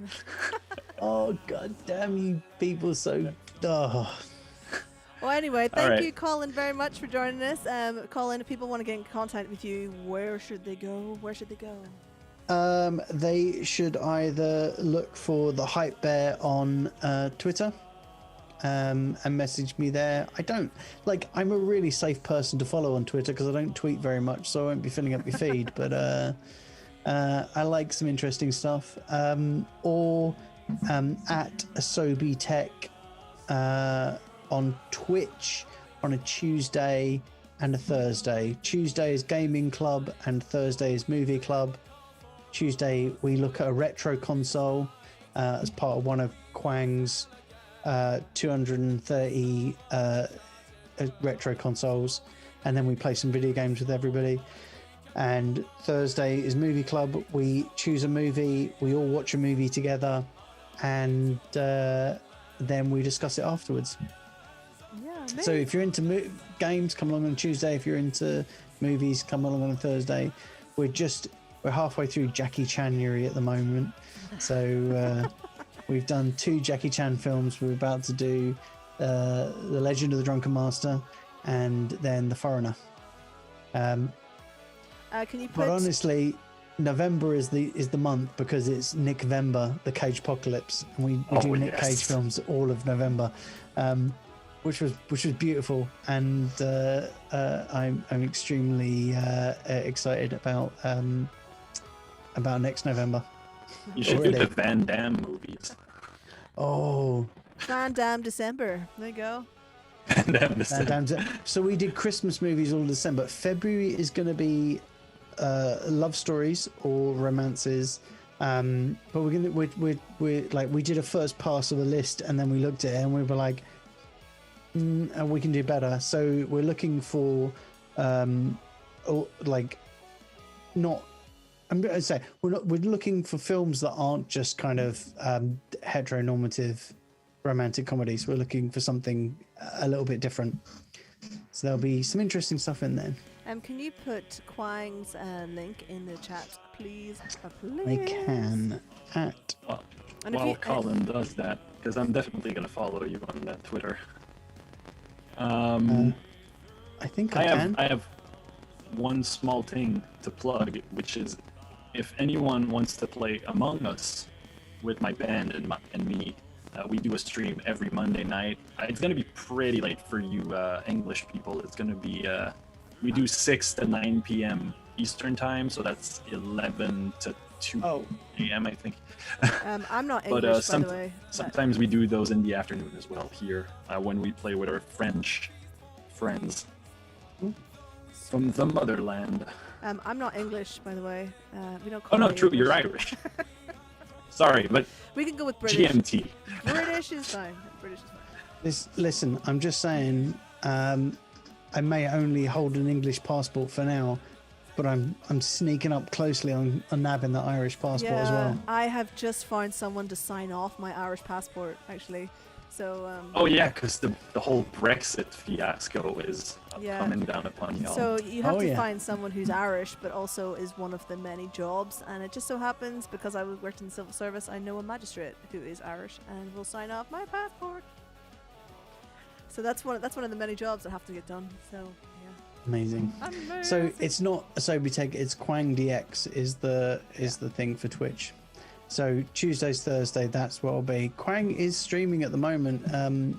Oh, god damn you people, so... Oh. Well, anyway, thank you, Colin, very much for joining us. Colin, if people want to get in contact with you, where should they go? They should either look for the Hype Bear on Twitter and message me there. I'm a really safe person to follow on Twitter because I don't tweet very much, so I won't be filling up your feed, but I like some interesting stuff. Or at Asobi Tech on Twitch on a Tuesday and a Thursday. Tuesday is Gaming Club and Thursday is Movie Club. Tuesday we look at a retro console as part of one of Quang's 230 retro consoles, and then we play some video games with everybody. And Thursday is Movie Club. We choose a movie, we all watch a movie together, and then we discuss it afterwards. Yeah, so if you're into games, come along on Tuesday. If you're into movies, come along on Thursday. We're halfway through Jackie Chan-ury at the moment, so we've done 2 Jackie Chan films. We're about to do The Legend of the Drunken Master and then The Foreigner. Can you put... But honestly, November is the month because it's Nick-vember, the Cage Apocalypse, and we do Nick Cage films all of November, which was beautiful, and I'm extremely excited about next November. You should do the Van Damme movies. Oh, Van Damme December. There you go. Van Damme December. So we did Christmas movies all December. February is going to be love stories or romances, but we did a first pass of a list, and then we looked at it and we were like, we can do better. So we're looking for not. I'm going to say we're looking for films that aren't just kind of heteronormative romantic comedies. We're looking for something a little bit different. So there'll be some interesting stuff in there. Can you put Quang's link in the chat, please? I can. While Colin does that, because I'm definitely going to follow you on that Twitter. I think I can. I have one small thing to plug, which is if anyone wants to play Among Us with my band and me, we do a stream every Monday night. It's going to be pretty late for you English people. It's going to be, we do 6 to 9 p.m. Eastern time, so that's 11 to 2 a.m. I think. I'm not English, by the way. Sometimes we do those in the afternoon as well here when we play with our French friends from the motherland. I'm not English, by the way. We don't call no, true. English. You're Irish. Sorry, but we can go with British. GMT. British is fine. Listen, I'm just saying. I may only hold an English passport for now, but I'm sneaking up closely on nabbing the Irish passport as well. I have just found someone to sign off my Irish passport, actually. So. Because the whole Brexit fiasco is coming down upon y'all. So you have to find someone who's Irish, but also is one of the many jobs. And it just so happens, because I worked in the civil service, I know a magistrate who is Irish and will sign off my passport. So that's one of the many jobs that have to get done. So yeah. Amazing. So it's not Asobi Tech, it's Quang DX is the thing for Twitch. So Tuesdays, Thursday, that's what it'll be. Quang is streaming at the moment.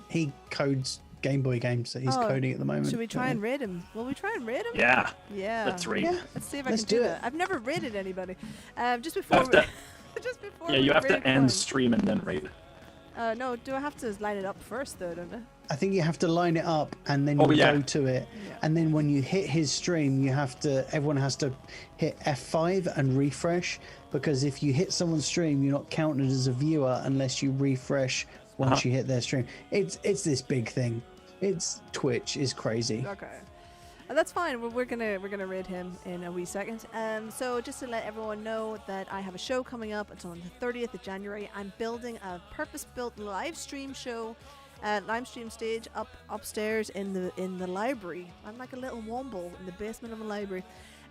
He codes Game Boy games that he's coding at the moment. Should we try and raid him? Will we try and raid him? Yeah. Yeah. Let's raid. Yeah. Let's see if I Let's can do do that. it. I've never raided anybody. Just before. Just before. Yeah, you have to end stream and then raid. No, do I have to line it up first though? Don't I? I think you have to line it up and then you go to it. Yeah. And then when you hit his stream, everyone has to hit F5 and refresh, because if you hit someone's stream, you're not counted as a viewer unless you refresh once you hit their stream. It's this big thing. Twitch is crazy. Okay. That's fine. We're gonna raid him in a wee second. So just to let everyone know that I have a show coming up. It's on the 30th of January. I'm building a purpose-built live stream show, live stream stage upstairs in the library. I'm like a little womble in the basement of a library.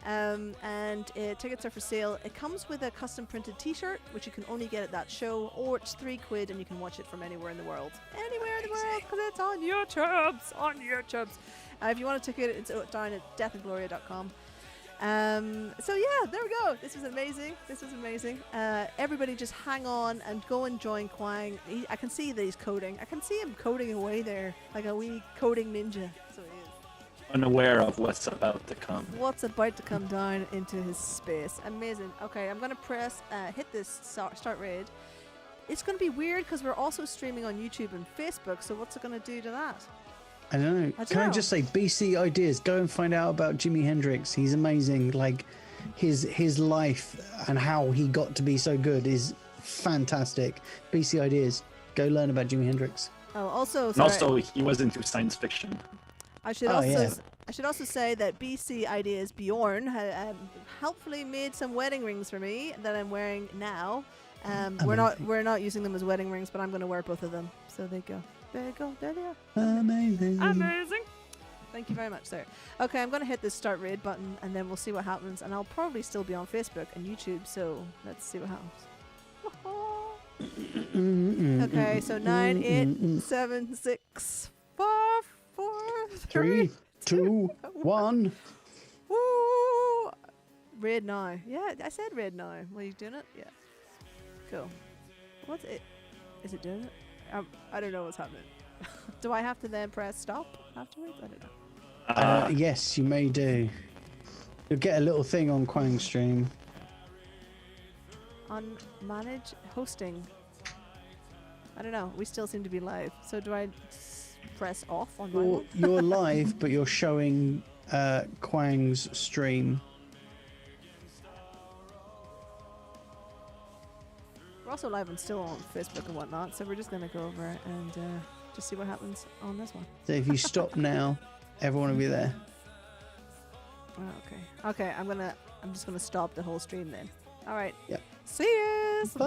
And tickets are for sale. It comes with a custom printed t-shirt, which you can only get at that show, or it's £3 and you can watch it from anywhere in the world. Anywhere in the world, because it's on YouTube. If you want a ticket, it's down at deathingloria.com. So yeah, there we go. This was amazing. Everybody just hang on and go and join Kwang. I can see that he's coding. I can see him coding away there like a wee coding ninja. So he is. Unaware of what's about to come. What's about to come down into his space. Amazing. Okay, I'm going to press hit this start raid. It's going to be weird because we're also streaming on YouTube and Facebook, so what's it going to do to that? I don't know. Can I just say, BC Ideas, go and find out about Jimi Hendrix. He's amazing. Like, his life and how he got to be so good is fantastic. BC Ideas, go learn about Jimi Hendrix. Oh, also, and also, he was into science fiction. I should also say that BC Ideas Bjorn helpfully made some wedding rings for me that I'm wearing now. We're not using them as wedding rings, but I'm going to wear both of them. So there you go. There they are. Amazing. Thank you very much, sir. Okay, I'm going to hit this start raid button, and then we'll see what happens. And I'll probably still be on Facebook and YouTube, so let's see what happens. Okay, so 9, 8, 7, 6, 5, 4, 3, 2, 1. Woo! Raid now. Yeah, I said raid now. Are you doing it? Yeah. Cool. What's it? Is it doing it? I don't know what's happening. Do I have to then press stop afterwards? I don't know. Yes, you may do. You'll get a little thing on Kwang's stream. On manage hosting. I don't know. We still seem to be live. So do I press off on my one? You're live, but you're showing Kwang's stream. We're also live and still on Facebook and whatnot, so we're just going to go over and just see what happens on this one. So if you stop now, everyone will be there. Oh, okay. I'm just gonna stop the whole stream then. All right. Yep. See you. Bye.